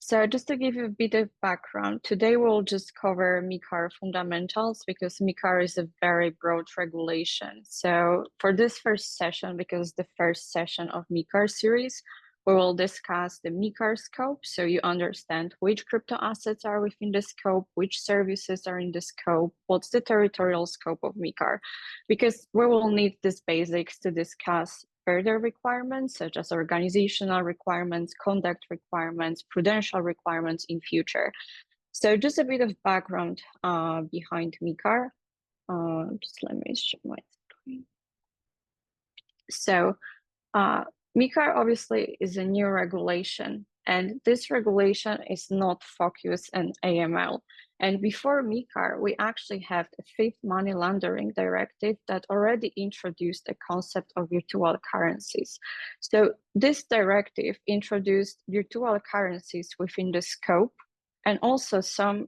So just to give you a bit of background, today we'll just cover MiCAR Fundamentals because MiCAR is a very broad regulation. So for this first session, because the first session of MiCAR series, we will discuss the MiCAR scope, so you understand which crypto assets are within the scope, which services are in the scope, what's the territorial scope of MiCAR, because we will need these basics to discuss further requirements such as organizational requirements, conduct requirements, prudential requirements in future. So just a bit of background behind MiCAR. Just let me show my screen. So MiCAR obviously is a new regulation, and this regulation is not focused on AML. And before MiCAR, we actually have the fifth money laundering directive that already introduced the concept of virtual currencies. So this directive introduced virtual currencies within the scope, and also some,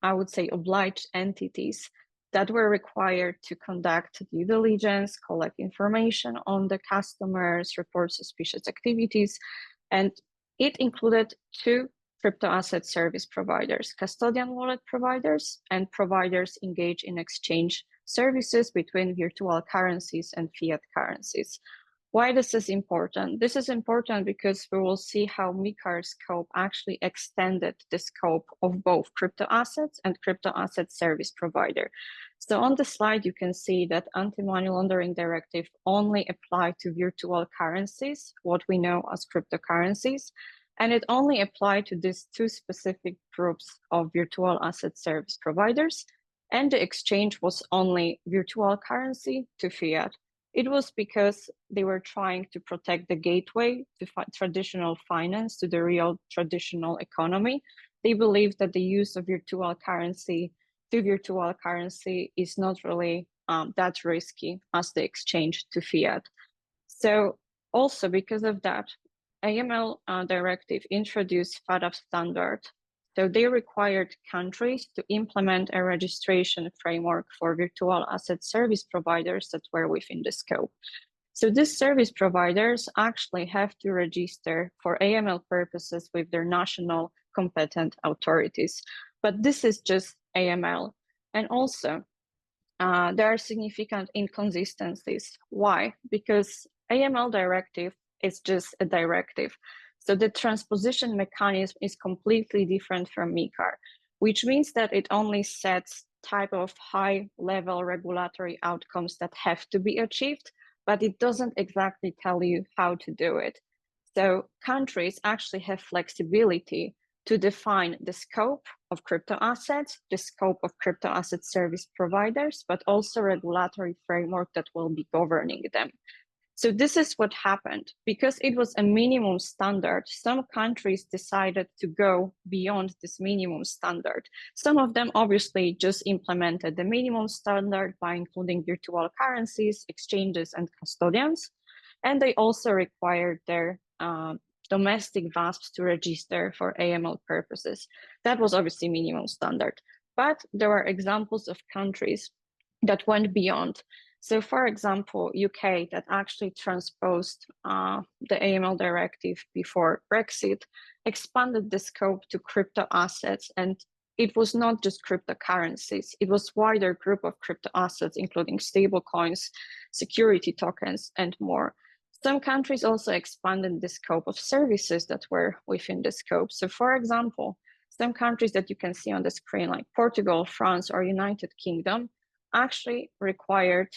I would say, obliged entities that were required to conduct due diligence, collect information on the customers, report suspicious activities. And it included two crypto asset service providers, custodian wallet providers, and providers engaged in exchange services between virtual currencies and fiat currencies. Why this is important? This is important because we will see how MiCAR scope actually extended the scope of both crypto assets and crypto asset service provider. So on the slide, you can see that anti-money laundering directive only applied to virtual currencies, what we know as cryptocurrencies, and it only applied to these two specific groups of virtual asset service providers, and the exchange was only virtual currency to fiat. It was because they were trying to protect the gateway to traditional finance to the real traditional economy. They believe that the use of virtual currency to virtual currency is not really that risky as the exchange to fiat. So also because of that, AML directive introduced FATF standard. So they required countries to implement a registration framework for virtual asset service providers that were within the scope. So these service providers actually have to register for AML purposes with their national competent authorities. But this is just AML. And also, there are significant inconsistencies. Why? Because AML directive is just a directive. So the transposition mechanism is completely different from MiCAR, which means that it only sets type of high-level regulatory outcomes that have to be achieved, but it doesn't exactly tell you how to do it. So countries actually have flexibility to define the scope of crypto assets, the scope of crypto asset service providers, but also regulatory framework that will be governing them. So this is what happened. Because it was a minimum standard, some countries decided to go beyond this minimum standard. Some of them obviously just implemented the minimum standard by including virtual currencies, exchanges, and custodians. And they also required their domestic VASPs to register for AML purposes. That was obviously minimum standard. But there are examples of countries that went beyond. So for example, UK that actually transposed the AML directive before Brexit, expanded the scope to crypto assets. And it was not just cryptocurrencies, it was wider group of crypto assets, including stable coins, security tokens, and more. Some countries also expanded the scope of services that were within the scope. So for example, some countries that you can see on the screen, like Portugal, France, or United Kingdom, actually required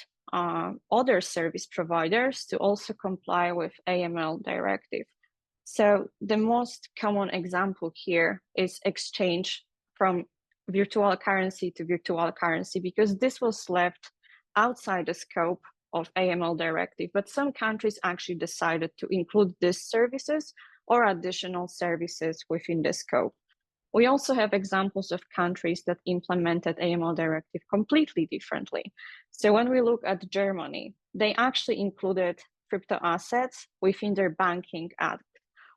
other service providers to also comply with AML directive. So the most common example here is exchange from virtual currency to virtual currency, because this was left outside the scope of AML directive, but some countries actually decided to include these services or additional services within the scope. We also have examples of countries that implemented AML directive completely differently. So when we look at Germany, they actually included crypto assets within their banking act,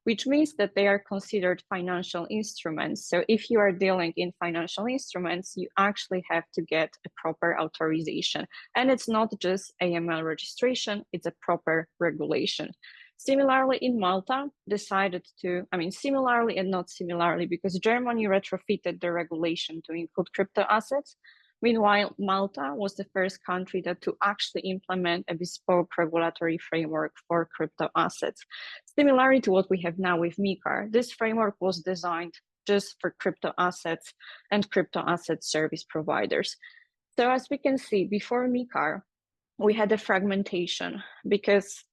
which means that they are considered financial instruments. So if you are dealing in financial instruments, you actually have to get a proper authorization. And it's not just AML registration, it's a proper regulation. Similarly, in Malta, decided to, similarly and not similarly, because Germany retrofitted the regulation to include crypto assets. Meanwhile, Malta was the first country to actually implement a bespoke regulatory framework for crypto assets. Similarly to what we have now with MiCAR, this framework was designed just for crypto assets and crypto asset service providers. So as we can see, before MiCAR, we had a fragmentation because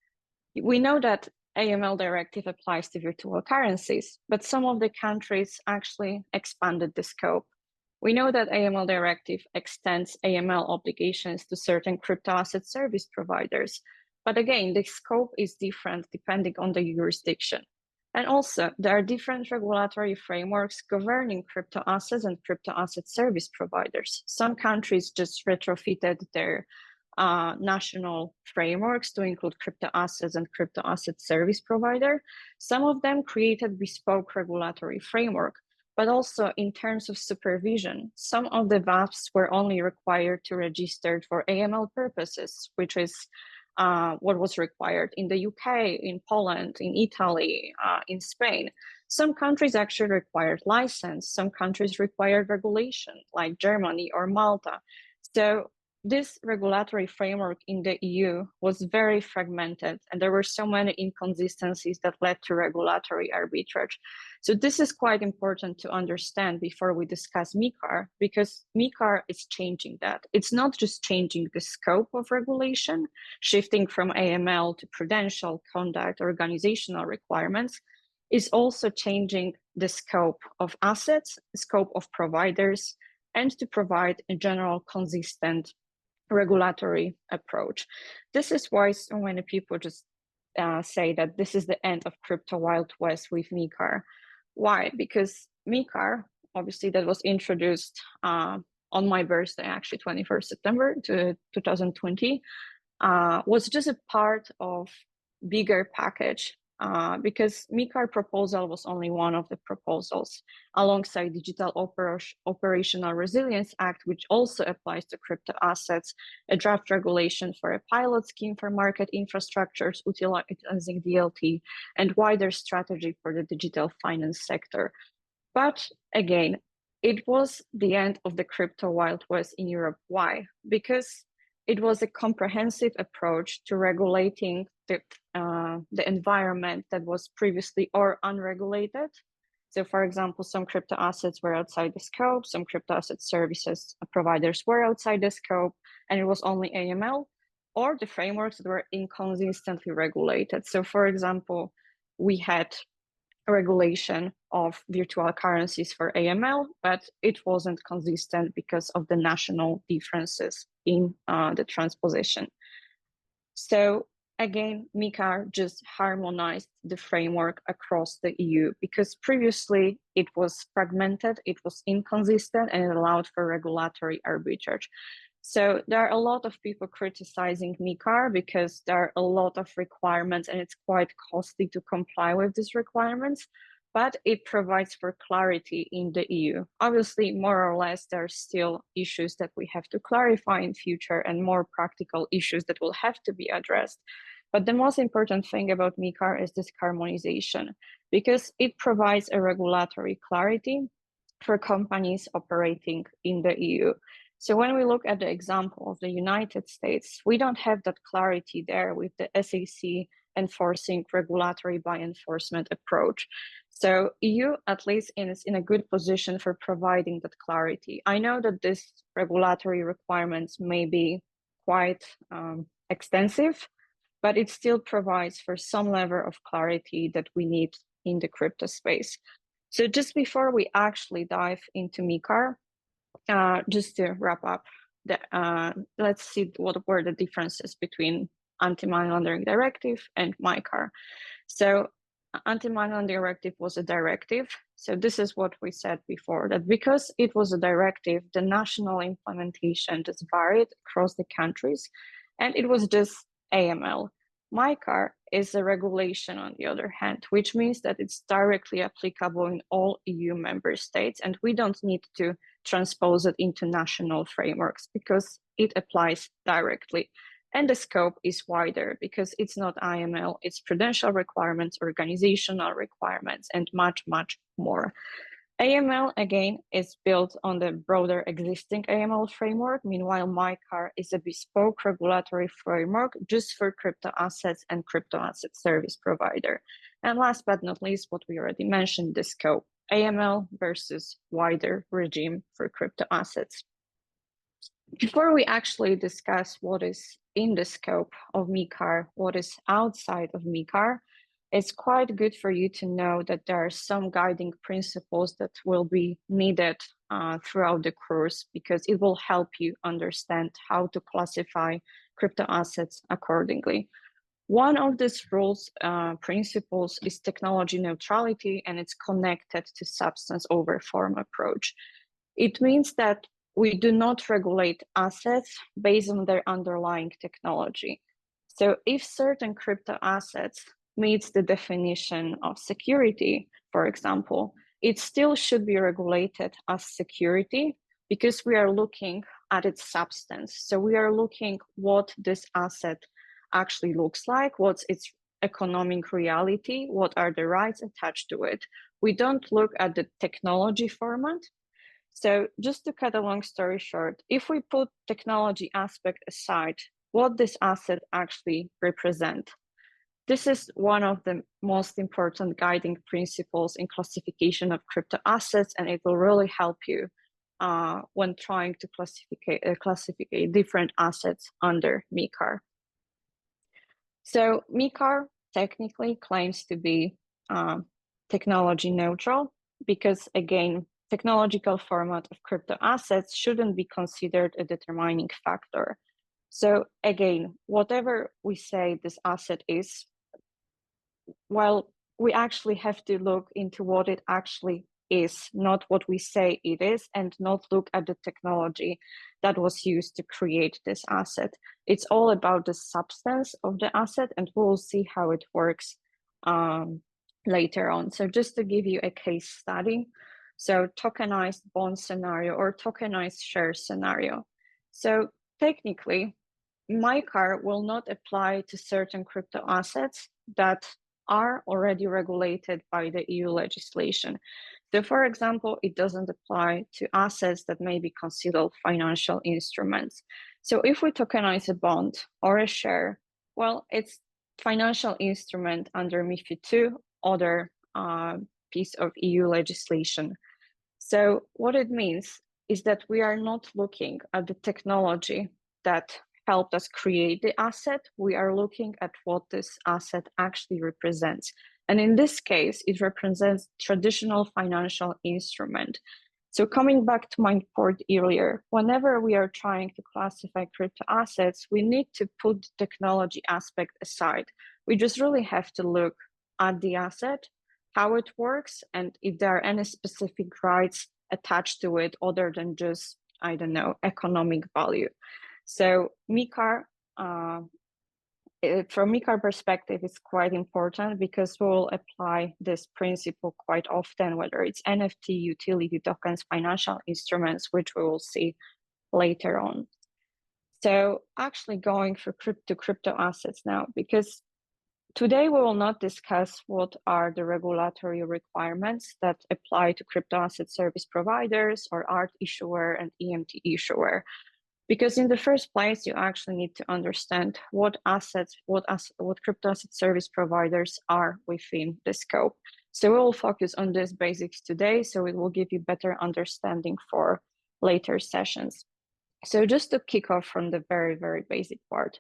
we know that AML directive applies to virtual currencies, but some of the countries actually expanded the scope. We know that AML directive extends AML obligations to certain crypto asset service providers, but again, the scope is different depending on the jurisdiction. And also, there are different regulatory frameworks governing crypto assets and crypto asset service providers. Some countries just retrofitted their national frameworks to include crypto assets and crypto asset service provider. Some of them created bespoke regulatory framework, but also in terms of supervision, some of the VAPs were only required to register for AML purposes, which is what was required in the UK, in Poland, in Italy, in Spain. Some countries actually required license, some countries required regulation, like Germany or Malta. So this regulatory framework in the EU was very fragmented, and there were so many inconsistencies that led to regulatory arbitrage. So this is quite important to understand before we discuss MiCAR, because MiCAR is changing that. It's not just changing the scope of regulation, shifting from AML to prudential, conduct, organizational requirements. It's also changing the scope of assets, scope of providers, and to provide a general consistent regulatory approach. This is why so many people just say that this is the end of crypto Wild West with MiCAR. Why? Because MiCAR, obviously, that was introduced on my birthday, actually 21st September 2020, was just a part of bigger package because MiCAR proposal was only one of the proposals alongside Digital Operational Resilience Act, which also applies to crypto assets, a draft regulation for a pilot scheme for market infrastructures utilizing DLT, and wider strategy for the digital finance sector. But again, it was the end of the crypto Wild West in Europe. Why? Because it was a comprehensive approach to regulating the environment that was previously or unregulated. So for example, some crypto assets were outside the scope, some crypto asset services providers were outside the scope, and it was only AML, or the frameworks that were inconsistently regulated. So for example, we had a regulation of virtual currencies for AML, but it wasn't consistent because of the national differences in the transposition. So again, MiCAR just harmonized the framework across the EU because previously it was fragmented, it was inconsistent, and it allowed for regulatory arbitrage. So there are a lot of people criticizing MiCAR because there are a lot of requirements and it's quite costly to comply with these requirements, but it provides for clarity in the EU. Obviously, more or less, there are still issues that we have to clarify in future and more practical issues that will have to be addressed. But the most important thing about MiCAR is this harmonization because it provides a regulatory clarity for companies operating in the EU. So when we look at the example of the United States, we don't have that clarity there with the SEC enforcing regulatory by enforcement approach. So EU at least is in a good position for providing that clarity. I know that these regulatory requirements may be quite extensive, but it still provides for some level of clarity that we need in the crypto space. So just before we actually dive into MiCAR, just to wrap up, let's see what were the differences between Anti-Money Laundering Directive and MiCAR. So Anti-Money Laundering Directive was a directive. So this is what we said before, that because it was a directive, the national implementation just varied across the countries, and it was just AML. MiCAR is a regulation, on the other hand, which means that it's directly applicable in all EU member states, and we don't need to transpose it into national frameworks because it applies directly. And the scope is wider because it's not AML, it's prudential requirements, organizational requirements, and much, much more. AML, again, is built on the broader existing AML framework. Meanwhile, MiCAR is a bespoke regulatory framework just for crypto assets and crypto asset service provider. And last but not least, what we already mentioned, the scope, AML versus wider regime for crypto assets. Before we actually discuss what is in the scope of MiCAR, what is outside of MiCAR, it's quite good for you to know that there are some guiding principles that will be needed throughout the course because it will help you understand how to classify crypto assets accordingly. One of these rules, principles is technology neutrality, and it's connected to substance over form approach. It means that we do not regulate assets based on their underlying technology. So if certain crypto assets meets the definition of security, for example, it still should be regulated as security because we are looking at its substance. So we are looking what this asset actually looks like, what's its economic reality, what are the rights attached to it. We don't look at the technology format. So just to cut a long story short, if we put technology aspect aside, what this asset actually represents, this is one of the most important guiding principles in classification of crypto assets, and it will really help you when trying to classify different assets under MiCAR. So MiCAR technically claims to be technology neutral because, again, technological format of crypto assets shouldn't be considered a determining factor. So again, whatever we say this asset is, well, we actually have to look into what it actually is, not what we say it is, and not look at the technology that was used to create this asset. It's all about the substance of the asset, and we'll see how it works later on. So just to give you a case study, so tokenized bond scenario or tokenized share scenario. So technically, MiCAR will not apply to certain crypto assets that are already regulated by the EU legislation. So for example, it doesn't apply to assets that may be considered financial instruments. So if we tokenize a bond or a share, well, it's financial instrument under MiFID II, other piece of EU legislation. So what it means is that we are not looking at the technology that helped us create the asset. We are looking at what this asset actually represents. And in this case, it represents traditional financial instrument. So coming back to my point earlier, whenever we are trying to classify crypto assets, we need to put the technology aspect aside. We just really have to look at the asset, how it works, and if there are any specific rights attached to it other than just, I don't know, economic value. So MiCAR, from MiCAR perspective, is quite important because we'll apply this principle quite often, whether it's NFT, utility tokens, financial instruments, which we will see later on. So actually going for crypto assets now, because today we will not discuss what are the regulatory requirements that apply to crypto asset service providers or art issuer and EMT issuer. Because in the first place, you actually need to understand what crypto asset service providers are within the scope. So we will focus on these basics today, so it will give you better understanding for later sessions. So just to kick off from the very, very basic part,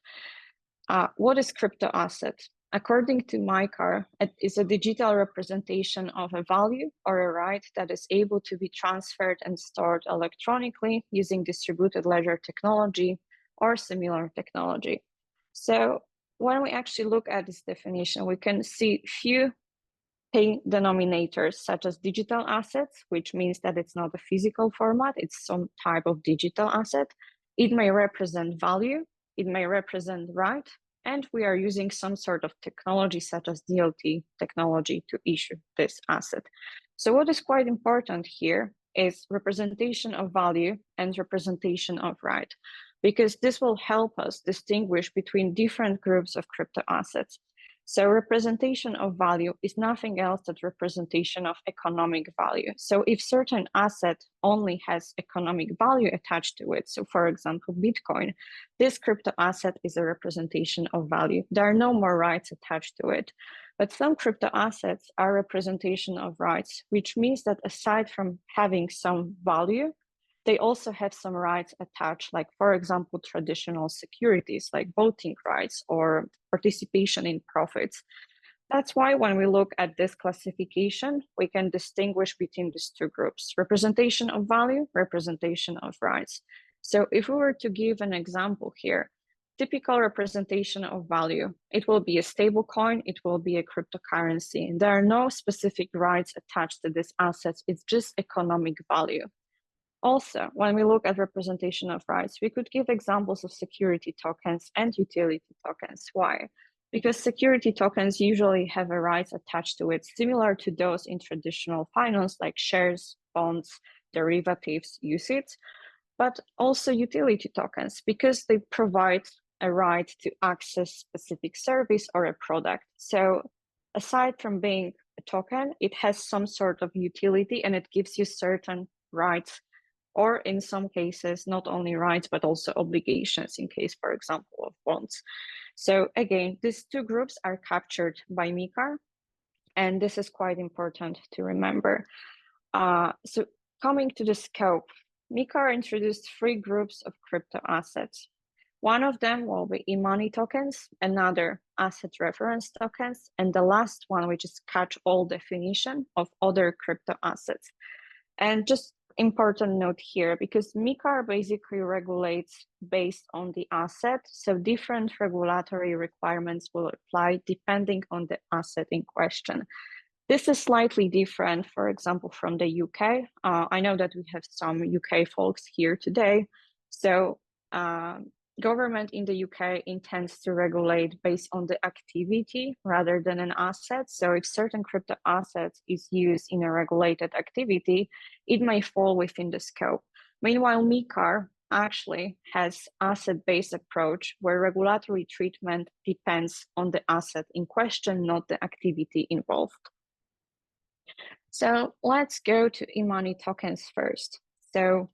what is crypto asset? According to MiCAR, it is a digital representation of a value or a right that is able to be transferred and stored electronically using distributed ledger technology or similar technology. So when we actually look at this definition, we can see few key denominators such as digital assets, which means that it's not a physical format, it's some type of digital asset. It may represent value, it may represent right, and we are using some sort of technology such as DLT technology to issue this asset. So what is quite important here is representation of value and representation of right, because this will help us distinguish between different groups of crypto assets. So representation of value is nothing else than representation of economic value. So if certain asset only has economic value attached to it, so for example, Bitcoin, this crypto asset is a representation of value. There are no more rights attached to it. But some crypto assets are representation of rights, which means that aside from having some value, they also have some rights attached, like, for example, traditional securities like voting rights or participation in profits. That's why when we look at this classification, we can distinguish between these two groups: representation of value, representation of rights. So if we were to give an example here, typical representation of value, it will be a stable coin, it will be a cryptocurrency. There are no specific rights attached to these assets, it's just economic value. Also, when we look at representation of rights, we could give examples of security tokens and utility tokens. Why? Because security tokens usually have a rights attached to it, similar to those in traditional finance, like shares, bonds, derivatives, UCITS, but also utility tokens, because they provide a right to access specific service or a product. So aside from being a token, it has some sort of utility and it gives you certain rights, or in some cases, not only rights, but also obligations in case, for example, of bonds. So again, these two groups are captured by MiCAR, and this is quite important to remember. So coming to the scope, MiCAR introduced three groups of crypto assets. One of them will be e-money tokens, another asset reference tokens, and the last one, which is catch-all definition of other crypto assets. And just important note here, because MiCAR basically regulates based on the asset, so different regulatory requirements will apply depending on the asset in question. This is slightly different, for example, from the UK. I know that we have some UK folks here today. So government in the UK intends to regulate based on the activity rather than an asset. So if certain crypto assets is used in a regulated activity, it may fall within the scope. Meanwhile, MiCAR actually has asset-based approach where regulatory treatment depends on the asset in question, not the activity involved. So let's go to e-money tokens first. So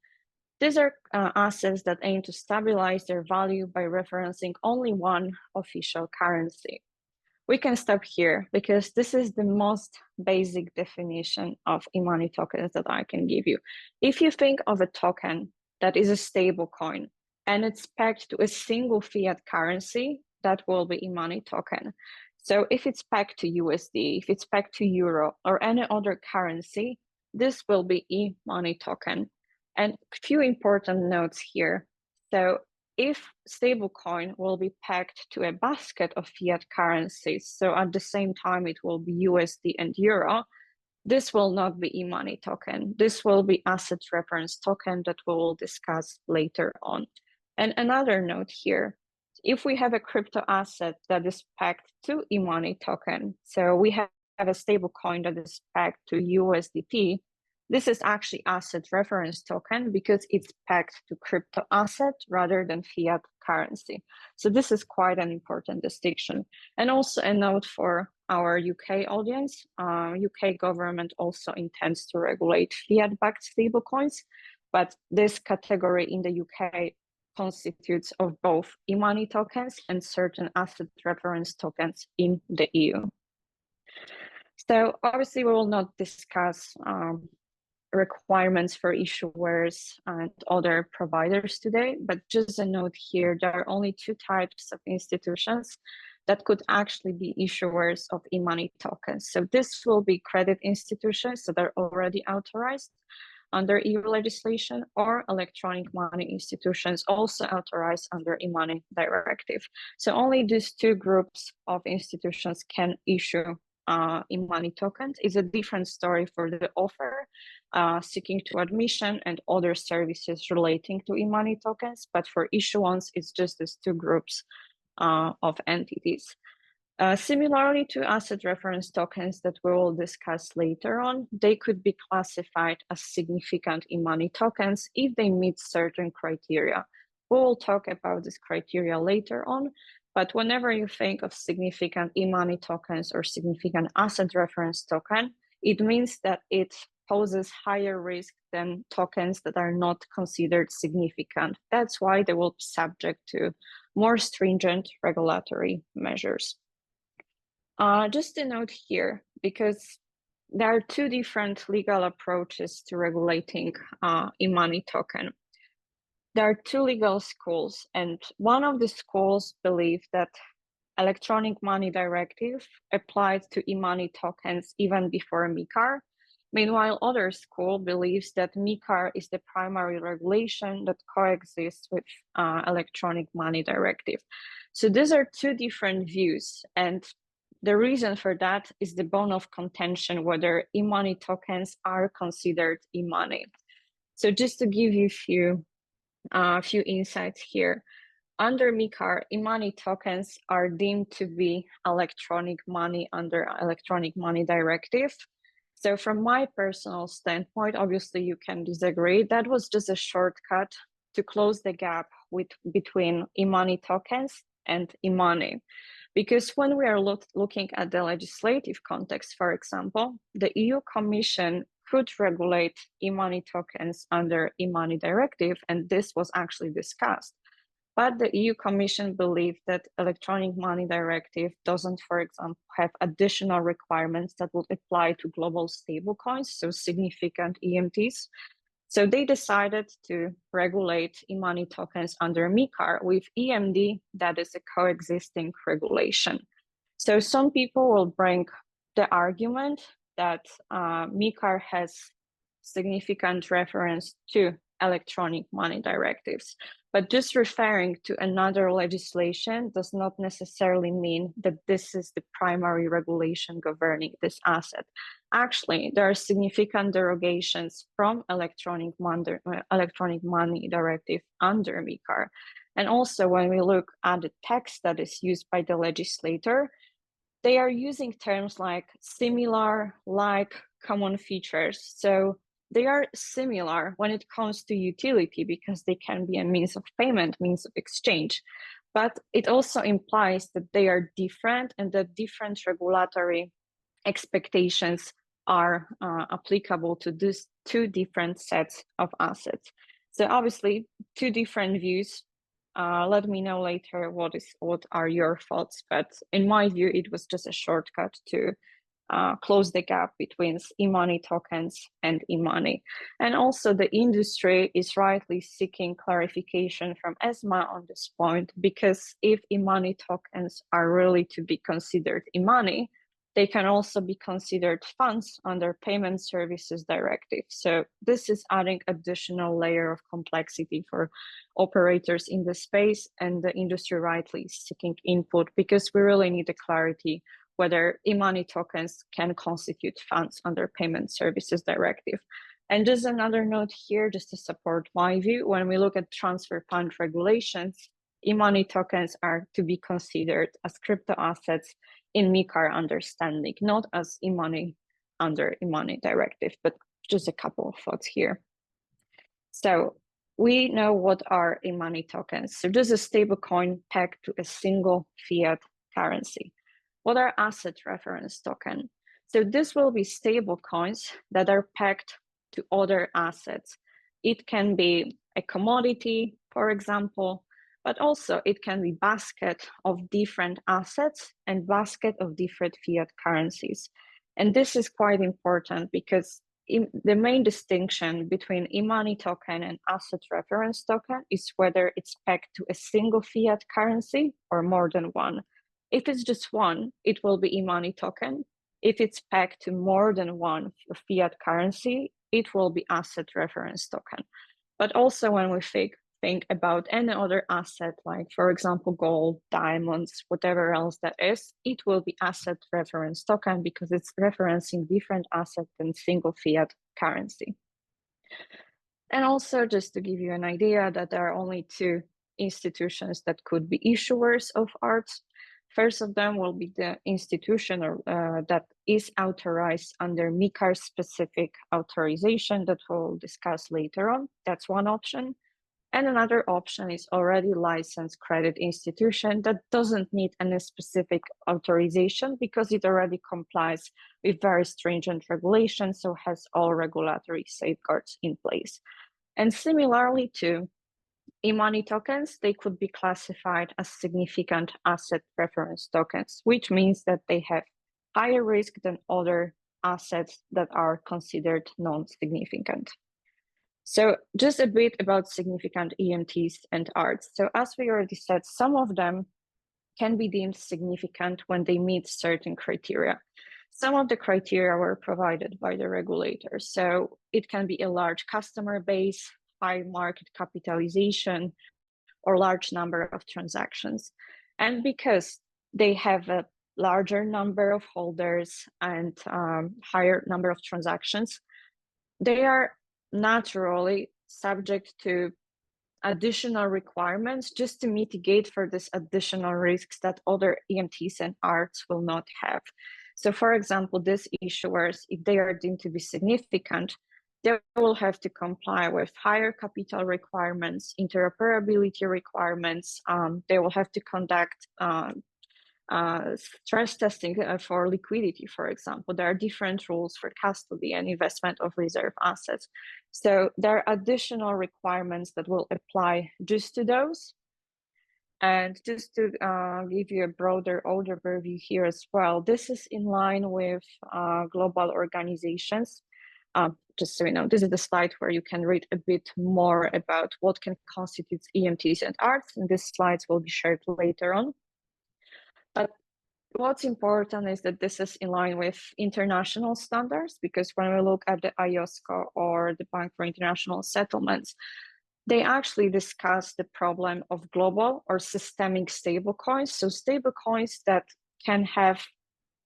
these are assets that aim to stabilize their value by referencing only one official currency. We can stop here because this is the most basic definition of e-money tokens that I can give you. If you think of a token that is a stable coin and it's pegged to a single fiat currency, that will be e-money token. So if it's pegged to USD, if it's pegged to Euro or any other currency, this will be e-money token. And a few important notes here. So if stablecoin will be pegged to a basket of fiat currencies, so at the same time it will be USD and Euro, this will not be e-money token. This will be asset reference token that we will discuss later on. And another note here, if we have a crypto asset that is pegged to e-money token, so we have a stable coin that is pegged to USDT, this is actually asset reference token because it's pegged to crypto asset rather than fiat currency. So this is quite an important distinction. And also a note for our UK audience, UK government also intends to regulate fiat-backed stablecoins, but this category in the UK constitutes of both e-money tokens and certain asset reference tokens in the EU. So obviously we will not discuss requirements for issuers and other providers today, but just a note here, there are only two types of institutions that could actually be issuers of e-money tokens. So this will be credit institutions that are already authorized under EU legislation, or electronic money institutions also authorized under e-money directive. So only these two groups of institutions can issue e-money tokens. It's a different story for the offer, seeking to admission and other services relating to e-money tokens, but for issuance, it's just these two groups of entities. Similarly to asset reference tokens that we will discuss later on, they could be classified as significant e-money tokens if they meet certain criteria. We will talk about this criteria later on, but whenever you think of significant e-money tokens or significant asset reference token, it means that it poses higher risk than tokens that are not considered significant. That's why they will be subject to more stringent regulatory measures. Just a note here, because there are two different legal approaches to regulating e-money token. There are two legal schools, and one of the schools believe that electronic money directive applied to e-money tokens even before MiCAR. Meanwhile, other school believes that MiCAR is the primary regulation that coexists with electronic money directive. So these are two different views, and the reason for that is the bone of contention whether e-money tokens are considered e-money. So just to give you a few insights here, under MiCAR, e-money tokens are deemed to be electronic money under electronic money directive. So from my personal standpoint, obviously you can disagree, that was just a shortcut to close the gap between e-money tokens and e-money. Because when we are looking at the legislative context, for example, the EU Commission could regulate e-money tokens under e-money directive, and this was actually discussed. But the EU Commission believed that electronic money directive doesn't, for example, have additional requirements that would apply to global stablecoins, so significant EMTs. So they decided to regulate e-money tokens under MiCAR with EMD, that is a coexisting regulation. So some people will bring the argument that MiCAR has significant reference to electronic money directives, but just referring to another legislation does not necessarily mean that this is the primary regulation governing this asset. Actually, there are significant derogations from electronic money directive under MiCAR. And also when we look at the text that is used by the legislator, they are using terms like similar, like, common features. So they are similar when it comes to utility because they can be a means of payment, means of exchange. But it also implies that they are different and that different regulatory expectations are applicable to these two different sets of assets. So obviously, two different views. Let me know later what are your thoughts, but in my view, it was just a shortcut to close the gap between e-money tokens and e-money. And also the industry is rightly seeking clarification from ESMA on this point, because if e-money tokens are really to be considered e-money, they can also be considered funds under Payment Services Directive. So this is adding additional layer of complexity for operators in the space, and the industry rightly seeking input because we really need the clarity whether e-money tokens can constitute funds under Payment Services Directive. And just another note here, just to support my view, when we look at transfer fund regulations, e-money tokens are to be considered as crypto assets in MiCAR understanding, not as e-money under e-money directive, but just a couple of thoughts here. So we know what are e-money tokens. So this is a stable coin pegged to a single fiat currency. What are asset reference token? So this will be stable coins that are pegged to other assets. It can be a commodity, for example, but also it can be basket of different assets and basket of different fiat currencies. And this is quite important because the main distinction between e-money token and asset reference token is whether it's pegged to a single fiat currency or more than one. If it's just one, it will be e-money token. If it's pegged to more than one fiat currency, it will be asset reference token. But also when we think about any other asset, like for example, gold, diamonds, whatever else that is, it will be asset reference token because it's referencing different assets than single fiat currency. And also just to give you an idea that there are only two institutions that could be issuers of arts. First of them will be the institution that is authorized under MiCAR specific authorization that we'll discuss later on. That's one option. And another option is already licensed credit institution that doesn't need any specific authorization because it already complies with very stringent regulations, so has all regulatory safeguards in place. And similarly to e-money tokens, they could be classified as significant asset preference tokens, which means that they have higher risk than other assets that are considered non-significant. So just a bit about significant EMTs and arts. So as we already said, some of them can be deemed significant when they meet certain criteria. Some of the criteria were provided by the regulators. So it can be a large customer base, high market capitalization, or large number of transactions. And because they have a larger number of holders and higher number of transactions, they are naturally subject to additional requirements just to mitigate for this additional risks that other EMTs and arts will not have. So for example, these issuers, if they are deemed to be significant, they will have to comply with higher capital requirements, interoperability requirements. They will have to conduct stress testing for liquidity, for example. There are different rules for custody and investment of reserve assets. So there are additional requirements that will apply just to those. And just to give you a broader overview here as well, this is in line with global organizations. Just so you know, this is the slide where you can read a bit more about what can constitute EMTs and arts, and these slides will be shared later on. But what's important is that this is in line with international standards, because when we look at the IOSCO or the Bank for International Settlements, they actually discuss the problem of global or systemic stablecoins. So stablecoins that can have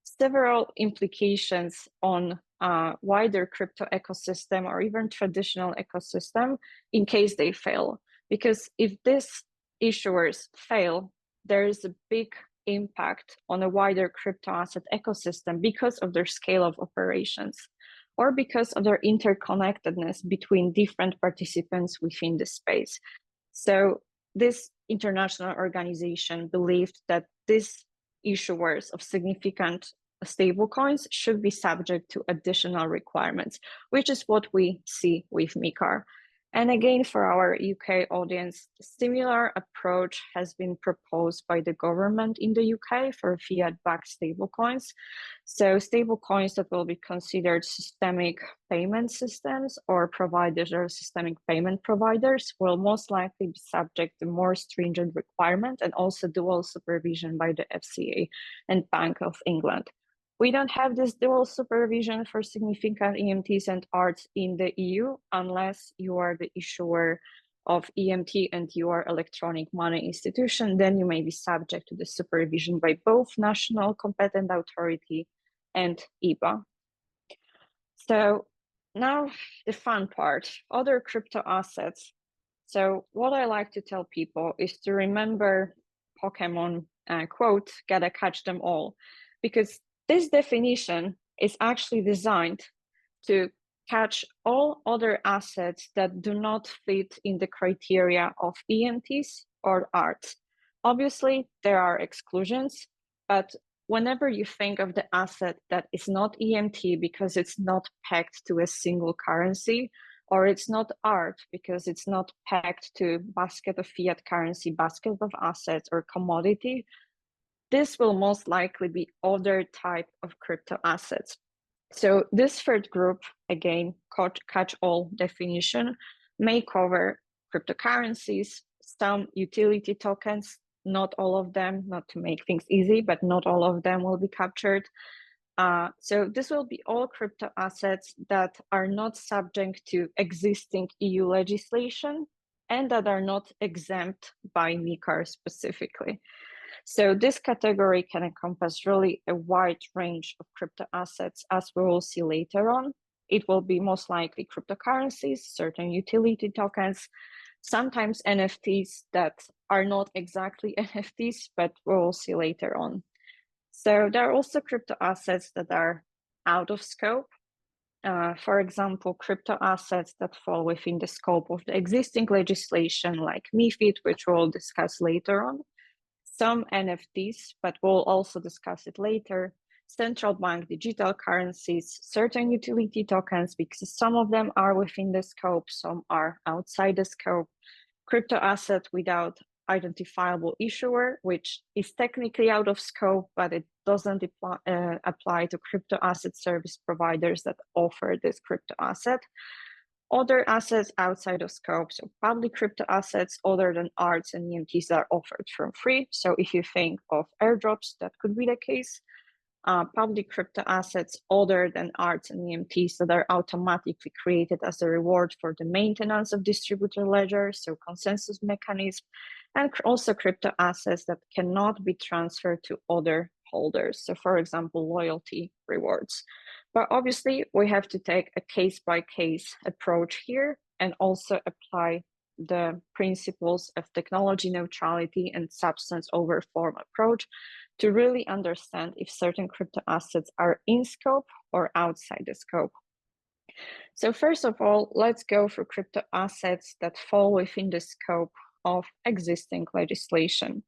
several implications on wider crypto ecosystem or even traditional ecosystem in case they fail. Because if these issuers fail, there is a big impact on a wider crypto asset ecosystem because of their scale of operations or because of their interconnectedness between different participants within the space. So this international organization believed that these issuers of significant stablecoins should be subject to additional requirements, which is what we see with MiCAR. And again, for our UK audience, a similar approach has been proposed by the government in the UK for fiat-backed stablecoins. So stablecoins that will be considered systemic payment systems or providers or systemic payment providers will most likely be subject to more stringent requirement and also dual supervision by the FCA and Bank of England. We don't have this dual supervision for significant EMTs and arts in the EU unless you are the issuer of EMT and you are electronic money institution, then you may be subject to the supervision by both national competent authority and EBA. So now the fun part, other crypto assets. So what I like to tell people is to remember Pokemon quote, gotta catch them all, because this definition is actually designed to catch all other assets that do not fit in the criteria of EMTs or arts. Obviously, there are exclusions, but whenever you think of the asset that is not EMT because it's not pegged to a single currency, or it's not art because it's not pegged to basket of fiat currency, basket of assets or commodity, this will most likely be other type of crypto assets. So this third group, again, catch-all definition, may cover cryptocurrencies, some utility tokens, not all of them, not to make things easy, but not all of them will be captured. So this will be all crypto assets that are not subject to existing EU legislation and that are not exempt by MiCAR specifically. So this category can encompass really a wide range of crypto assets, as we will see later on. It will be most likely cryptocurrencies, certain utility tokens, sometimes NFTs that are not exactly NFTs, but we'll see later on. So there are also crypto assets that are out of scope. For example, crypto assets that fall within the scope of the existing legislation like MiFID, which we'll discuss later on. Some NFTs, but we'll also discuss it later. Central bank digital currencies, certain utility tokens, because some of them are within the scope, some are outside the scope. Crypto asset without identifiable issuer, which is technically out of scope, but it doesn't apply to crypto asset service providers that offer this crypto asset. Other assets outside of scope, so public crypto assets other than arts and EMTs that are offered for free. So if you think of airdrops, that could be the case. Public crypto assets other than arts and EMTs that are automatically created as a reward for the maintenance of distributor ledgers, so consensus mechanism, and also crypto assets that cannot be transferred to other holders. So for example, loyalty rewards. But obviously we have to take a case-by-case approach here and also apply the principles of technology neutrality and substance over form approach to really understand if certain crypto assets are in scope or outside the scope. So first of all, let's go for crypto assets that fall within the scope of existing legislation.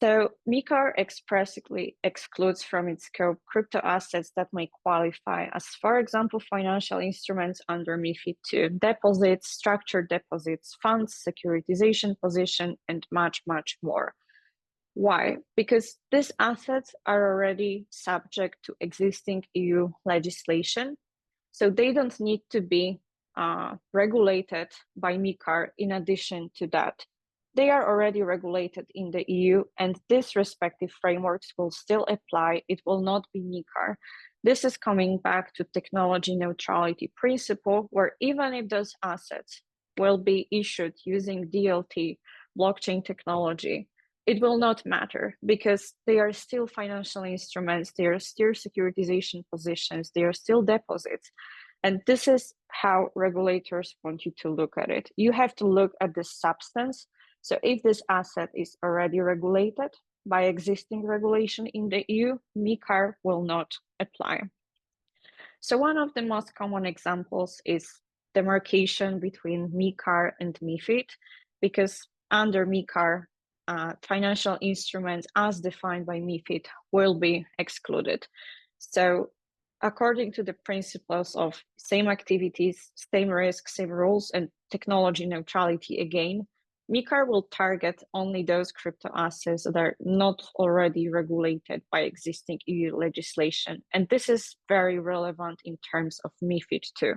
So MiCAR expressly excludes from its scope crypto assets that may qualify as, for example, financial instruments under MiFID II, deposits, structured deposits, funds, securitization position, and much, much more. Why? Because these assets are already subject to existing EU legislation, so they don't need to be regulated by MiCAR in addition to that. They are already regulated in the EU, and these respective frameworks will still apply. It will not be MiCAR. This is coming back to technology neutrality principle, where even if those assets will be issued using DLT, blockchain technology, it will not matter because they are still financial instruments, they are still securitization positions, they are still deposits. And this is how regulators want you to look at it. You have to look at the substance. So if this asset is already regulated by existing regulation in the EU, MiCAR will not apply. So one of the most common examples is demarcation between MiCAR and MiFID, because under MiCAR, financial instruments as defined by MiFID will be excluded. So according to the principles of same activities, same risk, same rules, and technology neutrality again, MiCAR will target only those crypto assets that are not already regulated by existing EU legislation. And this is very relevant in terms of MiFID II.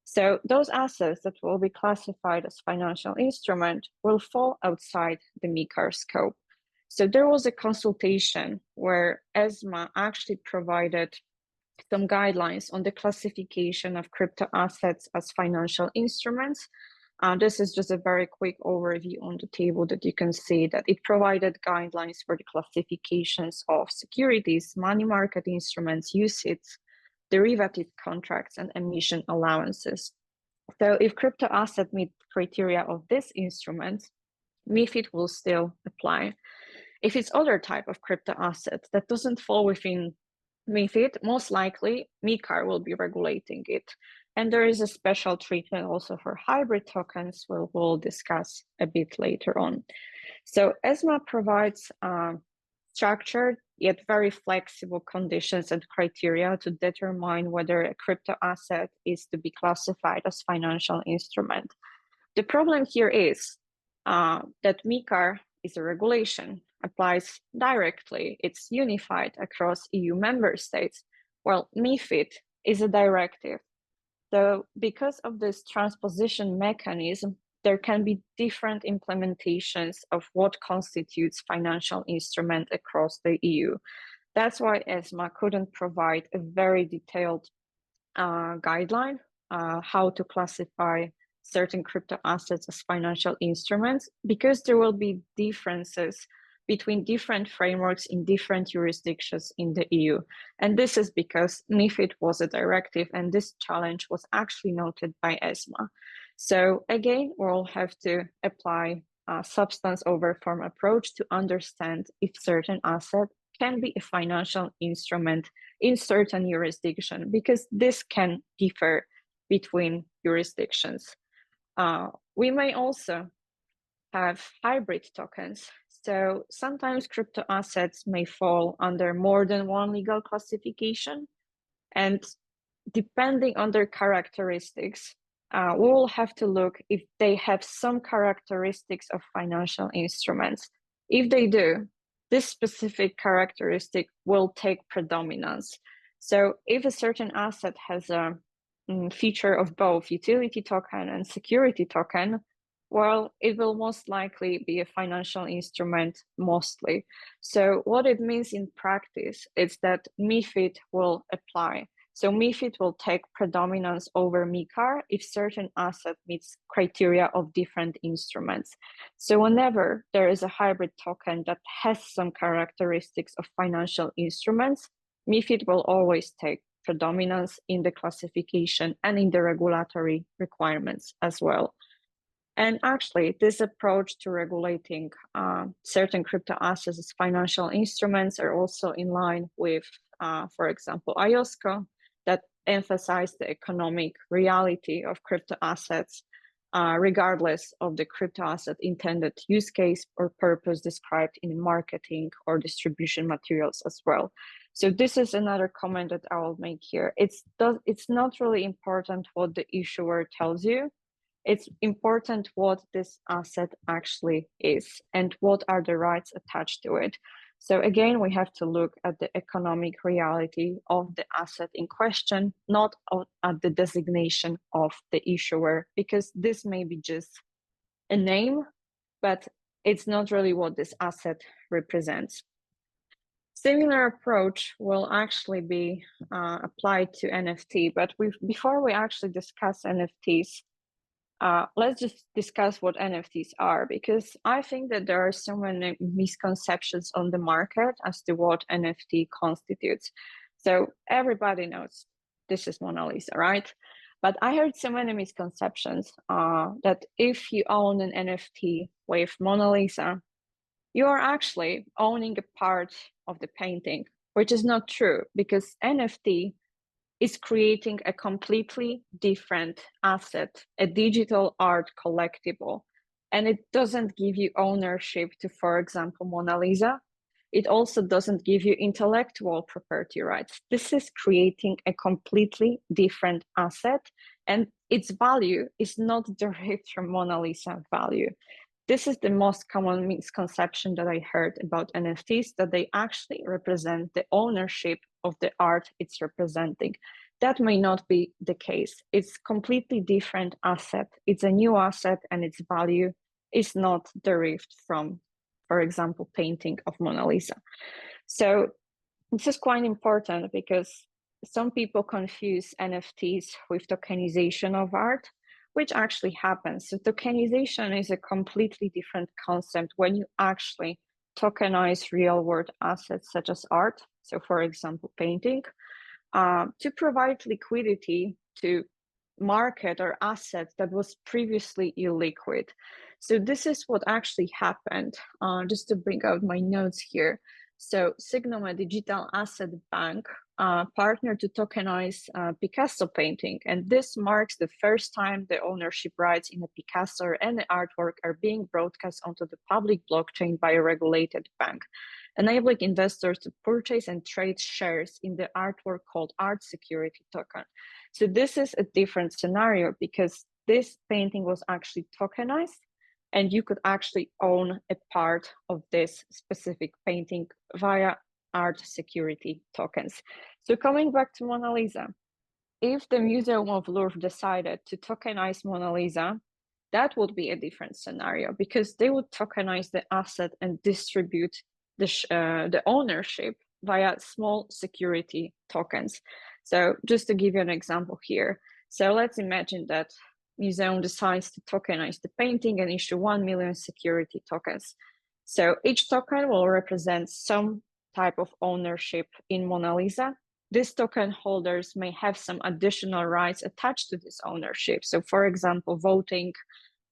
So those assets that will be classified as financial instrument will fall outside the MiCAR scope. So there was a consultation where ESMA actually provided some guidelines on the classification of crypto assets as financial instruments. This is just a very quick overview on the table that you can see that it provided guidelines for the classifications of securities, money market instruments, UCITS, derivative contracts, and emission allowances. So if crypto asset meet criteria of this instrument, MiFID will still apply. If it's other type of crypto asset that doesn't fall within MiFID, most likely MiCAR will be regulating it. And there is a special treatment also for hybrid tokens, we'll discuss a bit later on. So ESMA provides structured yet very flexible conditions and criteria to determine whether a crypto asset is to be classified as financial instrument. The problem here is that MiCAR is a regulation, applies directly, it's unified across EU member states, while MiFID is a directive. So because of this transposition mechanism, there can be different implementations of what constitutes financial instrument across the EU. That's why ESMA couldn't provide a very detailed guideline how to classify certain crypto assets as financial instruments, because there will be differences between different frameworks in different jurisdictions in the EU. And this is because MiFID was a directive and this challenge was actually noted by ESMA. So again, we'll have to apply a substance over form approach to understand if certain asset can be a financial instrument in certain jurisdiction, because this can differ between jurisdictions. We may also have hybrid tokens. So sometimes crypto assets may fall under more than one legal classification, and depending on their characteristics, we will have to look if they have some characteristics of financial instruments. If they do, this specific characteristic will take predominance. So if a certain asset has a feature of both utility token and security token, well, it will most likely be a financial instrument mostly. So what it means in practice is that MiFID will apply. So MiFID will take predominance over MiCAR if certain asset meets criteria of different instruments. So whenever there is a hybrid token that has some characteristics of financial instruments, MiFID will always take predominance in the classification and in the regulatory requirements as well. And actually, this approach to regulating certain crypto assets as financial instruments are also in line with, for example, IOSCO, that emphasize the economic reality of crypto assets, regardless of the crypto asset intended use case or purpose described in marketing or distribution materials as well. So this is another comment that I will make here. It's not really important what the issuer tells you. It's important what this asset actually is and what are the rights attached to it. So again, we have to look at the economic reality of the asset in question, not at the designation of the issuer, because this may be just a name, but it's not really what this asset represents. Similar approach will actually be applied to NFT, but before we actually discuss NFTs, let's just discuss what NFTs are, because I think that there are so many misconceptions on the market as to what NFT constitutes. So everybody knows this is Mona Lisa, right? But I heard so many misconceptions that if you own an NFT with Mona Lisa, you are actually owning a part of the painting, which is not true, because NFT is creating a completely different asset, a digital art collectible. And it doesn't give you ownership to, for example, Mona Lisa. It also doesn't give you intellectual property rights. This is creating a completely different asset, and its value is not derived from Mona Lisa value. This is the most common misconception that I heard about NFTs, that they actually represent the ownership of the art it's representing. That may not be the case. It's completely different asset. It's a new asset, and its value is not derived from, for example, painting of Mona Lisa. So this is quite important because some people confuse NFTs with tokenization of art, which actually happens. So tokenization is a completely different concept when you actually tokenize real-world assets such as art, so for example, painting, to provide liquidity to market or asset that was previously illiquid. So this is what actually happened. Just to bring out my notes here. So Signum, a digital asset bank, partnered to tokenize Picasso painting, and this marks the first time the ownership rights in a Picasso or any artwork are being broadcast onto the public blockchain by a regulated bank, enabling investors to purchase and trade shares in the artwork called art security token. So this is a different scenario because this painting was actually tokenized, and you could actually own a part of this specific painting via art security tokens. So coming back to Mona Lisa, if the Museum of Louvre decided to tokenize Mona Lisa, that would be a different scenario because they would tokenize the asset and distribute the ownership via small security tokens. So just to give you an example here, so let's imagine that museum decides to tokenize the painting and issue 1 million security tokens. So each token will represent some type of ownership in Mona Lisa. these token holders may have some additional rights attached to this ownership. So for example, voting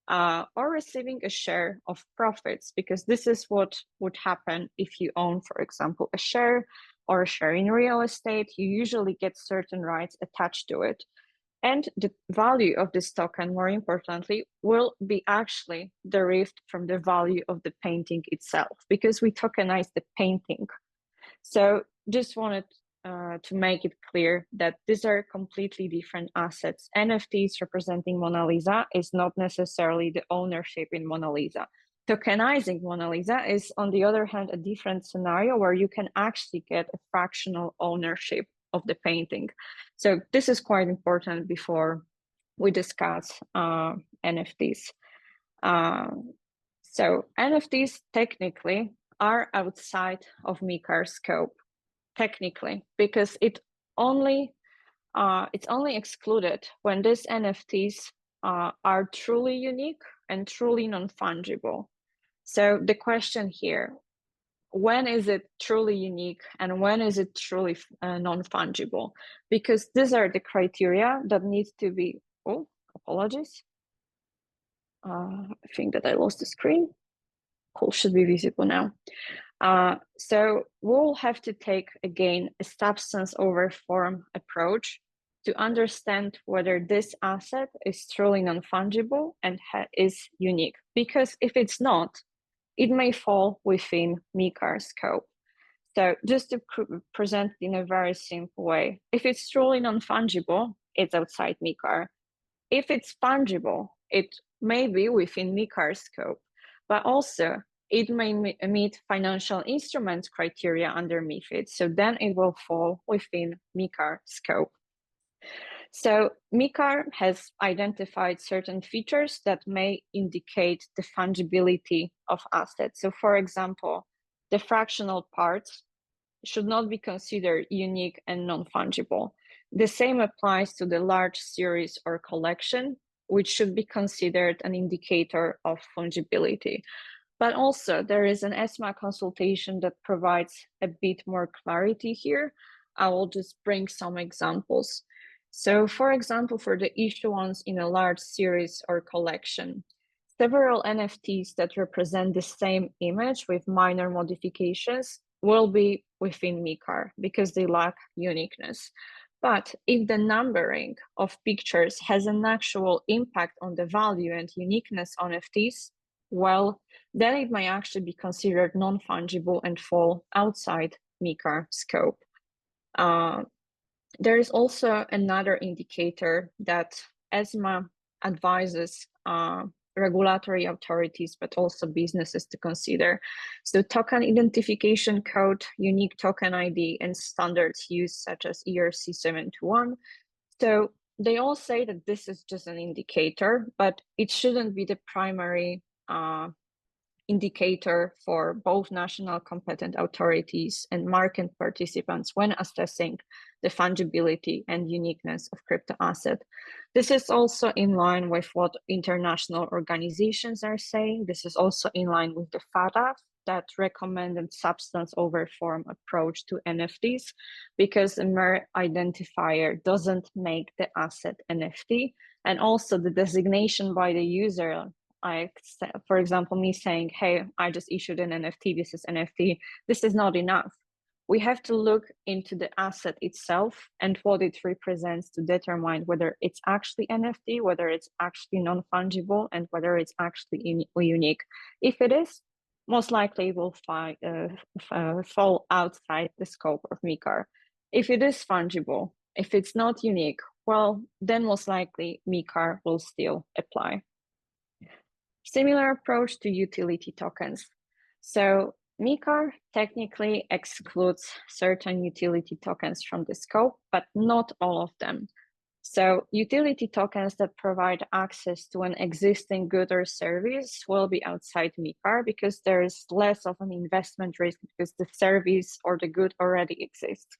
or receiving a share of profits, because this is what would happen if you own, for example, a share or a share in real estate. You usually get certain rights attached to it. And the value of this token, more importantly, will be actually derived from the value of the painting itself, because we tokenize the painting. So just wanted to make it clear that these are completely different assets. NFTs representing Mona Lisa is not necessarily the ownership in Mona Lisa. Tokenizing Mona Lisa is, on the other hand, a different scenario where you can actually get a fractional ownership of the painting. So this is quite important before we discuss NFTs. So NFTs technically are outside of MiCAR scope, technically, because it's only excluded when these NFTs are truly unique and truly non-fungible. So the question here, when is it truly unique and when is it truly non-fungible? Because these are the criteria that need to be, oh, apologies. I think that I lost the screen. Cool, should be visible now. So we'll have to take, again, a substance over form approach to understand whether this asset is truly non-fungible and is unique. Because if it's not, it may fall within MiCAR scope. So just to present it in a very simple way, if it's truly non-fungible, it's outside MiCAR. If it's fungible, it may be within MiCAR scope, but also it may meet financial instruments criteria under MiFID. So then it will fall within MiCAR scope. So MiCAR has identified certain features that may indicate the fungibility of assets. So for example, the fractional parts should not be considered unique and non-fungible. The same applies to the large series or collection, which should be considered an indicator of fungibility. But also there is an ESMA consultation that provides a bit more clarity here. I will just bring some examples. So for example, for the issuance in a large series or collection, several NFTs that represent the same image with minor modifications will be within MiCAR because they lack uniqueness. But if the numbering of pictures has an actual impact on the value and uniqueness on NFTs, well, then it may actually be considered non-fungible and fall outside MiCAR scope. There is also another indicator that ESMA advises regulatory authorities, but also businesses to consider. So token identification code, unique token ID, and standards used such as ERC 721. So they all say that this is just an indicator, but it shouldn't be the primary indicator for both national competent authorities and market participants when assessing the fungibility and uniqueness of crypto asset. This is also in line with what international organizations are saying. This is also in line with the FATF that recommended substance over form approach to NFTs, because a mere identifier doesn't make the asset NFT. And also the designation by the user, for example, me saying, hey, I just issued an NFT, this is NFT, this is not enough. We have to look into the asset itself and what it represents to determine whether it's actually NFT, whether it's actually non-fungible, and whether it's actually unique. If it is, most likely it will fall outside the scope of MiCAR. If it is fungible, if it's not unique, well, then most likely MiCAR will still apply. Similar approach to utility tokens. So MiCAR technically excludes certain utility tokens from the scope, but not all of them. So utility tokens that provide access to an existing good or service will be outside MiCAR because there is less of an investment risk because the service or the good already exists.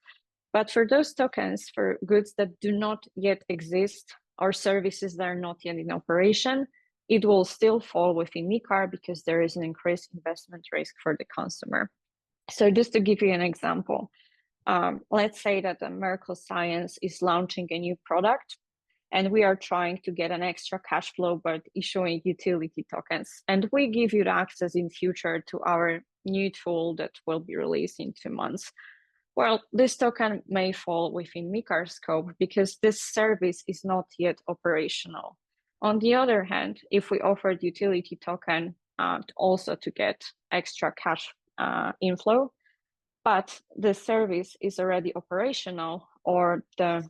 But for those tokens, for goods that do not yet exist or services that are not yet in operation, it will still fall within MiCAR because there is an increased investment risk for the consumer. So just to give you an example, Let's say that the Merkle Science is launching a new product, and we are trying to get an extra cash flow by issuing utility tokens. And we give you the access in future to our new tool that will be released in 2 months. Well, this token may fall within MiCAR scope because this service is not yet operational. On the other hand, if we offered utility token also to get extra cash inflow, but the service is already operational, or the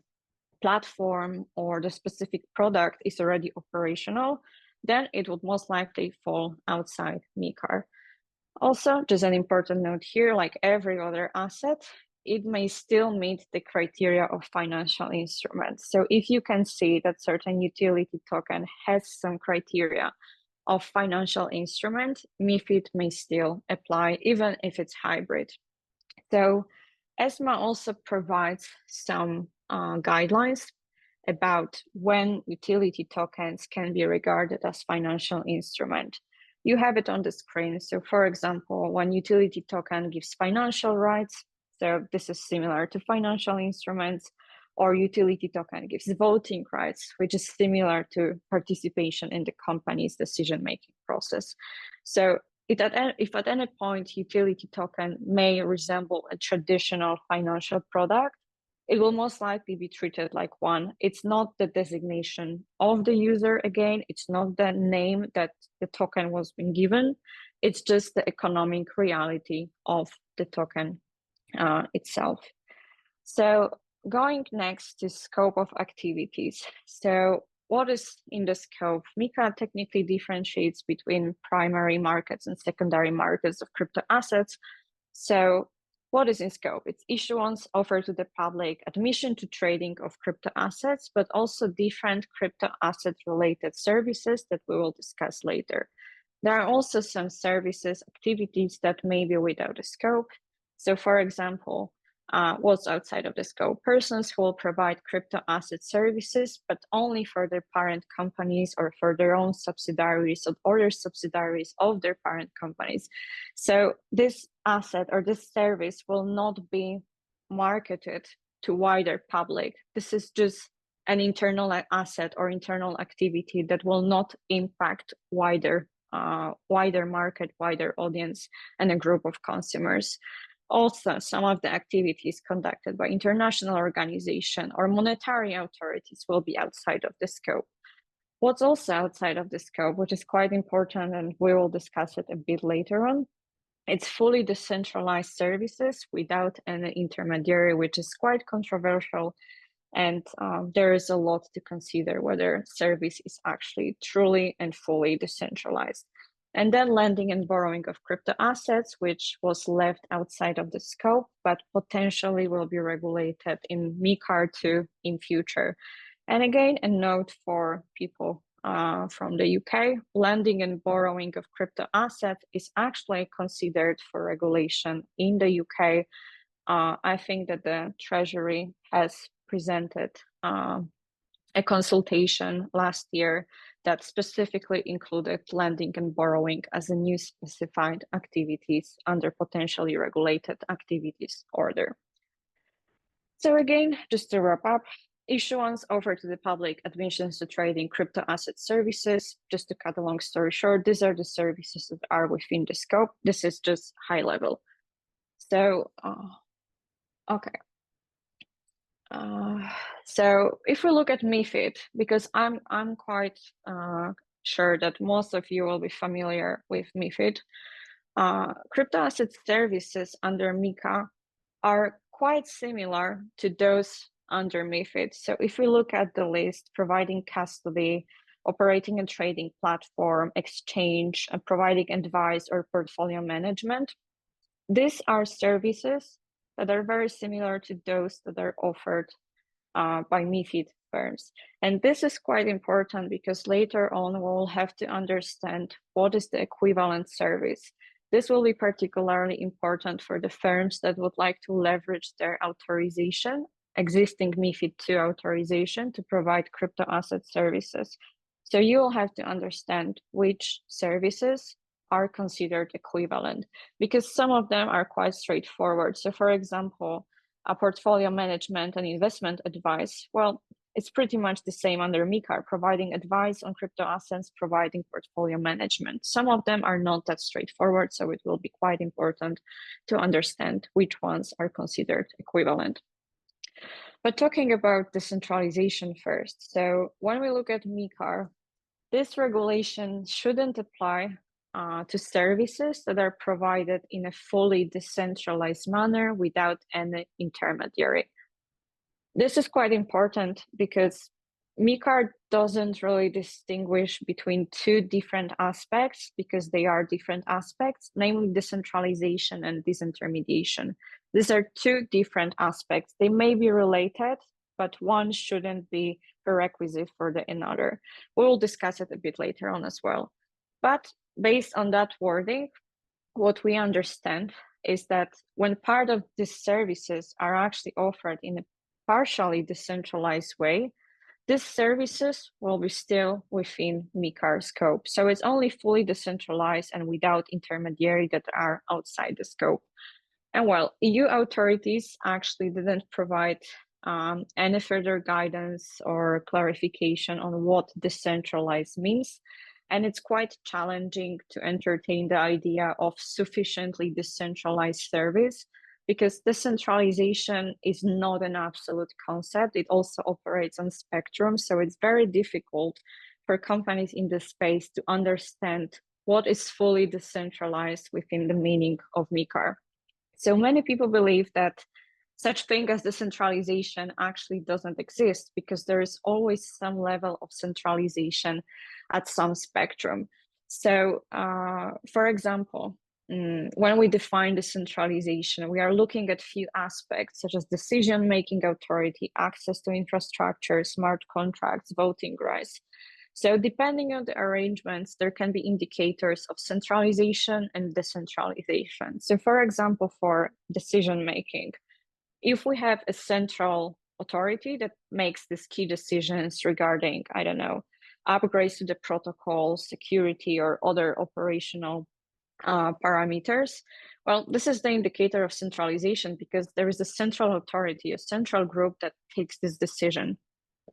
platform or the specific product is already operational, then it would most likely fall outside MiCAR. Also, just an important note here, like every other asset, it may still meet the criteria of financial instruments. So if you can see that certain utility token has some criteria of financial instrument, MiFID may still apply, even if it's hybrid. So ESMA also provides some guidelines about when utility tokens can be regarded as financial instrument. You have it on the screen. So for example, when utility token gives financial rights, so this is similar to financial instruments, or utility token gives voting rights, which is similar to participation in the company's decision-making process. So if at any point utility token may resemble a traditional financial product, it will most likely be treated like one. It's not the designation of the user again, it's not the name that the token was been given, it's just the economic reality of the token itself. So going next to scope of activities. So what is in the scope? MiCAR technically differentiates between primary markets and secondary markets of crypto assets. So what is in scope? It's issuance, offer to the public, admission to trading of crypto assets, but also different crypto asset related services that we will discuss later. There are also some services, activities that may be without a scope. So for example, what's outside of the scope? Persons who will provide crypto asset services, but only for their parent companies or for their own subsidiaries or other subsidiaries of their parent companies. So this asset or this service will not be marketed to wider public. This is just an internal asset or internal activity that will not impact wider market, wider audience, and a group of consumers. Also, some of the activities conducted by international organizations or monetary authorities will be outside of the scope. What's also outside of the scope, which is quite important, and we will discuss it a bit later on, it's fully decentralized services without any intermediary, which is quite controversial. And there is a lot to consider whether service is actually truly and fully decentralized. And then lending and borrowing of crypto assets, which was left outside of the scope, but potentially will be regulated in MiCAR 2 in future. And again, a note for people from the UK, lending and borrowing of crypto assets is actually considered for regulation in the UK. I think that the Treasury has presented a consultation last year that specifically included lending and borrowing as a new specified activities under potentially regulated activities order. So again, just to wrap up, issuance, offer to the public, admissions to trading, crypto asset services. Just to cut a long story short, these are the services that are within the scope. This is just high level. So, okay. So if we look at MiFID, because I'm quite sure that most of you will be familiar with MiFID, crypto asset services under MiCA are quite similar to those under MiFID. So if we look at the list, providing custody, operating a trading platform, exchange, and providing advice or portfolio management, these are services that are very similar to those that are offered by MiFID firms. And this is quite important because later on we'll have to understand what is the equivalent service. This will be particularly important for the firms that would like to leverage their authorization, existing MiFID II authorization, to provide crypto asset services. So you will have to understand which services are considered equivalent, because some of them are quite straightforward. So for example, portfolio management and investment advice, well, it's pretty much the same under MiCAR, providing advice on crypto assets, providing portfolio management. Some of them are not that straightforward, so it will be quite important to understand which ones are considered equivalent. But talking about decentralization first, so when we look at MiCAR, this regulation shouldn't apply to services that are provided in a fully decentralized manner without any intermediary. This is quite important because MiCAR doesn't really distinguish between two different aspects because they are different aspects, namely decentralization and disintermediation. These are two different aspects. They may be related, but one shouldn't be prerequisite for the another. We will discuss it a bit later on as well. But based on that wording, what we understand is that when part of these services are actually offered in a partially decentralized way, these services will be still within MiCAR scope. So it's only fully decentralized and without intermediary that are outside the scope. And well, EU authorities actually didn't provide any further guidance or clarification on what decentralized means. And it's quite challenging to entertain the idea of sufficiently decentralized service because decentralization is not an absolute concept. It also operates on spectrum. So it's very difficult for companies in this space to understand what is fully decentralized within the meaning of MiCAR. So many people believe that such thing as decentralization actually doesn't exist because there is always some level of centralization at some spectrum. So, for example, when we define decentralization, we are looking at few aspects such as decision-making authority, access to infrastructure, smart contracts, voting rights. So depending on the arrangements, there can be indicators of centralization and decentralization. So for example, for decision-making, if we have a central authority that makes these key decisions regarding, I don't know, upgrades to the protocol, security, or other operational parameters, well, this is the indicator of centralization because there is a central authority, a central group that takes this decision.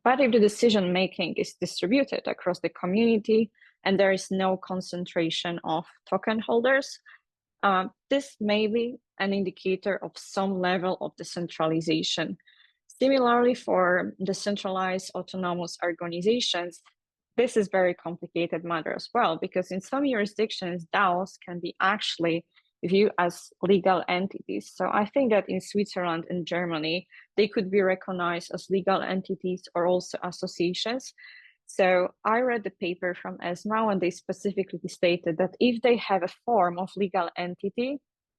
But if the decision making is distributed across the community and there is no concentration of token holders, this may be an indicator of some level of decentralization. Similarly, for decentralized autonomous organizations, this is very complicated matter as well, because in some jurisdictions, DAOs can be actually viewed as legal entities. So I think that in Switzerland and Germany, they could be recognized as legal entities or also associations. So I read the paper from ESMA and they specifically stated that if they have a form of legal entity,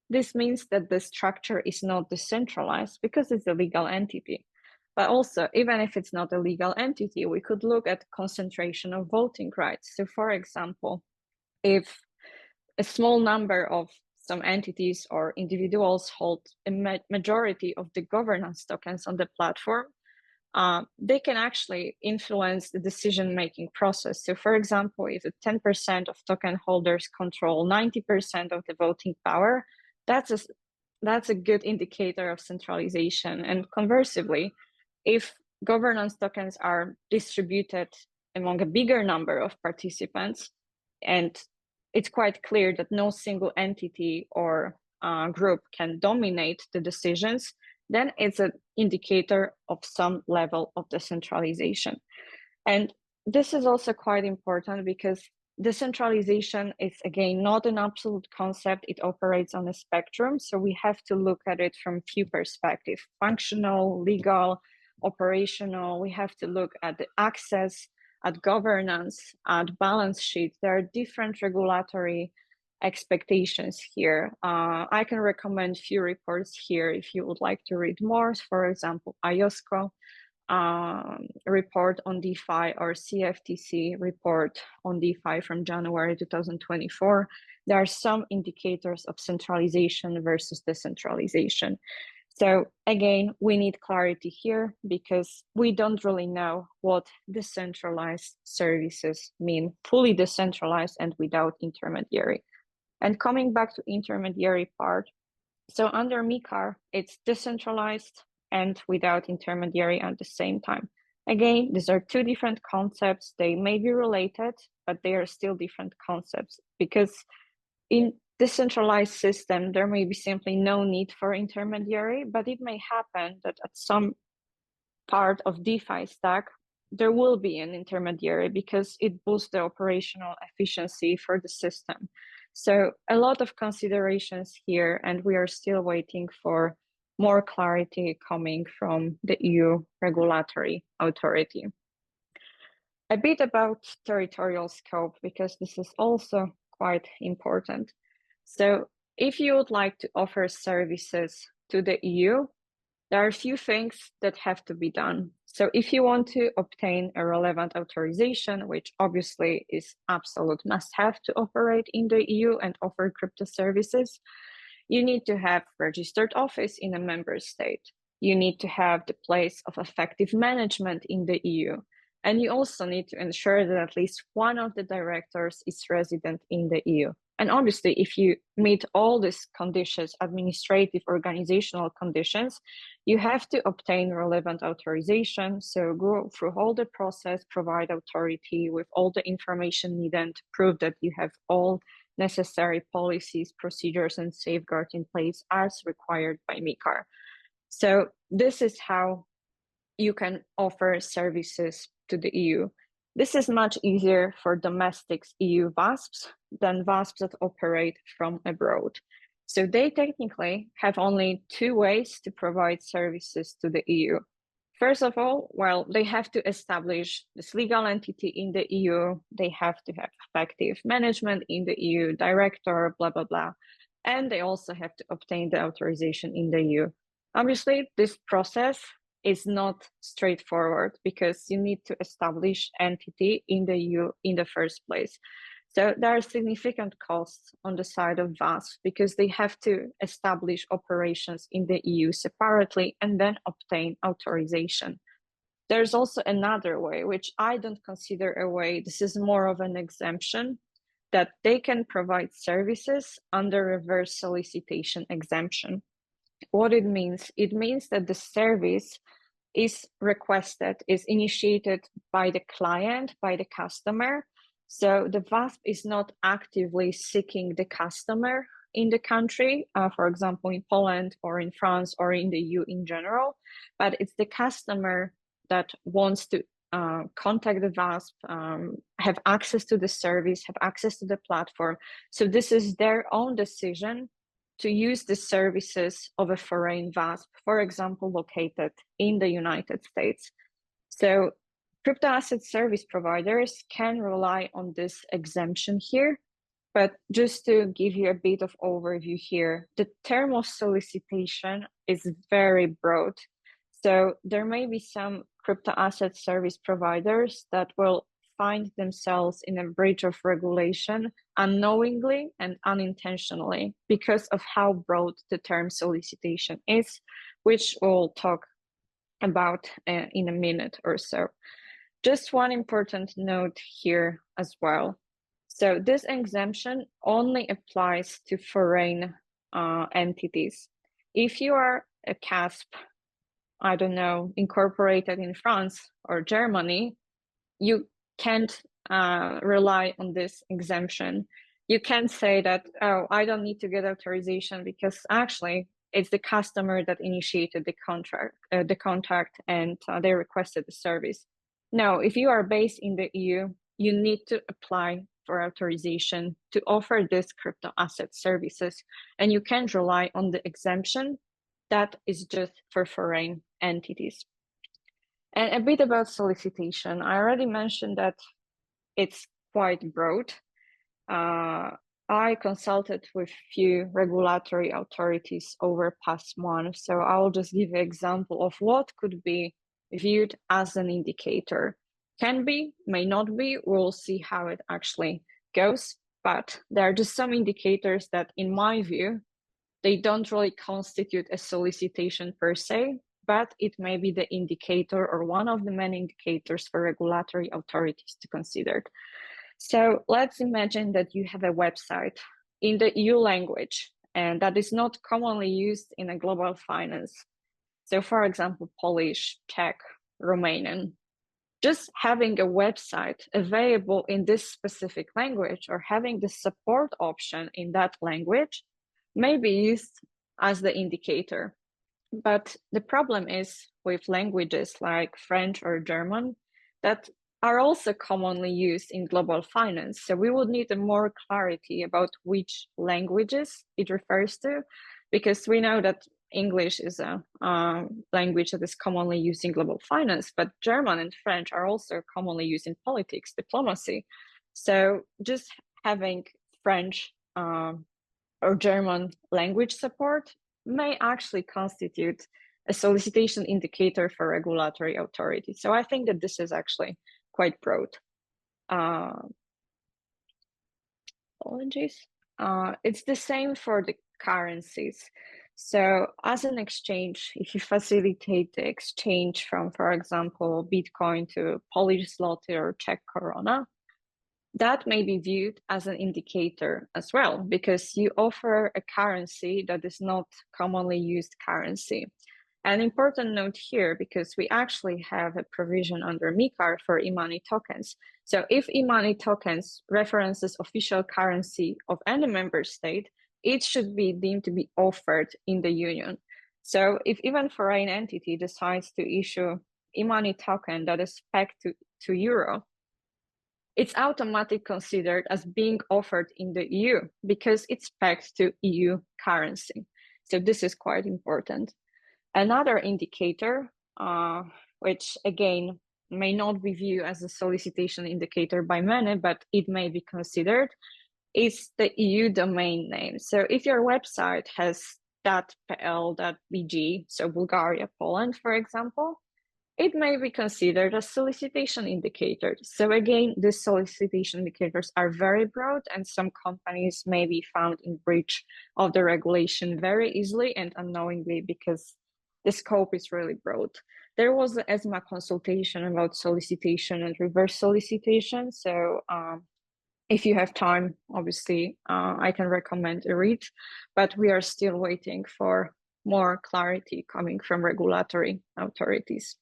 this means that the structure is not decentralized because it's a legal entity. But also, even if it's not a legal entity, we could look at concentration of voting rights. So for example, if a small number of some entities or individuals hold a majority of the governance tokens on the platform, they can actually influence the decision-making process. So for example, if 10% of token holders control 90% of the voting power, that's a good indicator of centralization. And conversely, if governance tokens are distributed among a bigger number of participants, and it's quite clear that no single entity or group can dominate the decisions, then it's an indicator of some level of decentralization. And this is also quite important because decentralization is, again, not an absolute concept. It operates on a spectrum. So we have to look at it from few perspectives: functional, legal, operational. We have to look at the access, at governance, at balance sheet. There are different regulatory expectations here. I can recommend few reports here if you would like to read more. For example, IOSCO report on DeFi or CFTC report on DeFi from January 2024. There are some indicators of centralization versus decentralization. So again, we need clarity here because we don't really know what decentralized services mean, fully decentralized and without intermediary. And coming back to intermediary part, So under MiCAR, it's decentralized and without intermediary at the same time. Again, these are two different concepts. They may be related, but they are still different concepts, because in decentralized system, there may be simply no need for intermediary, but it may happen that at some part of DeFi stack, there will be an intermediary because it boosts the operational efficiency for the system. So a lot of considerations here, and we are still waiting for more clarity coming from the EU regulatory authority. A bit about territorial scope, because this is also quite important. So if you would like to offer services to the EU, there are a few things that have to be done. So if you want to obtain a relevant authorization, which obviously is absolute must-have to operate in the EU and offer crypto services, you need to have registered office in a member state. You need to have the place of effective management in the EU. And you also need to ensure that at least one of the directors is resident in the EU. And obviously, if you meet all these conditions, administrative, organizational conditions, you have to obtain relevant authorization. So go through all the process, provide authority with all the information needed to prove that you have all necessary policies, procedures, and safeguards in place as required by MiCAR. So this is how you can offer services to the EU. This is much easier for domestic EU VASPs than VASPs that operate from abroad. So they technically have only two ways to provide services to the EU. First of all, well, they have to establish this legal entity in the EU. They have to have effective management in the EU, director, blah, blah, blah. And they also have to obtain the authorization in the EU. Obviously, this process is not straightforward because you need to establish entity in the EU in the first place. So there are significant costs on the side of VASP because they have to establish operations in the EU separately and then obtain authorization. There's also another way, which I don't consider a way. This is more of an exemption, that they can provide services under reverse solicitation exemption. What it means that the service is requested, is initiated by the client, by the customer. So the VASP is not actively seeking the customer in the country, for example, in Poland or in France or in the EU in general, but it's the customer that wants to contact the VASP, have access to the service, have access to the platform. So this is their own decision to use the services of a foreign VASP, for example, located in the United States. So crypto asset service providers can rely on this exemption here. But just to give you a bit of overview here, the term of solicitation is very broad. So there may be some crypto asset service providers that will find themselves in a breach of regulation unknowingly and unintentionally because of how broad the term solicitation is, which we'll talk about in a minute or so. Just one important note here as well. So this exemption only applies to foreign entities. If you are a CASP, I don't know, incorporated in France or Germany, you can't rely on this exemption. You can't say that, oh, I don't need to get authorization because actually it's the customer that initiated the contact and they requested the service. No, if you are based in the EU, you need to apply for authorization to offer this crypto asset services, and you can't rely on the exemption that is just for foreign entities. And a bit about solicitation. I already mentioned that it's quite broad. I consulted with few regulatory authorities over past month, so I will just give an example of what could be viewed as an indicator. Can be, may not be, we'll see how it actually goes, but there are just some indicators that, in my view, they don't really constitute a solicitation per se, but it may be the indicator or one of the many indicators for regulatory authorities to consider. So let's imagine that you have a website in the EU language and that is not commonly used in a global finance. So for example, Polish, Czech, Romanian. Just having a website available in this specific language or having the support option in that language may be used as the indicator. But the problem is with languages like French or German that are also commonly used in global finance. So we would need more clarity about which languages it refers to, because we know that English is a language that is commonly used in global finance, but German and French are also commonly used in politics, diplomacy. So just having French or German language support may actually constitute a solicitation indicator for regulatory authority. So I think that this is actually quite broad. Apologies. It's the same for the currencies. So as an exchange, if you facilitate the exchange from, for example, Bitcoin to Polish zloty or Czech koruna, that may be viewed as an indicator as well, because you offer a currency that is not commonly used currency. An important note here, because we actually have a provision under MiCAR for e-money tokens. So if e-money tokens references official currency of any member state, it should be deemed to be offered in the union. So if even foreign entity decides to issue e-money token that is pegged to euro, it's automatically considered as being offered in the EU because it's pegged to EU currency. So this is quite important. Another indicator, which again may not be viewed as a solicitation indicator by many, but it may be considered, is the EU domain name. So if your website has .pl, .bg, so Bulgaria, Poland, for example, it may be considered a solicitation indicator. So again, these solicitation indicators are very broad, and some companies may be found in breach of the regulation very easily and unknowingly because the scope is really broad. There was an ESMA consultation about solicitation and reverse solicitation. So if you have time, obviously, I can recommend a read, but we are still waiting for more clarity coming from regulatory authorities.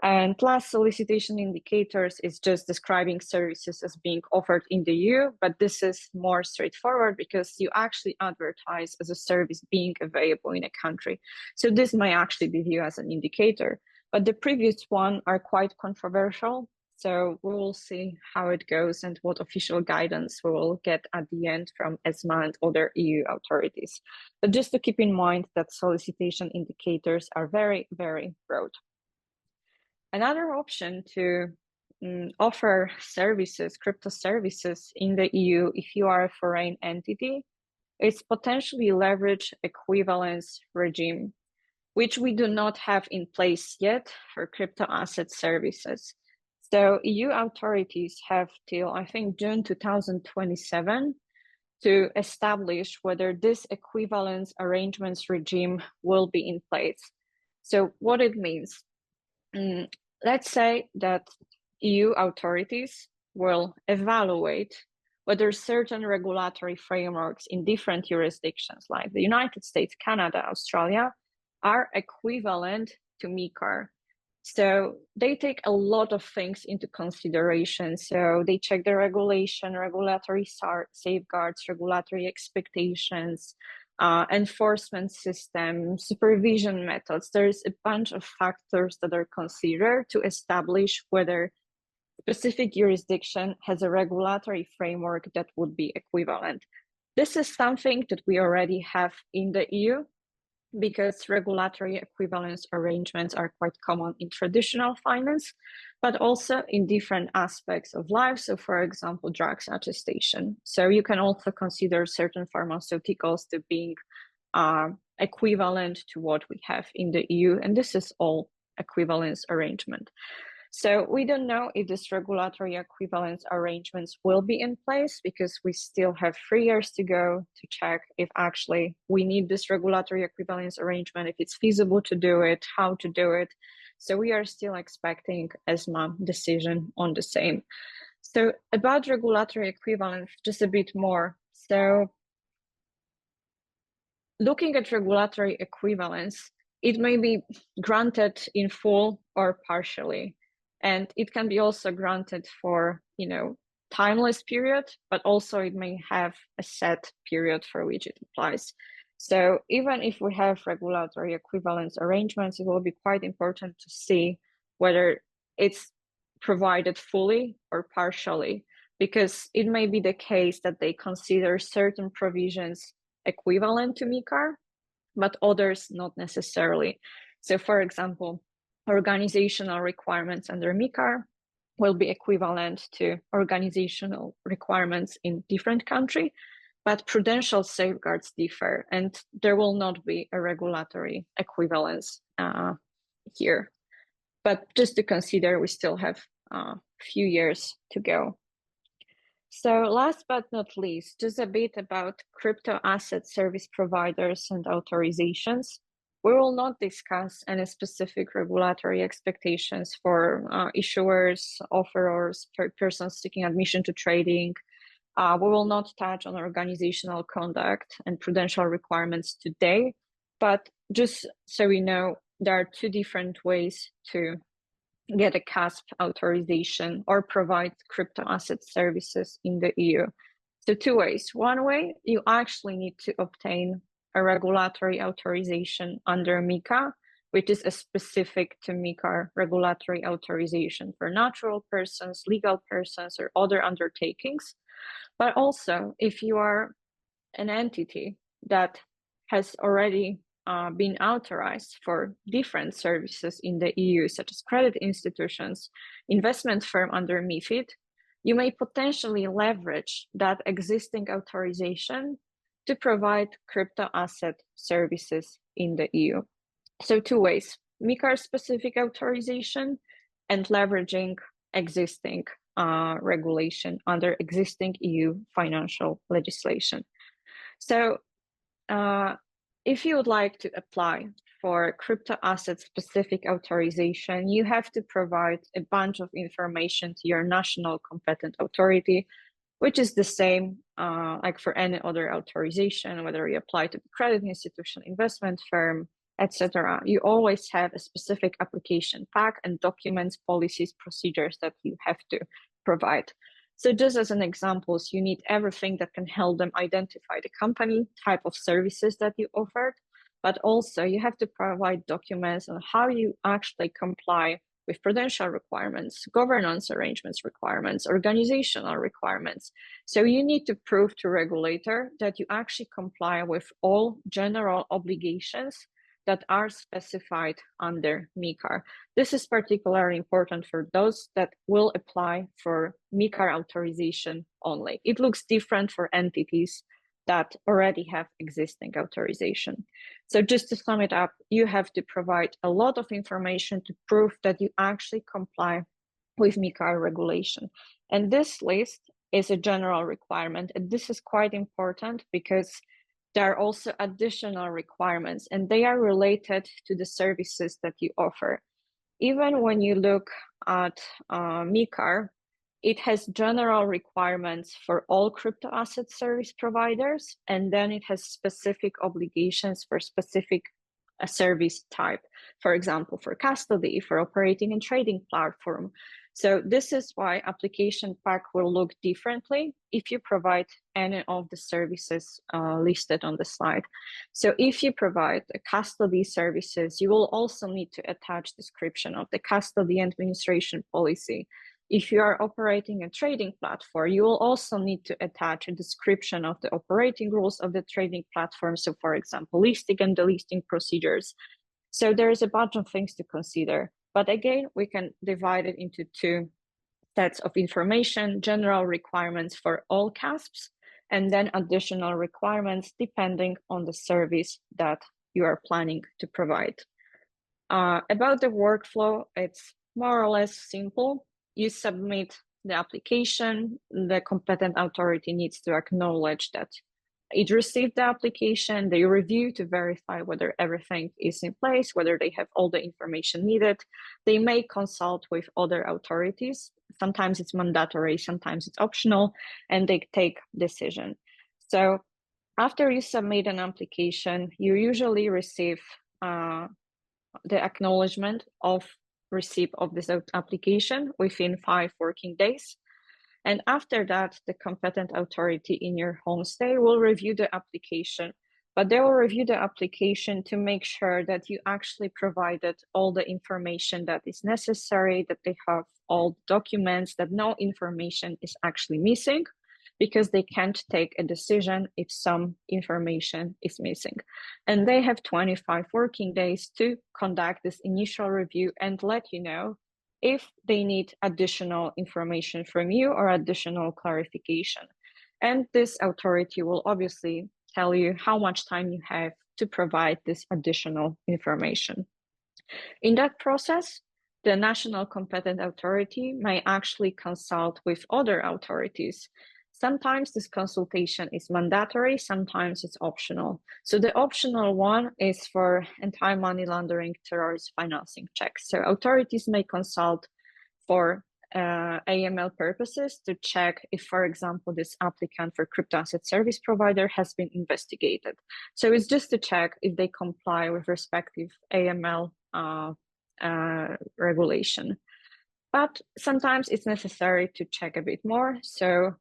And plus, solicitation indicators is just describing services as being offered in the EU, but this is more straightforward because you actually advertise as a service being available in a country. So this may actually be viewed as an indicator, but the previous one are quite controversial. So we will see how it goes and what official guidance we will get at the end from ESMA and other EU authorities. But just to keep in mind that solicitation indicators are very, very broad. Another option to offer services, crypto services in the EU, if you are a foreign entity, is potentially leverage equivalence regime, which we do not have in place yet for crypto asset services. So EU authorities have till, I think, June 2027 to establish whether this equivalence arrangements regime will be in place. So what it means, let's say that EU authorities will evaluate whether certain regulatory frameworks in different jurisdictions like the United States, Canada, Australia are equivalent to MiCAR. So they take a lot of things into consideration. So they check the regulation, regulatory safeguards, regulatory expectations, enforcement system, supervision methods. There's a bunch of factors that are considered to establish whether specific jurisdiction has a regulatory framework that would be equivalent. This is something that we already have in the EU because regulatory equivalence arrangements are quite common in traditional finance, but also in different aspects of life. So for example, drugs attestation. So you can also consider certain pharmaceuticals to being equivalent to what we have in the EU, and this is all equivalence arrangement. So we don't know if this regulatory equivalence arrangements will be in place because we still have 3 years to go to check if actually we need this regulatory equivalence arrangement, if it's feasible to do it, how to do it. So we are still expecting ESMA decision on the same. So about regulatory equivalence, just a bit more. So looking at regulatory equivalence, it may be granted in full or partially, and it can be also granted for, timeless period, but also it may have a set period for which it applies. So even if we have regulatory equivalence arrangements, it will be quite important to see whether it's provided fully or partially, because it may be the case that they consider certain provisions equivalent to MiCAR, but others not necessarily. So for example, organizational requirements under MiCAR will be equivalent to organizational requirements in different countries, but prudential safeguards differ, and there will not be a regulatory equivalence here. But just to consider, we still have a few years to go. So last but not least, just a bit about crypto asset service providers and authorizations. We will not discuss any specific regulatory expectations for issuers, offerors, persons seeking admission to trading. We will not touch on organizational conduct and prudential requirements today, but just so we know, there are two different ways to get a CASP authorization or provide crypto asset services in the EU. So two ways. One way, you actually need to obtain a regulatory authorization under MiCA, which is a specific to MiCAR regulatory authorization for natural persons, legal persons, or other undertakings. But also, if you are an entity that has already been authorized for different services in the EU, such as credit institutions, investment firm under MiFID, you may potentially leverage that existing authorization to provide crypto asset services in the EU. So two ways, MiCAR specific authorization and leveraging existing regulation under existing EU financial legislation. So if you would like to apply for crypto asset specific authorization, you have to provide a bunch of information to your national competent authority, which is the same like for any other authorization, whether you apply to the credit institution, investment firm, etc. You always have a specific application pack and documents, policies, procedures that you have to provide. So just as an example, you need everything that can help them identify the company, type of services that you offered, but also you have to provide documents on how you actually comply with prudential requirements, governance arrangements requirements, organizational requirements. So you need to prove to regulator that you actually comply with all general obligations that are specified under MiCAR. This is particularly important for those that will apply for MiCAR authorization only. It looks different for entities that already have existing authorization. So just to sum it up, you have to provide a lot of information to prove that you actually comply with MiCAR regulation. And this list is a general requirement. And this is quite important because there are also additional requirements, and they are related to the services that you offer. Even when you look at MiCAR, it has general requirements for all crypto asset service providers, and then it has specific obligations for specific service type. For example, for custody, for operating and trading platform. So this is why application pack will look differently if you provide any of the services listed on the slide. So if you provide custody services, you will also need to attach description of the custody administration policy. If you are operating a trading platform, you will also need to attach a description of the operating rules of the trading platform. So for example, listing and delisting procedures. So there's a bunch of things to consider. But again, we can divide it into two sets of information, general requirements for all CASPs, and then additional requirements depending on the service that you are planning to provide. About the workflow, it's more or less simple. You submit the application, the competent authority needs to acknowledge that it received the application, they review to verify whether everything is in place, whether they have all the information needed. They may consult with other authorities. Sometimes it's mandatory, sometimes it's optional, and they take decision. So After you submit an application, you usually receive the acknowledgement of receipt of this application within 5 working days. And after that, the competent authority in your home state will review the application, but they will review the application to make sure that you actually provided all the information that is necessary, that they have all documents, that no information is actually missing, because they can't take a decision if some information is missing. And they have 25 working days to conduct this initial review and let you know if they need additional information from you or additional clarification. And this authority will obviously tell you how much time you have to provide this additional information. In that process, the national competent authority may actually consult with other authorities. Sometimes this consultation is mandatory, sometimes it's optional. So the optional one is for anti-money laundering, terrorist financing checks. So authorities may consult for AML purposes to check if, for example, this applicant for crypto asset service provider has been investigated. So it's just to check if they comply with respective AML regulation. But sometimes it's necessary to check a bit more. So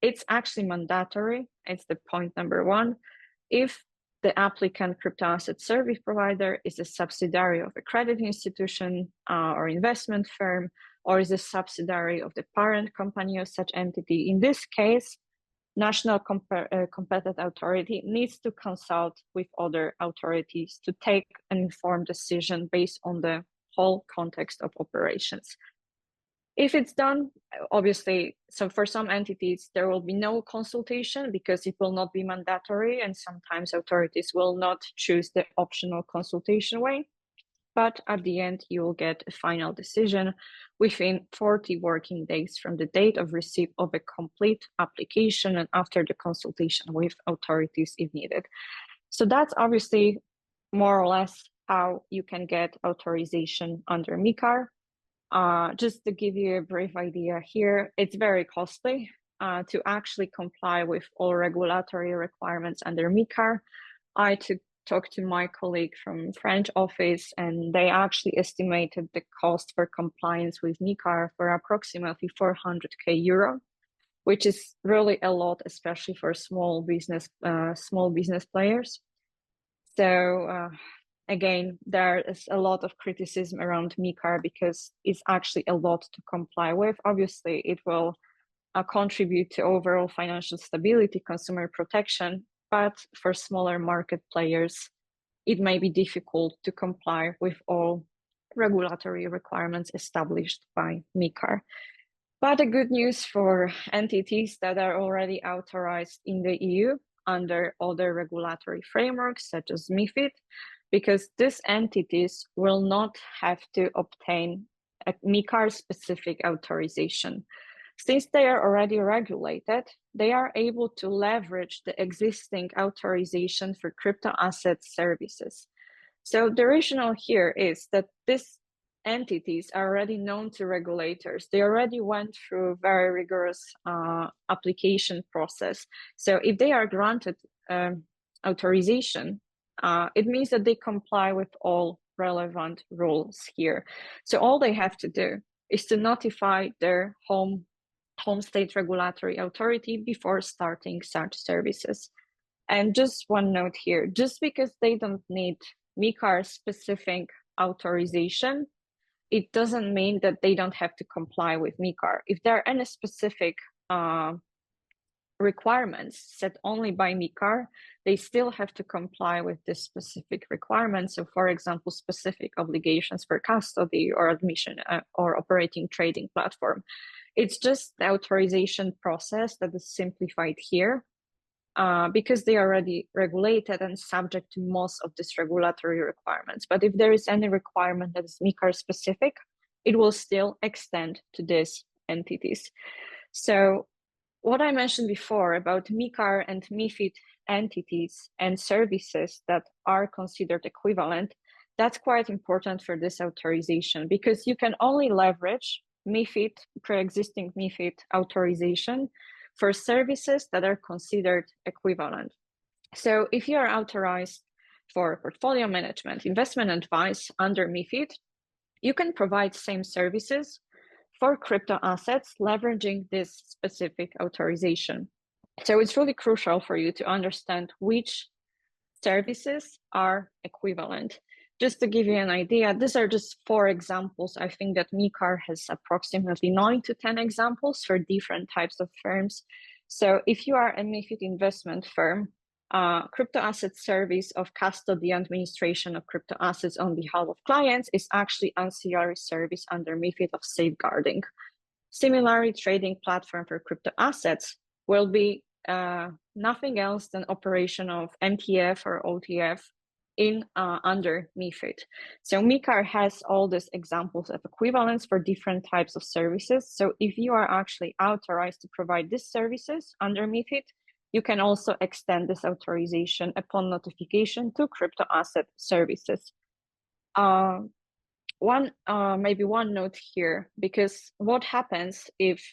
it's actually mandatory. It's the point number one. If the applicant crypto asset service provider is a subsidiary of a credit institution or investment firm, or is a subsidiary of the parent company of such entity. In this case, national competent authority needs to consult with other authorities to take an informed decision based on the whole context of operations. If it's done, obviously, so for some entities, there will be no consultation because it will not be mandatory, and sometimes authorities will not choose the optional consultation way. But at the end, you will get a final decision within 40 working days from the date of receipt of a complete application and after the consultation with authorities if needed. So that's obviously more or less how you can get authorization under MiCAR. Just to give you a brief idea here, it's very costly to actually comply with all regulatory requirements under MiCAR. I talked to my colleague from French office, and they actually estimated the cost for compliance with MiCAR for approximately 400k euro, which is really a lot, especially for small business players. So again, there is a lot of criticism around MiCAR because it's actually a lot to comply with. Obviously, it will contribute to overall financial stability, consumer protection, but for smaller market players, it may be difficult to comply with all regulatory requirements established by MiCAR. But the good news for entities that are already authorized in the EU under other regulatory frameworks, such as MiFID, because these entities will not have to obtain a MiCAR-specific authorization. Since they are already regulated, they are able to leverage the existing authorization for crypto asset services. So the rationale here is that these entities are already known to regulators. They already went through very rigorous application process. So if they are granted authorization, it means that they comply with all relevant rules here. So all they have to do is to notify their home state regulatory authority before starting such services. And just one note here, just because they don't need MiCAR specific authorization, it doesn't mean that they don't have to comply with MiCAR. If there are any specific requirements set only by MiCAR, they still have to comply with this specific requirements. So for example, specific obligations for custody or admission or operating trading platform. It's just the authorization process that is simplified here because they are already regulated and subject to most of these regulatory requirements. But if there is any requirement that is MiCAR specific, it will still extend to these entities. So what I mentioned before about MiCAR and MiFID entities and services that are considered equivalent, that's quite important for this authorization because you can only leverage MiFID, pre-existing MiFID authorization for services that are considered equivalent. So if you are authorized for portfolio management, investment advice under MiFID, you can provide same services for crypto assets leveraging this specific authorization. So it's really crucial for you to understand which services are equivalent. Just to give you an idea, these are just 4 examples. I think that MiCAR has approximately 9 to 10 examples for different types of firms. So if you are a MiFID investment firm, crypto asset service of custody and administration of crypto assets on behalf of clients is actually ancillary service under MiFID of safeguarding. Similarly, trading platform for crypto assets will be nothing else than operation of MTF or OTF in under MiFID. So MiCAR has all these examples of equivalence for different types of services. So if you are actually authorized to provide these services under MiFID, you can also extend this authorization upon notification to crypto asset services. Maybe one note here, because what happens if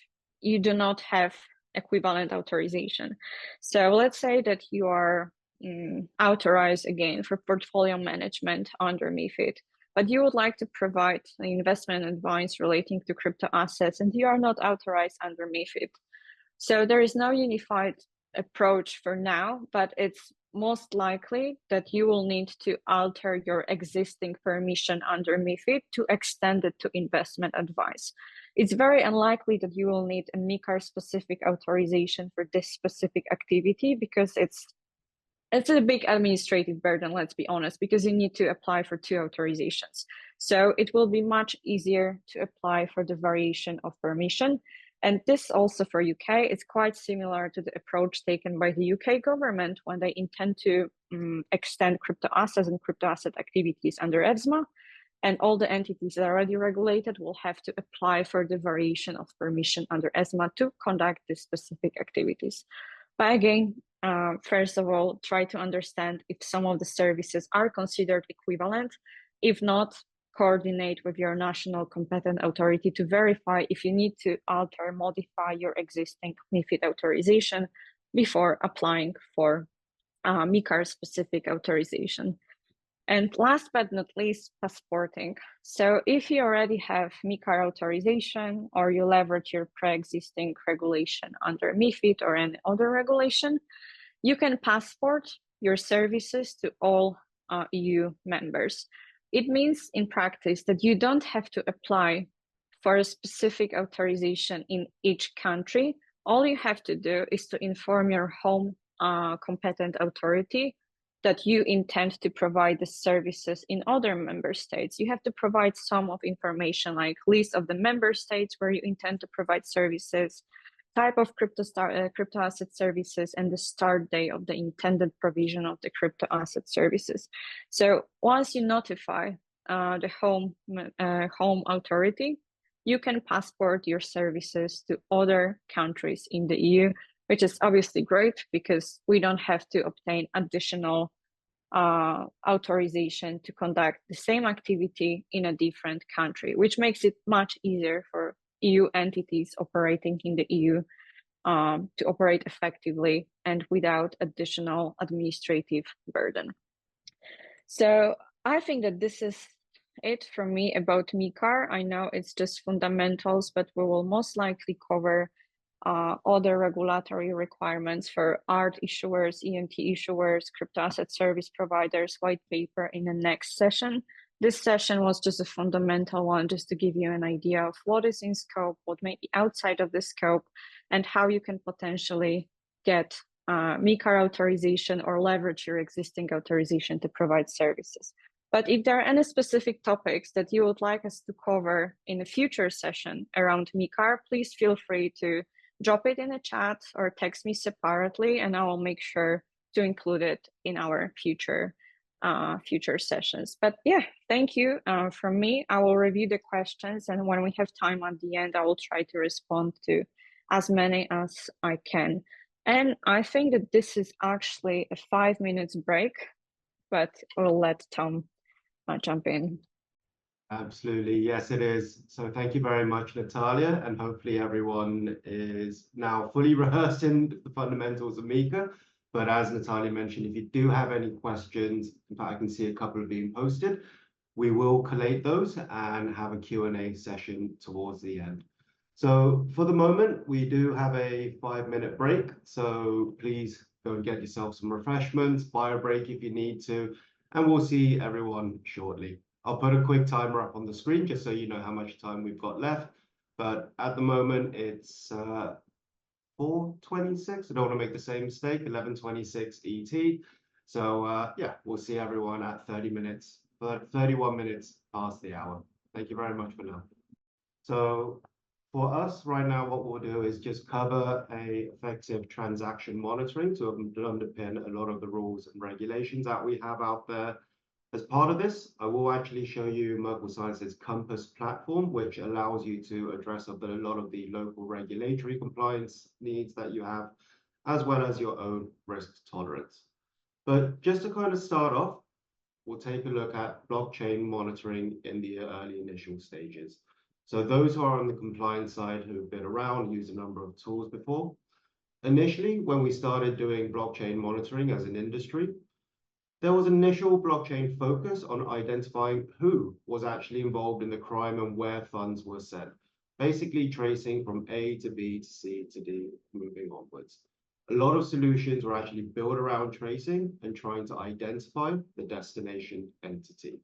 you do not have equivalent authorization? So let's say that you are authorized again for portfolio management under MiFID, but you would like to provide investment advice relating to crypto assets and you are not authorized under MiFID. So there is no unified approach for now, but it's most likely that you will need to alter your existing permission under MiFID to extend it to investment advice. It's very unlikely that you will need a MiCAR specific authorization for this specific activity because it's a big administrative burden, let's be honest, because you need to apply for 2 authorizations. So it will be much easier to apply for the variation of permission. And this also for UK is quite similar to the approach taken by the UK government when they intend to extend crypto assets and crypto asset activities under ESMA. And all the entities that are already regulated will have to apply for the variation of permission under ESMA to conduct these specific activities. But again, first of all, try to understand if some of the services are considered equivalent. If not, coordinate with your national competent authority to verify if you need to alter, modify your existing MiFID authorization before applying for MiCAR specific authorization. And last but not least, passporting. So if you already have MiCAR authorization or you leverage your pre-existing regulation under MiFID or any other regulation, you can passport your services to all EU members. It means in practice that you don't have to apply for a specific authorization in each country. All you have to do is to inform your home competent authority that you intend to provide the services in other member states. You have to provide some of information like list of the member states where you intend to provide services, type of crypto asset services, and the start date of the intended provision of the crypto asset services. So once you notify the home authority, you can passport your services to other countries in the EU, which is obviously great because we don't have to obtain additional authorization to conduct the same activity in a different country, which makes it much easier for EU entities operating in the EU to operate effectively and without additional administrative burden. So I think that this is it from me about MiCAR. I know it's just fundamentals, but we will most likely cover other regulatory requirements for ART issuers, EMT issuers, crypto asset service providers, white paper in the next session. This session was just a fundamental one, just to give you an idea of what is in scope, what may be outside of the scope, and how you can potentially get MiCAR authorization or leverage your existing authorization to provide services. But if there are any specific topics that you would like us to cover in a future session around MiCAR, please feel free to drop it in the chat or text me separately, and I will make sure to include it in our future sessions. But yeah, thank you from me. I will review the questions, and when we have time at the end, I will try to respond to as many as I can. And I think that this is actually a 5 minutes break, but I'll let Tom jump in. Absolutely. Yes, it is. So thank you very much, Natalia. And hopefully everyone is now fully rehearsed in the fundamentals of MiCAR. But as Natalia mentioned, if you do have any questions, in fact, I can see a couple being posted, we will collate those and have a Q&A session towards the end. So for the moment, we do have a 5-minute break. So please go and get yourself some refreshments, buy a break if you need to, and we'll see everyone shortly. I'll put a quick timer up on the screen just so you know how much time we've got left. But at the moment, it's 4:26. I don't want to make the same mistake, 11:26 ET. So yeah, we'll see everyone at 31 minutes past the hour. Thank you very much for now. So for us right now, what we'll do is just cover a effective transaction monitoring to underpin a lot of the rules and regulations that we have out there. As part of this, I will actually show you Merkle Science's Compass platform, which allows you to address a lot of the local regulatory compliance needs that you have, as well as your own risk tolerance. But just to kind of start off, we'll take a look at blockchain monitoring in the early initial stages. So those who are on the compliance side who've been around, used a number of tools before. Initially, when we started doing blockchain monitoring as an industry, there was initial blockchain focus on identifying who was actually involved in the crime and where funds were sent, basically tracing from A to B to C to D, moving onwards. A lot of solutions were actually built around tracing and trying to identify the destination entity.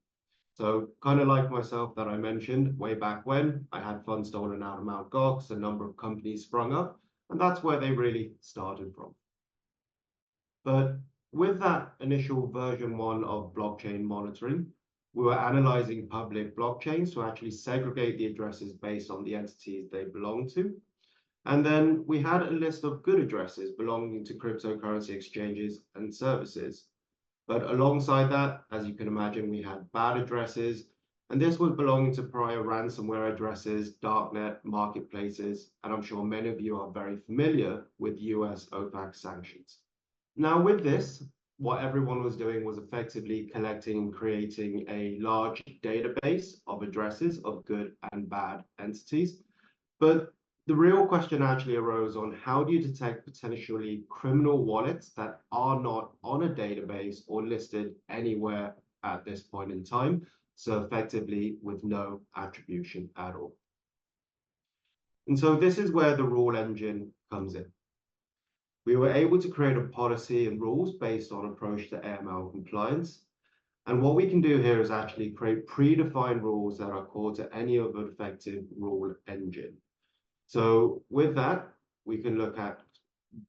So kind of like myself that I mentioned way back when, I had funds stolen out of Mt. Gox, a number of companies sprung up, and that's where they really started from. But with that initial version 1 of blockchain monitoring, we were analyzing public blockchains to actually segregate the addresses based on the entities they belong to. And then we had a list of good addresses belonging to cryptocurrency exchanges and services. But alongside that, as you can imagine, we had bad addresses, and this was belonging to prior ransomware addresses, darknet, marketplaces, and I'm sure many of you are very familiar with US OFAC sanctions. Now with this, what everyone was doing was effectively collecting and creating a large database of addresses of good and bad entities. But the real question actually arose on how do you detect potentially criminal wallets that are not on a database or listed anywhere at this point in time, so effectively with no attribution at all. And so this is where the rule engine comes in. We were able to create a policy and rules based on approach to AML compliance. And what we can do here is actually create predefined rules that are core to any other effective rule engine. So with that, we can look at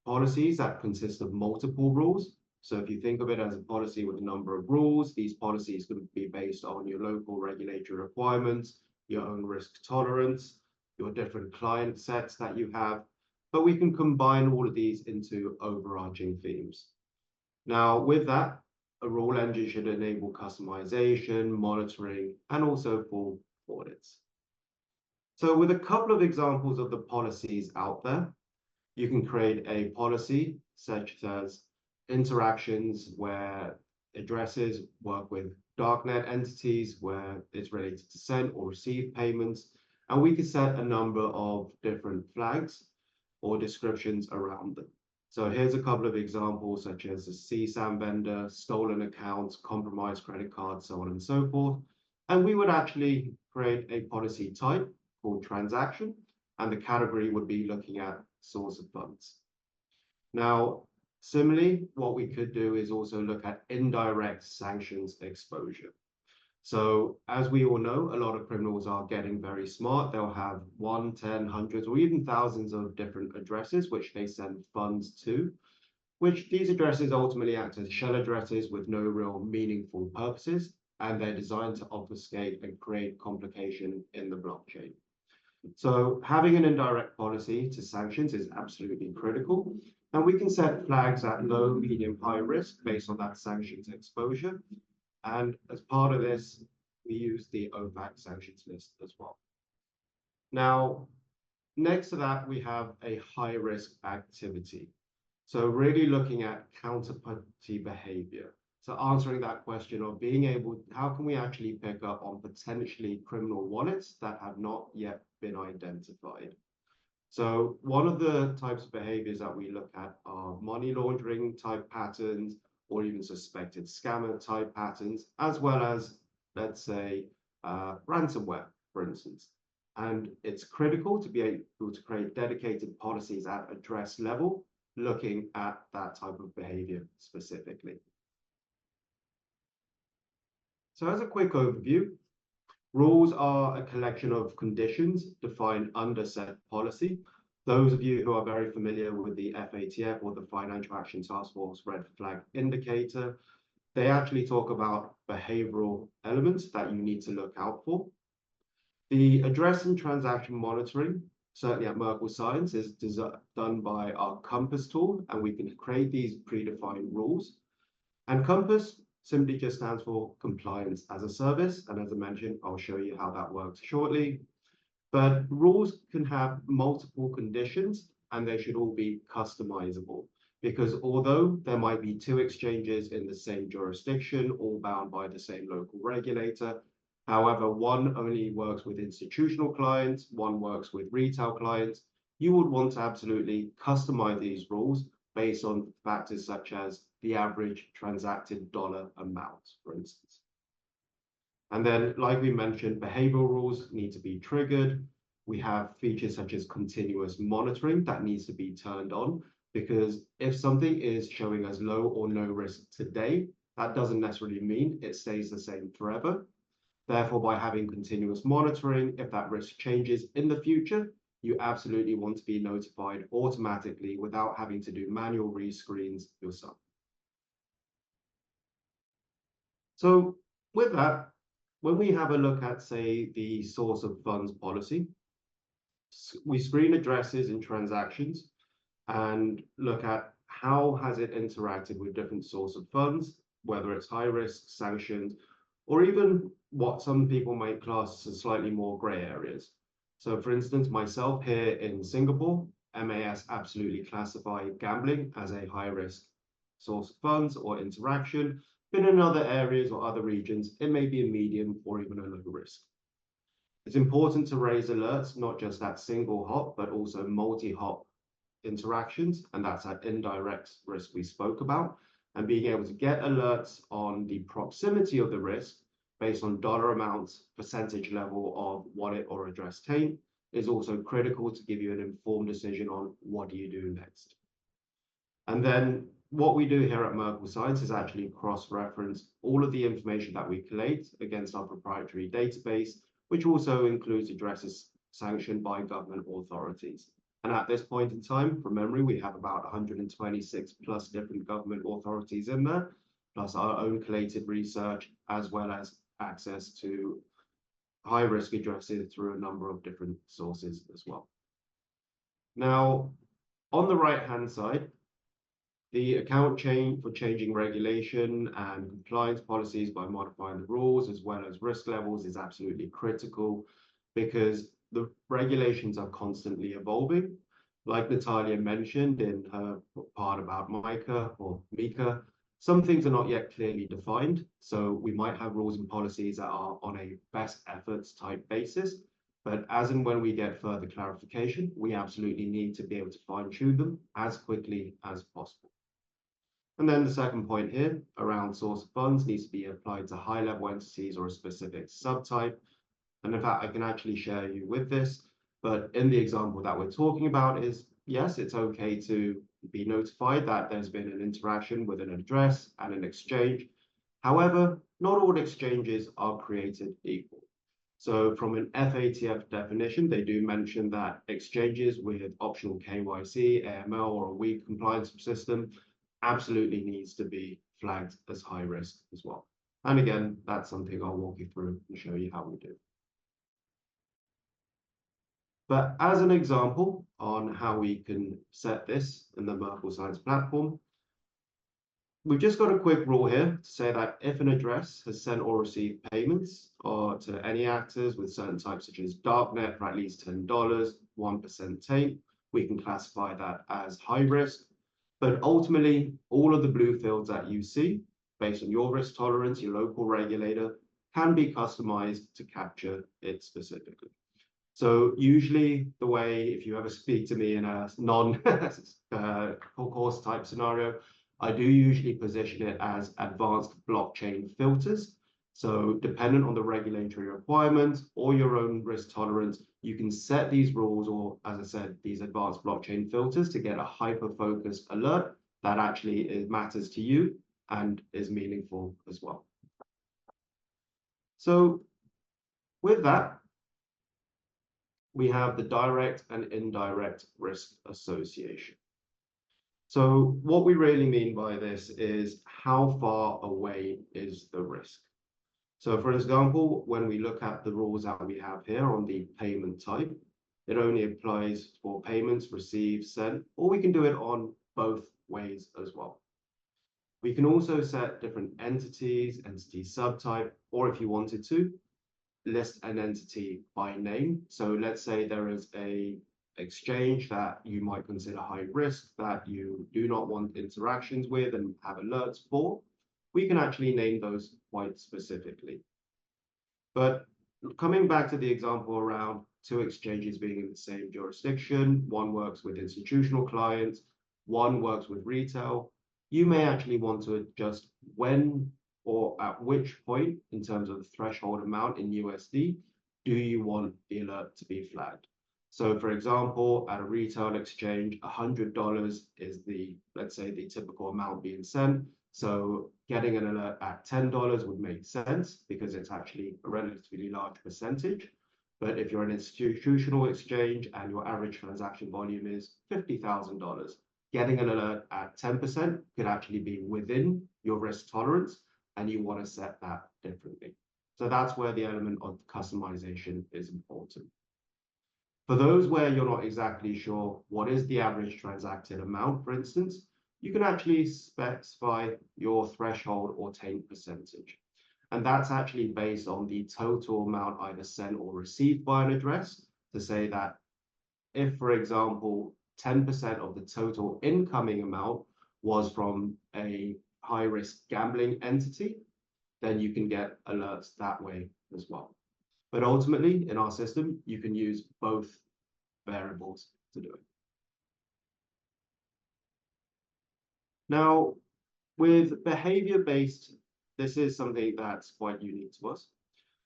policies that consist of multiple rules. So if you think of it as a policy with a number of rules, these policies could be based on your local regulatory requirements, your own risk tolerance, your different client sets that you have, but we can combine all of these into overarching themes. Now, with that, a rule engine should enable customization, monitoring, and also full audits. So with a couple of examples of the policies out there, you can create a policy such as interactions where addresses work with darknet entities where it's related to send or receive payments. And we can set a number of different flags or descriptions around them. So here's a couple of examples such as a CSAM vendor, stolen accounts, compromised credit cards, so on and so forth. And we would actually create a policy type called transaction, and the category would be looking at source of funds. Now, similarly, what we could do is also look at indirect sanctions exposure. So as we all know, a lot of criminals are getting very smart. They'll have 1, 10, hundreds, or even thousands of different addresses which they send funds to, which these addresses ultimately act as shell addresses with no real meaningful purposes, and they're designed to obfuscate and create complication in the blockchain. So having an indirect policy to sanctions is absolutely critical, and we can set flags at low, medium, high risk based on that sanctions exposure. And as part of this, we use the OFAC sanctions list as well. Now, next to that, we have a high-risk activity. So really looking at counterparty behavior. So answering that question of being able, how can we actually pick up on potentially criminal wallets that have not yet been identified? So one of the types of behaviors that we look at are money laundering type patterns, or even suspected scammer type patterns, as well as, let's say, ransomware, for instance. And it's critical to be able to create dedicated policies at address level, looking at that type of behavior specifically. So as a quick overview, rules are a collection of conditions defined under said policy. Those of you who are very familiar with the FATF or the Financial Action Task Force red flag indicator, they actually talk about behavioral elements that you need to look out for. The address and transaction monitoring, certainly at Merkle Science, is done by our Compass tool, and we can create these predefined rules. And Compass simply just stands for compliance as a service. And as I mentioned, I'll show you how that works shortly. But rules can have multiple conditions, and they should all be customizable, because although there might be two exchanges in the same jurisdiction, all bound by the same local regulator, however, one only works with institutional clients, one works with retail clients, you would want to absolutely customize these rules based on factors such as the average transacted dollar amount, for instance. And then, like we mentioned, behavioral rules need to be triggered. We have features such as continuous monitoring that needs to be turned on, because if something is showing us low or no risk today, that doesn't necessarily mean it stays the same forever. Therefore, by having continuous monitoring, if that risk changes in the future, you absolutely want to be notified automatically without having to do manual rescreens yourself. So with that, when we have a look at, say, the source of funds policy, we screen addresses and transactions and look at how has it interacted with different source of funds, whether it's high risk, sanctioned, or even what some people might class as slightly more gray areas. So for instance, myself here in Singapore, MAS absolutely classify gambling as a high risk source of funds or interaction, but in other areas or other regions, it may be a medium or even a low risk. It's important to raise alerts, not just at single hop, but also multi-hop interactions, and that's that indirect risk we spoke about, and being able to get alerts on the proximity of the risk based on dollar amounts, percentage level of wallet or address taint is also critical to give you an informed decision on what do you do next. And then what we do here at Merkle Science is actually cross-reference all of the information that we collate against our proprietary database, which also includes addresses sanctioned by government authorities. And at this point in time, from memory, we have about 126 plus different government authorities in there, plus our own collated research, as well as access to high-risk addresses through a number of different sources as well. Now, on the right-hand side, the account chain for changing regulation and compliance policies by modifying the rules as well as risk levels is absolutely critical, because the regulations are constantly evolving. Like Natalia mentioned in her part about MiCAR or MiCAR, some things are not yet clearly defined. So we might have rules and policies that are on a best efforts type basis, but as and when we get further clarification, we absolutely need to be able to fine tune them as quickly as possible. And then the second point here around source of funds needs to be applied to high level entities or a specific subtype. And in fact, I can actually share you with this, but in the example that we're talking about is, yes, it's okay to be notified that there's been an interaction with an address and an exchange. However, not all exchanges are created equal. So from an FATF definition, they do mention that exchanges with optional KYC, AML, or a weak compliance system absolutely needs to be flagged as high risk as well. And again, that's something I'll walk you through and show you how we do. But as an example on how we can set this in the Merkle Science platform, we've just got a quick rule here to say that if an address has sent or received payments or to any actors with certain types such as darknet for at least $10, 1% taint, we can classify that as high risk. But ultimately, all of the blue fields that you see based on your risk tolerance, your local regulator, can be customized to capture it specifically. So usually the way, if you ever speak to me in a non-course type scenario, I do usually position it as advanced blockchain filters. So dependent on the regulatory requirements or your own risk tolerance, you can set these rules, or as I said, these advanced blockchain filters to get a hyper-focused alert that actually matters to you and is meaningful as well. So with that, we have the direct and indirect risk association. So what we really mean by this is how far away is the risk? So for example, when we look at the rules that we have here on the payment type, it only applies for payments received, sent, or we can do it on both ways as well. We can also set different entities, entity subtype, or if you wanted to, list an entity by name. So let's say there is a exchange that you might consider high risk, that you do not want interactions with and have alerts for. We can actually name those quite specifically. But coming back to the example around two exchanges being in the same jurisdiction, one works with institutional clients, one works with retail, you may actually want to adjust when or at which point in terms of the threshold amount in USD do you want the alert to be flagged. So for example, at a retail exchange, $100 is the, let's say, the typical amount being sent. So getting an alert at $10 would make sense because it's actually a relatively large percentage. But if you're an institutional exchange and your average transaction volume is $50,000, getting an alert at 10% could actually be within your risk tolerance, and you want to set that differently. So that's where the element of customization is important. For those where you're not exactly sure what is the average transacted amount, for instance, you can actually specify your threshold or taint percentage. And that's actually based on the total amount either sent or received by an address, to say that if, for example, 10% of the total incoming amount was from a high-risk gambling entity, then you can get alerts that way as well. But ultimately, in our system, you can use both variables to do it. Now, with behavior-based, this is something that's quite unique to us.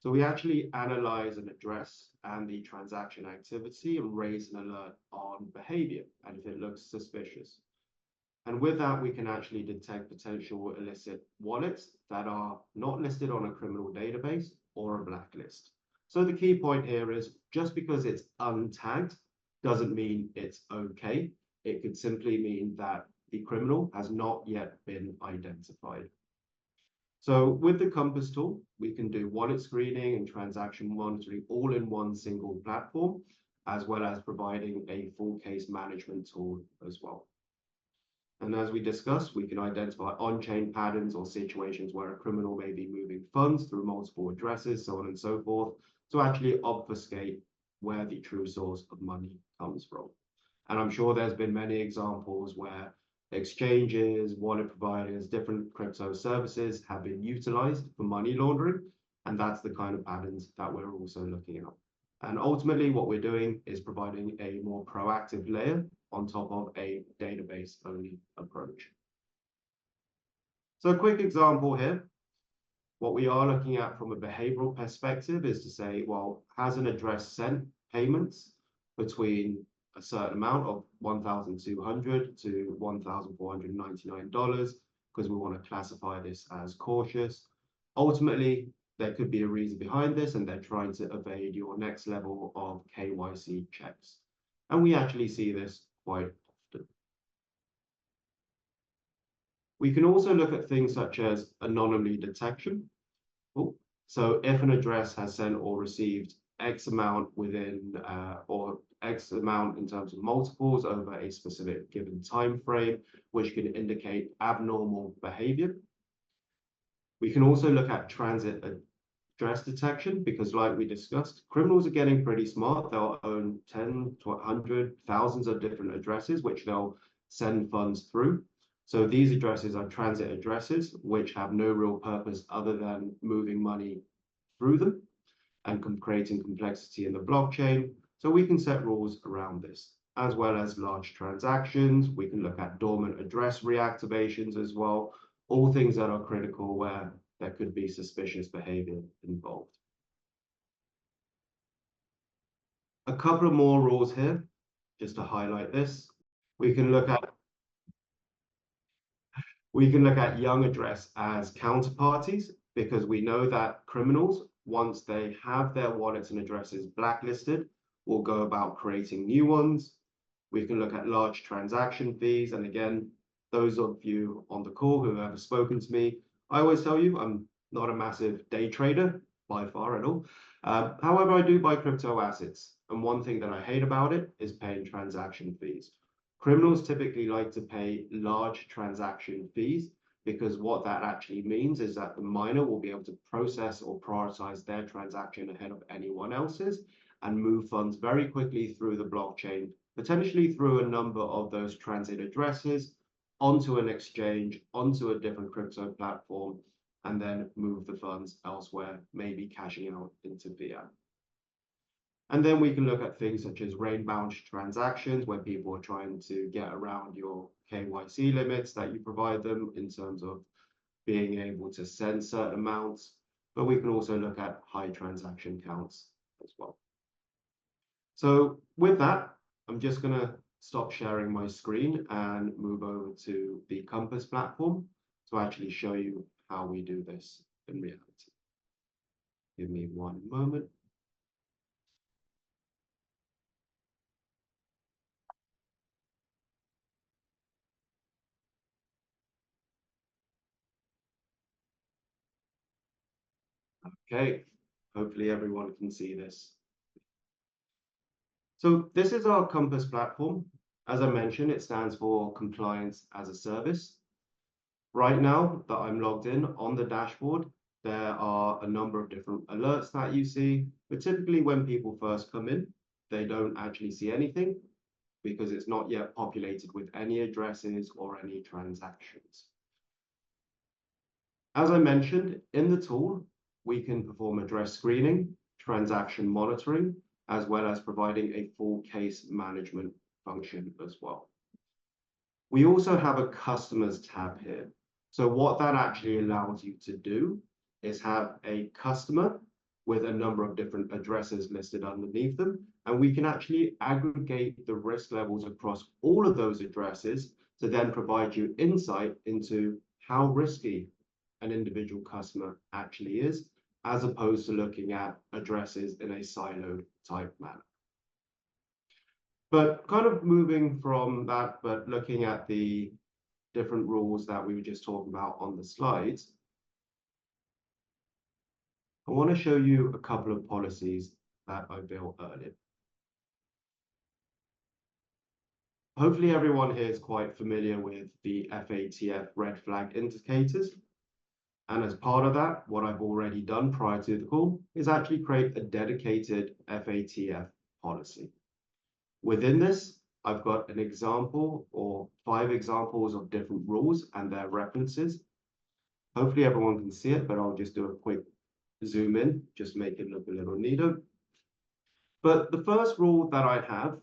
So we actually analyze an address and the transaction activity and raise an alert on behavior, and if it looks suspicious. And with that, we can actually detect potential illicit wallets that are not listed on a criminal database or a blacklist. So the key point here is just because it's untagged doesn't mean it's okay. It could simply mean that the criminal has not yet been identified. So with the Compass tool, we can do wallet screening and transaction monitoring all in one single platform, as well as providing a full case management tool as well. And as we discussed, we can identify on-chain patterns or situations where a criminal may be moving funds through multiple addresses, so on and so forth, to actually obfuscate where the true source of money comes from. And I'm sure there's been many examples where exchanges, wallet providers, different crypto services have been utilized for money laundering, and that's the kind of patterns that we're also looking at. And ultimately, what we're doing is providing a more proactive layer on top of a database-only approach. So a quick example here. What we are looking at from a behavioral perspective is to say, well, has an address sent payments between a certain amount of $1,200 to $1,499 because we want to classify this as cautious. Ultimately, there could be a reason behind this, and they're trying to evade your next level of KYC checks. And we actually see this quite often. We can also look at things such as anomaly detection. So if an address has sent or received X amount within or X amount in terms of multiples over a specific given time frame, which can indicate abnormal behavior. We can also look at transit address detection because, like we discussed, criminals are getting pretty smart. They'll own 10 to 100 thousands of different addresses, which they'll send funds through. So these addresses are transit addresses, which have no real purpose other than moving money through them and creating complexity in the blockchain. So we can set rules around this, as well as large transactions. We can look at dormant address reactivations as well, all things that are critical where there could be suspicious behavior involved. A couple of more rules here, just to highlight this. We can look at young address as counterparties, because we know that criminals, once they have their wallets and addresses blacklisted, will go about creating new ones. We can look at large transaction fees. And again, those of you on the call who have spoken to me, I always tell you, I'm not a massive day trader by far at all. However, I do buy crypto assets. And one thing that I hate about it is paying transaction fees. Criminals typically like to pay large transaction fees, because what that actually means is that the miner will be able to process or prioritize their transaction ahead of anyone else's and move funds very quickly through the blockchain, potentially through a number of those transit addresses, onto an exchange, onto a different crypto platform, and then move the funds elsewhere, maybe cashing out into fiat. And then we can look at things such as range-bound transactions, where people are trying to get around your KYC limits that you provide them in terms of being able to send certain amounts. But we can also look at high transaction counts as well. So with that, I'm just going to stop sharing my screen and move over to the Compass platform to actually show you how we do this in reality. Give me one moment. Okay, hopefully everyone can see this. So this is our Compass platform. As I mentioned, it stands for Compliance as a Service. Right now that I'm logged in on the dashboard, there are a number of different alerts that you see, but typically when people first come in, they don't actually see anything because it's not yet populated with any addresses or any transactions. As I mentioned, in the tool, we can perform address screening, transaction monitoring, as well as providing a full case management function as well. We also have a customers tab here. So what that actually allows you to do is have a customer with a number of different addresses listed underneath them, and we can actually aggregate the risk levels across all of those addresses to then provide you insight into how risky an individual customer actually is, as opposed to looking at addresses in a siloed type manner. But kind of moving from that, but looking at the different rules that we were just talking about on the slides, I want to show you a couple of policies that I built earlier. Hopefully everyone here is quite familiar with the FATF red flag indicators. And as part of that, what I've already done prior to the call is actually create a dedicated FATF policy. Within this, I've got an example or 5 examples of different rules and their references. Hopefully everyone can see it, but I'll just do a quick zoom in, just make it look a little neater. But the first rule that I have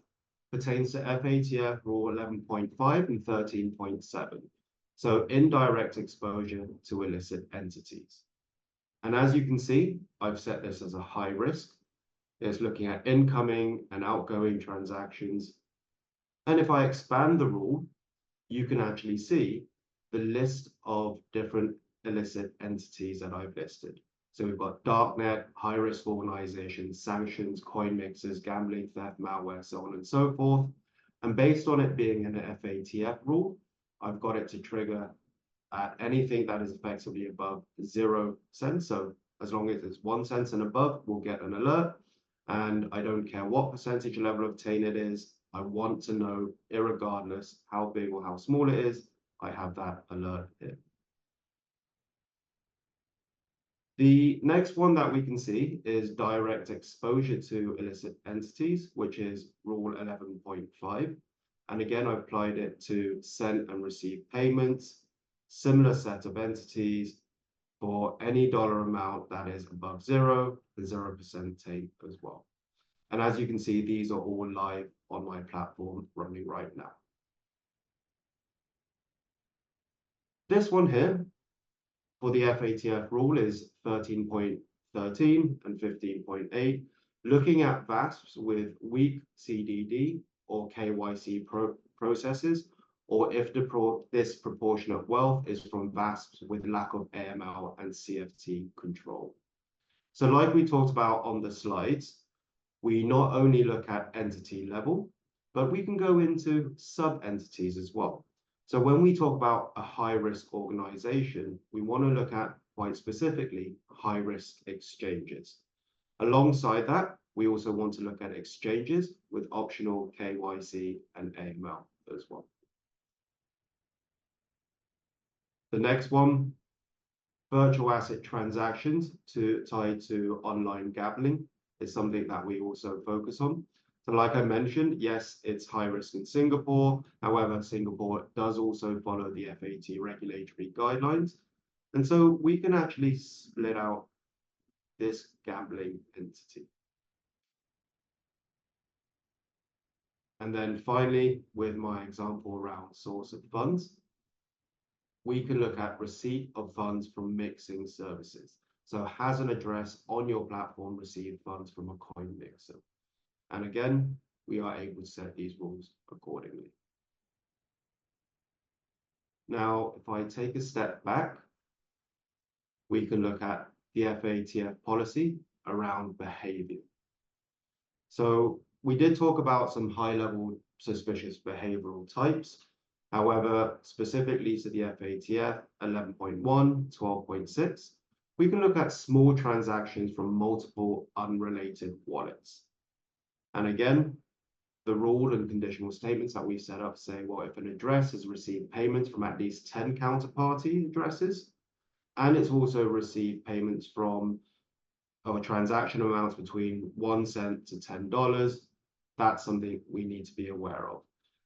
pertains to FATF Rule 11.5 and 13.7. So indirect exposure to illicit entities. And as you can see, I've set this as a high risk. It's looking at incoming and outgoing transactions. And if I expand the rule, you can actually see the list of different illicit entities that I've listed. So we've got darknet, high-risk organizations, sanctions, coin mixers, gambling, theft, malware, so on and so forth. And based on it being an FATF rule, I've got it to trigger at anything that is effectively above 0 cents. So as long as it's 1 cent and above, we'll get an alert. And I don't care what percentage level of obtain it is. I want to know, irregardless how big or how small it is, I have that alert here. The next one that we can see is direct exposure to illicit entities, which is Rule 11.5. And again, I've applied it to send and receive payments, similar set of entities for any dollar amount that is above zero, the 0% take as well. And as you can see, these are all live on my platform running right now. This one here for the FATF rule is 13.13 and 15.8, looking at VASPs with weak CDD or KYC processes, or if the disproportionate wealth is from VASPs with lack of AML and CFT control. So like we talked about on the slides, we not only look at entity level, but we can go into sub-entities as well. So when we talk about a high-risk organization, we want to look at, quite specifically, high-risk exchanges. Alongside that, we also want to look at exchanges with optional KYC and AML as well. The next one, virtual asset transactions tied to online gambling, is something that we also focus on. So like I mentioned, yes, it's high risk in Singapore. However, Singapore does also follow the FAT regulatory guidelines. And so we can actually split out this gambling entity. And then finally, with my example around source of funds, we can look at receipt of funds from mixing services. So has an address on your platform received funds from a coin mixer? And again, we are able to set these rules accordingly. Now, if I take a step back, we can look at the FATF policy around behavior. So we did talk about some high-level suspicious behavioral types. However, specifically to the FATF 11.1, 12.6, we can look at small transactions from multiple unrelated wallets. And again, the rule and conditional statements that we set up say, well, if an address has received payments from at least 10 counterparty addresses, and it's also received payments from transaction amounts between 1 cent to $10, that's something we need to be aware of.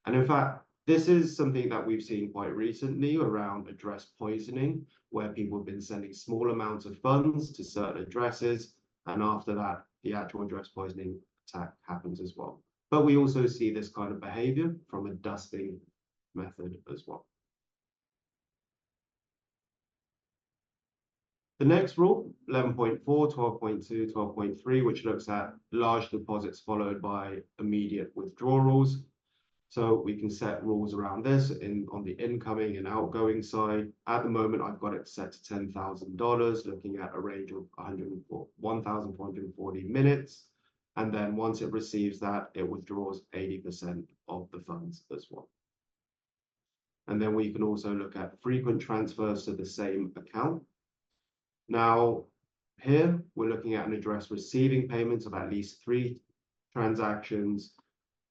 And in fact, this is something that we've seen quite recently around address poisoning, where people have been sending small amounts of funds to certain addresses, and after that, the actual address poisoning attack happens as well. But we also see this kind of behavior from a dusting method as well. The next rule, 11.4, 12.2, 12.3, which looks at large deposits followed by immediate withdrawals. So we can set rules around this on the incoming and outgoing side. At the moment, I've got it set to $10,000, looking at a range of 1,440 minutes. And then once it receives that, it withdraws 80% of the funds as well. And then we can also look at frequent transfers to the same account. Now, here we're looking at an address receiving payments of at least 3 transactions,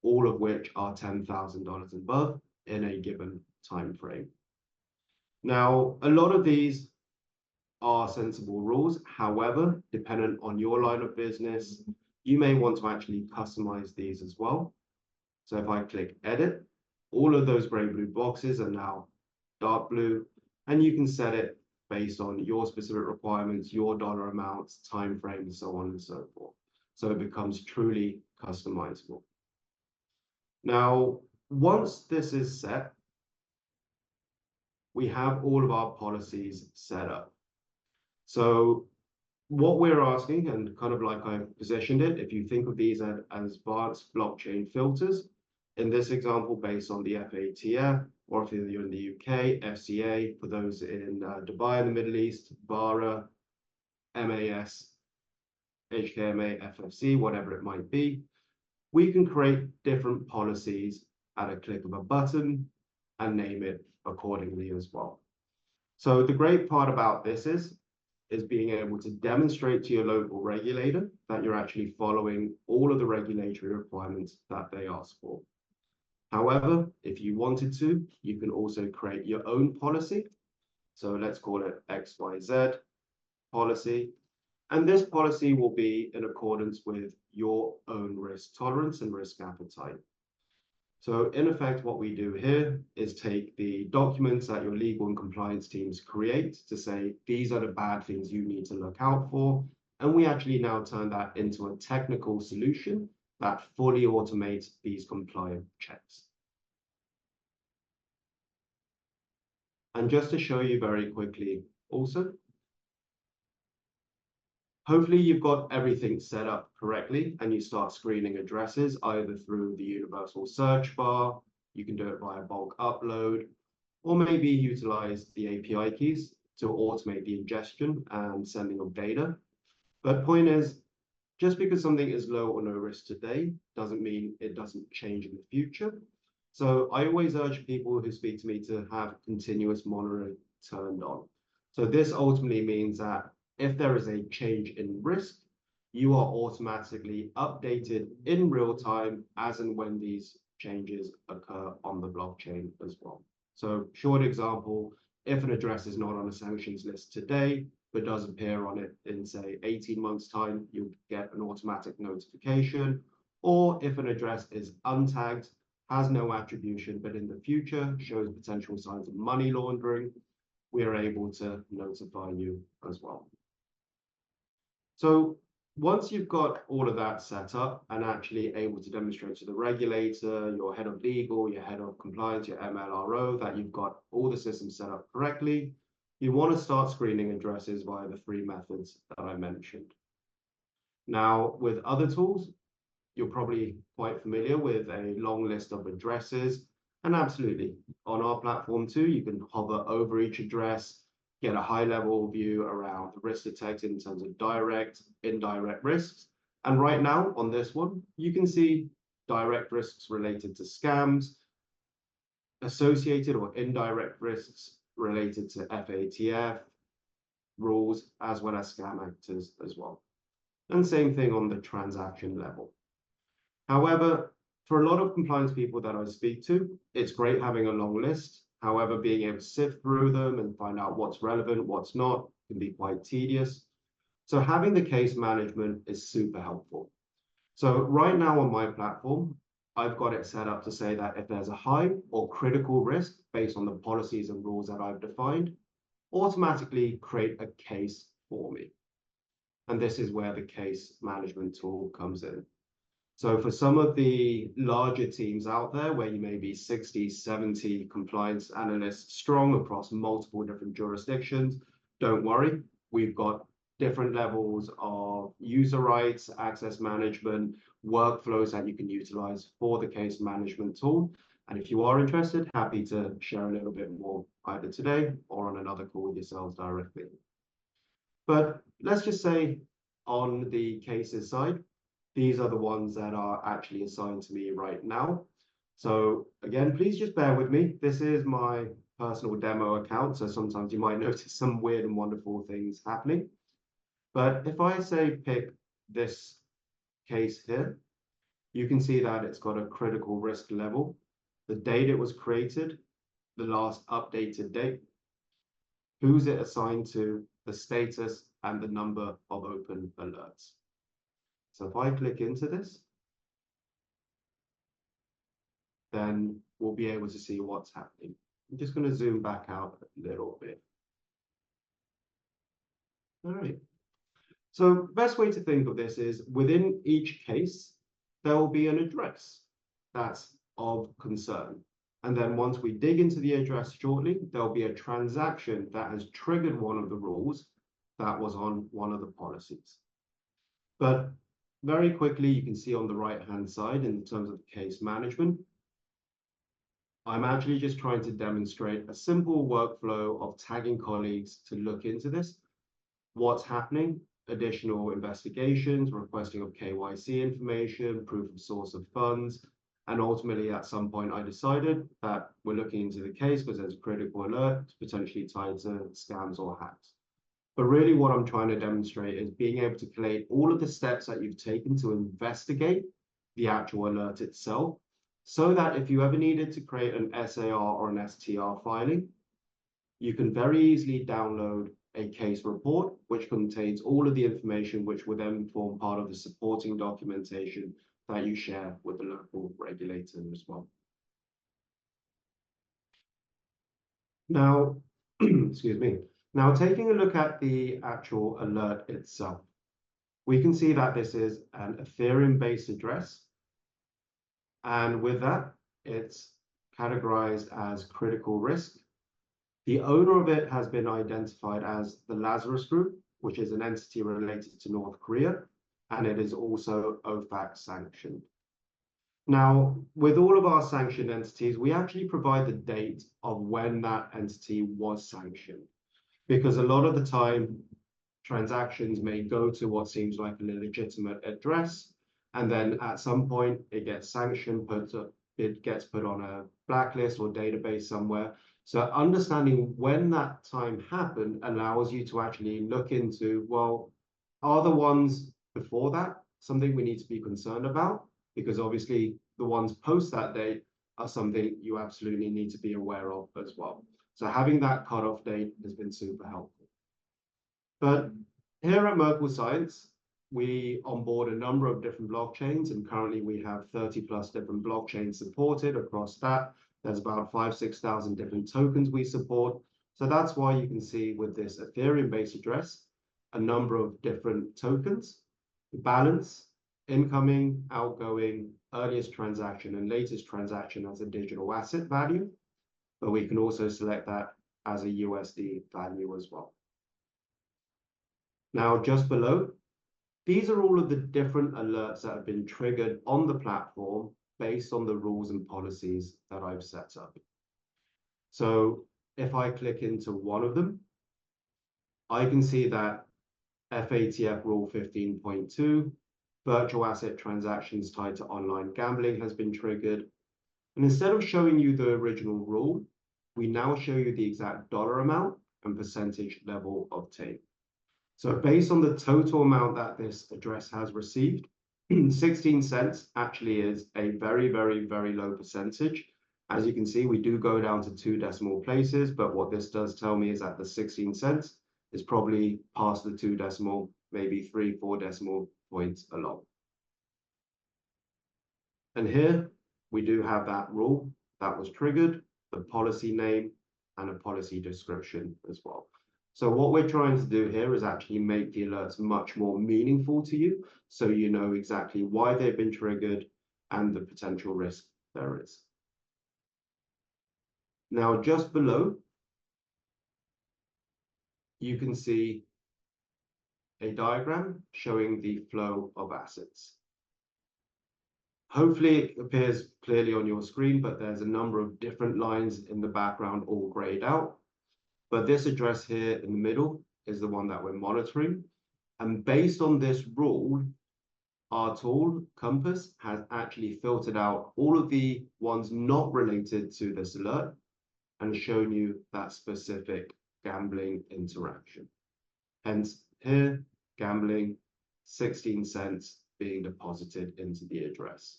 all of which are $10,000 above in a given time frame. Now, a lot of these are sensible rules. However, dependent on your line of business, you may want to actually customize these as well. So if I click edit, all of those gray blue boxes are now dark blue, and you can set it based on your specific requirements, your dollar amounts, time frames, so on and so forth. So it becomes truly customizable. Now, once this is set, we have all of our policies set up. So what we're asking, and kind of like I positioned it, if you think of these as advanced blockchain filters, in this example, based on the FATF, or if you're in the UK, FCA, for those in Dubai in the Middle East, BARA, MAS, HKMA, FFC, whatever it might be, we can create different policies at a click of a button and name it accordingly as well. So the great part about this is being able to demonstrate to your local regulator that you're actually following all of the regulatory requirements that they ask for. However, if you wanted to, you can also create your own policy. So let's call it XYZ policy. And this policy will be in accordance with your own risk tolerance and risk appetite. So in effect, what we do here is take the documents that your legal and compliance teams create to say, these are the bad things you need to look out for. And we actually now turn that into a technical solution that fully automates these compliance checks. And just to show you very quickly also, hopefully you've got everything set up correctly and you start screening addresses either through the universal search bar, you can do it via bulk upload, or maybe utilize the API keys to automate the ingestion and sending of data. But point is, just because something is low or no risk today doesn't mean it doesn't change in the future. So I always urge people who speak to me to have continuous monitoring turned on. So this ultimately means that if there is a change in risk, you are automatically updated in real time as and when these changes occur on the blockchain as well. So short example, if an address is not on a sanctions list today, but does appear on it in say 18 months time, you'll get an automatic notification. Or if an address is untagged, has no attribution, but in the future shows potential signs of money laundering, we are able to notify you as well. So once you've got all of that set up and actually able to demonstrate to the regulator, your head of legal, your head of compliance, your MLRO, that you've got all the systems set up correctly, you want to start screening addresses via the 3 methods that I mentioned. Now, with other tools, you're probably quite familiar with a long list of addresses. And absolutely, on our platform too, you can hover over each address, get a high-level view around the risk detected in terms of direct, indirect risks. And right now on this one, you can see direct risks related to scams, associated or indirect risks related to FATF rules, as well as scam actors as well. And same thing on the transaction level. However, for a lot of compliance people that I speak to, it's great having a long list. However, being able to sift through them and find out what's relevant, what's not, can be quite tedious. So having the case management is super helpful. So right now on my platform, I've got it set up to say that if there's a high or critical risk based on the policies and rules that I've defined, automatically create a case for me. And this is where the case management tool comes in. So for some of the larger teams out there where you may be 60, 70 compliance analysts strong across multiple different jurisdictions, don't worry, we've got different levels of user rights, access management, workflows that you can utilize for the case management tool. And if you are interested, happy to share a little bit more either today or on another call with yourselves directly. But let's just say on the cases side, these are the ones that are actually assigned to me right now. So again, please just bear with me. This is my personal demo account, so sometimes you might notice some weird and wonderful things happening. But if I say pick this case here, you can see that it's got a critical risk level, the date it was created, the last updated date, who's it assigned to, the status, and the number of open alerts. So if I click into this, then we'll be able to see what's happening. I'm just going to zoom back out a little bit. All right. So the best way to think of this is within each case, there will be an address that's of concern. And then once we dig into the address shortly, there'll be a transaction that has triggered one of the rules that was on one of the policies. But very quickly, you can see on the right-hand side in terms of case management, I'm actually just trying to demonstrate a simple workflow of tagging colleagues to look into this, what's happening, additional investigations, requesting of KYC information, proof of source of funds, and ultimately at some point I decided that we're looking into the case because there's a critical alert potentially tied to scams or hacks. But really what I'm trying to demonstrate is being able to collate all of the steps that you've taken to investigate the actual alert itself, so that if you ever needed to create an SAR or an STR filing, you can very easily download a case report, which contains all of the information which will then form part of the supporting documentation that you share with the local regulator as well. Now, excuse me. Now, taking a look at the actual alert itself, we can see that this is an Ethereum-based address. And with that, it's categorized as critical risk. The owner of it has been identified as the Lazarus Group, which is an entity related to North Korea, and it is also OFAC sanctioned. Now, with all of our sanctioned entities, we actually provide the date of when that entity was sanctioned, because a lot of the time, transactions may go to what seems like a legitimate address, and then at some point it gets sanctioned, it gets put on a blacklist or database somewhere. So understanding when that time happened allows you to actually look into, well, are the ones before that something we need to be concerned about? Because obviously the ones post that date are something you absolutely need to be aware of as well. So having that cutoff date has been super helpful. But here at Merkle Science, we onboard a number of different blockchains, and currently we have 30 plus different blockchains supported across that. There's about 6,000 different tokens we support. So that's why you can see with this Ethereum-based address, a number of different tokens, balance, incoming, outgoing, earliest transaction, and latest transaction as a digital asset value. But we can also select that as a USD value as well. Now, just below, these are all of the different alerts that have been triggered on the platform based on the rules and policies that I've set up. So if I click into one of them, I can see that FATF Rule 15.2, virtual asset transactions tied to online gambling has been triggered. And instead of showing you the original rule, we now show you the exact dollar amount and percentage level of take. So based on the total amount that this address has received, 16 cents actually is a very, very, very low percentage. As you can see, we do go down to 2 decimal places, but what this does tell me is that the 16 cents is probably past the 2 decimal, maybe 3, 4 decimal points along. And here we do have that rule that was triggered, the policy name, and a policy description as well. So what we're trying to do here is actually make the alerts much more meaningful to you, so you know exactly why they've been triggered and the potential risk there is. Now, just below, you can see a diagram showing the flow of assets. Hopefully it appears clearly on your screen, but there's a number of different lines in the background all grayed out. But this address here in the middle is the one that we're monitoring. And based on this rule, our tool, Compass, has actually filtered out all of the ones not related to this alert and shown you that specific gambling interaction. Hence, here, gambling, 16 cents being deposited into the address.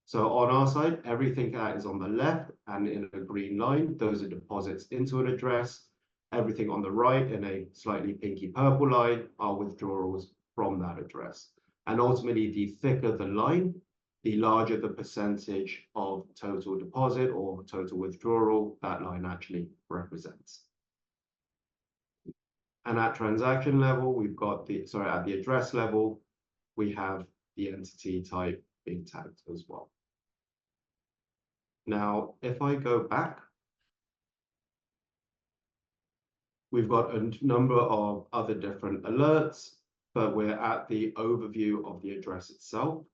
So on our side, everything that is on the left and in a green line, those are deposits into an address. Everything on the right in a slightly pinky purple line are withdrawals from that address. And ultimately, the thicker the line, the larger the percentage of total deposit or total withdrawal that line actually represents. And at transaction level, we've got at the address level, we have the entity type being tagged as well. Now, if I go back, we've got a number of other different alerts, but we're at the overview of the address itself.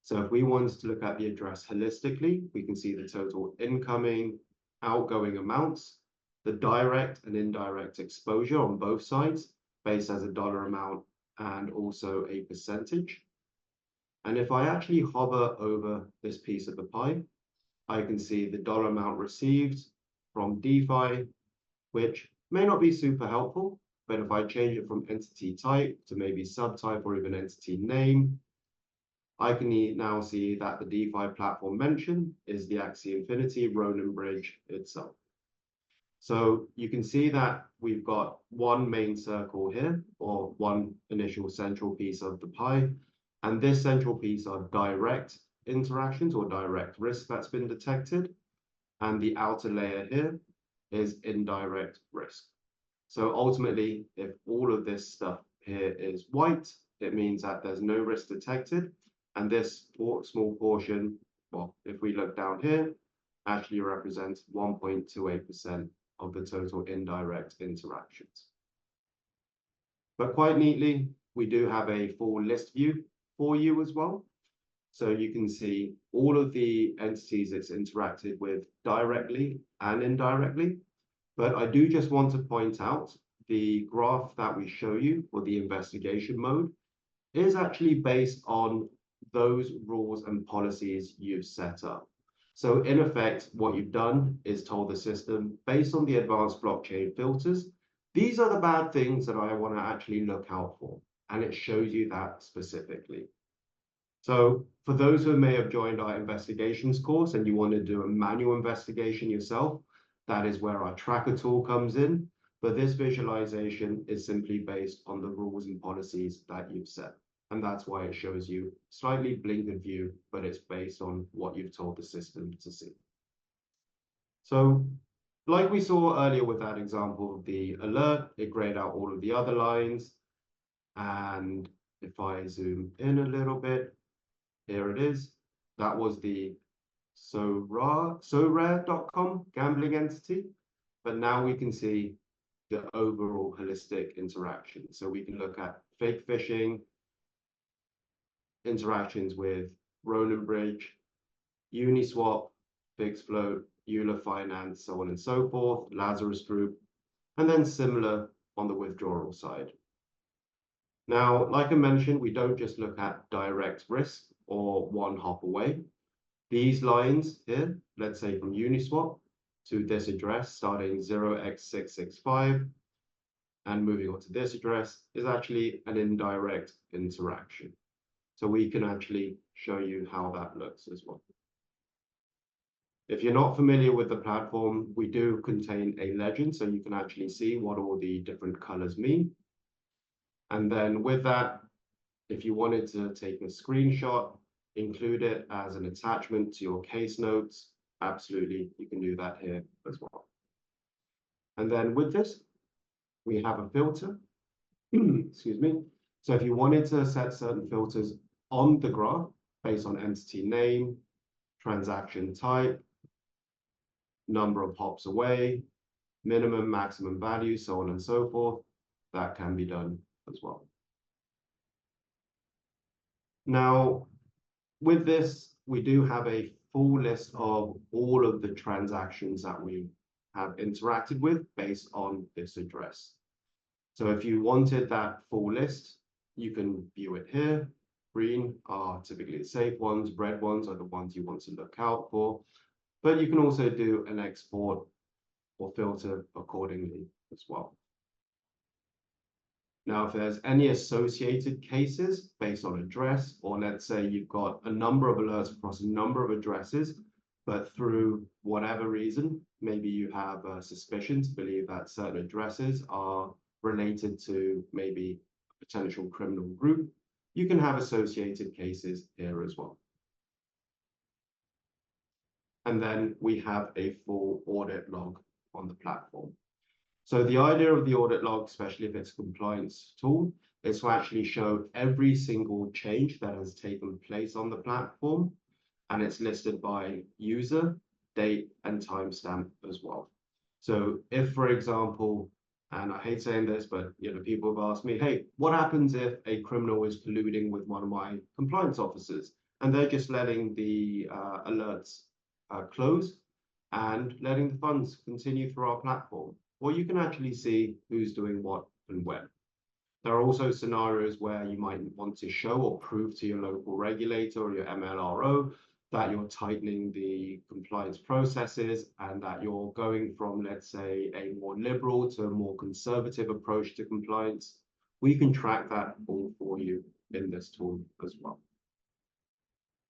So if we wanted to look at the address holistically, we can see the total incoming, outgoing amounts, the direct and indirect exposure on both sides, based as a dollar amount and also a percentage. And if I actually hover over this piece of the pie, I can see the dollar amount received from Defi, which may not be super helpful, but if I change it from entity type to maybe subtype or even entity name, I can now see that the Defi platform mentioned is the Axie Infinity Ronin Bridge itself. So you can see that we've got one main circle here, or one initial central piece of the pie, and this central piece are direct interactions or direct risk that's been detected. And the outer layer here is indirect risk. So ultimately, if all of this stuff here is white, it means that there's no risk detected. And this small portion, well, if we look down here, actually represents 1.28% of the total indirect interactions. But quite neatly, we do have a full list view for you as well. So you can see all of the entities it's interacted with directly and indirectly. But I do just want to point out the graph that we show you for the investigation mode is actually based on those rules and policies you've set up. So in effect, what you've done is told the system, based on the advanced blockchain filters, these are the bad things that I want to actually look out for. And it shows you that specifically. So for those who may have joined our investigations course and you want to do a manual investigation yourself, that is where our tracker tool comes in. But this visualization is simply based on the rules and policies that you've set. And that's why it shows you slightly blinkered view, but it's based on what you've told the system to see. So like we saw earlier with that example of the alert, it grayed out all of the other lines. And if I zoom in a little bit, here it is. That was the sorare.com gambling entity. But now we can see the overall holistic interaction. So we can look at fake phishing, interactions with Roland Bridge, Uniswap, FixFloat, Euler Finance, so on and so forth, Lazarus Group, and then similar on the withdrawal side. Now, like I mentioned, we don't just look at direct risk or one hop away. These lines here, let's say from Uniswap to this address starting 0x665 and moving on to this address is actually an indirect interaction. So we can actually show you how that looks as well. If you're not familiar with the platform, we do contain a legend, so you can actually see what all the different colors mean. And then with that, if you wanted to take a screenshot, include it as an attachment to your case notes, absolutely, you can do that here as well. And then with this, we have a filter, excuse me. So if you wanted to set certain filters on the graph based on entity name, transaction type, number of hops away, minimum, maximum value, so on and so forth, that can be done as well. Now, with this, we do have a full list of all of the transactions that we have interacted with based on this address. So if you wanted that full list, you can view it here. Green are typically the safe ones, red ones are the ones you want to look out for. But you can also do an export or filter accordingly as well. Now, if there's any associated cases based on address, or let's say you've got a number of alerts across a number of addresses, but through whatever reason, maybe you have a suspicion to believe that certain addresses are related to maybe a potential criminal group, you can have associated cases here as well. And then we have a full audit log on the platform. So the idea of the audit log, especially if it's a compliance tool, is to actually show every single change that has taken place on the platform, and it's listed by user, date, and timestamp as well. So if, for example, and I hate saying this, but people have asked me, hey, what happens if a criminal is colluding with one of my compliance officers and they're just letting the alerts close and letting the funds continue through our platform? Well, you can actually see who's doing what and when. There are also scenarios where you might want to show or prove to your local regulator or your MLRO that you're tightening the compliance processes and that you're going from, let's say, a more liberal to a more conservative approach to compliance. We can track that all for you in this tool as well.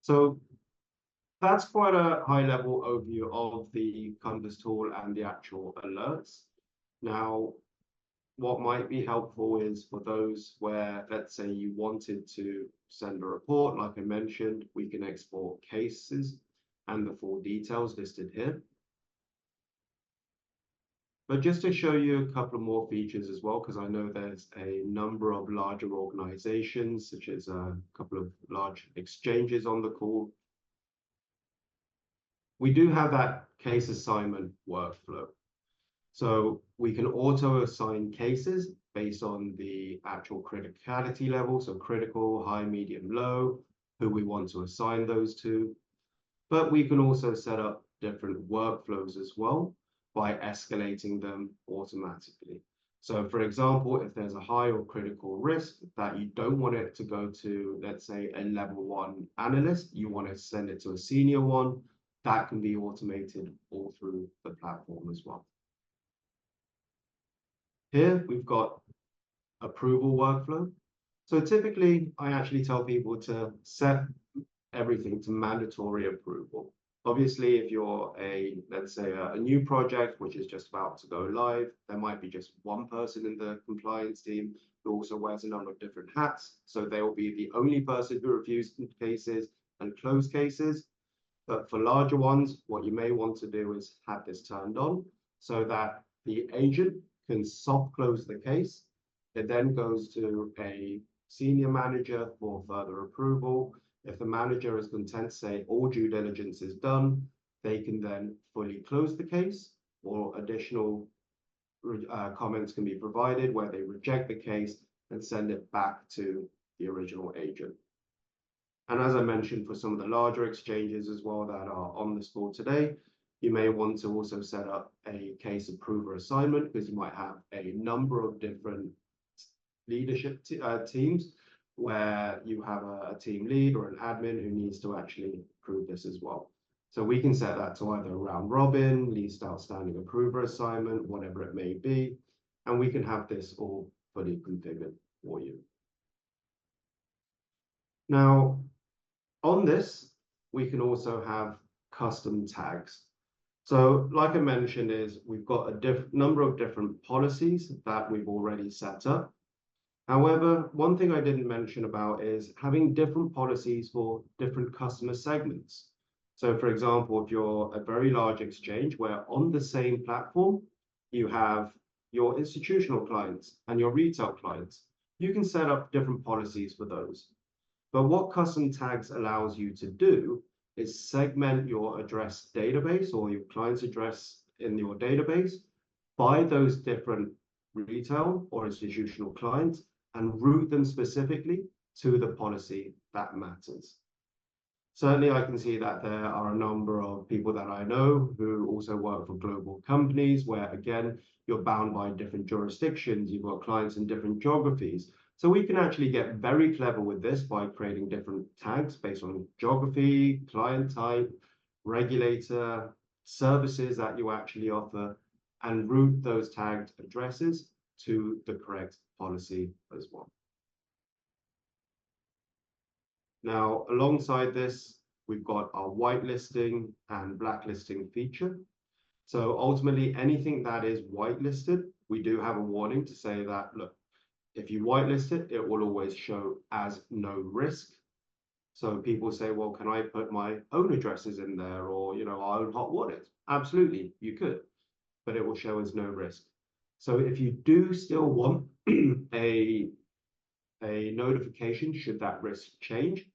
So that's quite a high-level overview of the Compass tool and the actual alerts. Now, what might be helpful is for those where, let's say, you wanted to send a report, like I mentioned, we can export cases and the full details listed here. But just to show you a couple of more features as well, because I know there's a number of larger organizations, such as a couple of large exchanges on the call. We do have that case assignment workflow. So we can auto assign cases based on the actual criticality level, so critical, high, medium, low, who we want to assign those to. But we can also set up different workflows as well by escalating them automatically. So for example, if there's a high or critical risk that you don't want it to go to, let's say, a level 1 analyst, you want to send it to a senior one, that can be automated all through the platform as well. Here we've got approval workflow. So typically, I actually tell people to set everything to mandatory approval. Obviously, if you're let's say a new project which is just about to go live, there might be just one person in the compliance team who also wears a number of different hats. So they will be the only person who reviews cases and close cases. But for larger ones, what you may want to do is have this turned on so that the agent can soft close the case. It then goes to a senior manager for further approval. If the manager is content to say all due diligence is done, they can then fully close the case, or additional comments can be provided where they reject the case and send it back to the original agent. And as I mentioned, for some of the larger exchanges as well that are on this call today, you may want to also set up a case approver assignment, because you might have a number of different leadership teams where you have a team lead or an admin who needs to actually approve this as well. So we can set that to either round robin, least outstanding approver assignment, whatever it may be, and we can have this all fully configured for you. Now, on this, we can also have custom tags. So like I mentioned, we've got a number of different policies that we've already set up. However, one thing I didn't mention about is having different policies for different customer segments. So for example, if you're a very large exchange where on the same platform, you have your institutional clients and your retail clients, you can set up different policies for those. But what custom tags allows you to do is segment your address database or your client's address in your database by those different retail or institutional clients and route them specifically to the policy that matters. Certainly, I can see that there are a number of people that I know who also work for global companies where, again, you're bound by different jurisdictions, you've got clients in different geographies. So we can actually get very clever with this by creating different tags based on geography, client type, regulator, services that you actually offer, and route those tagged addresses to the correct policy as well. Now, alongside this, we've got our whitelisting and blacklisting feature. So ultimately, anything that is whitelisted, we do have a warning to say that, look, if you whitelist it, it will always show as no risk. So people say, well, can I put my own addresses in there, or our own hot wallets? Absolutely, you could, but it will show as no risk. So if you do still want a notification should that risk change,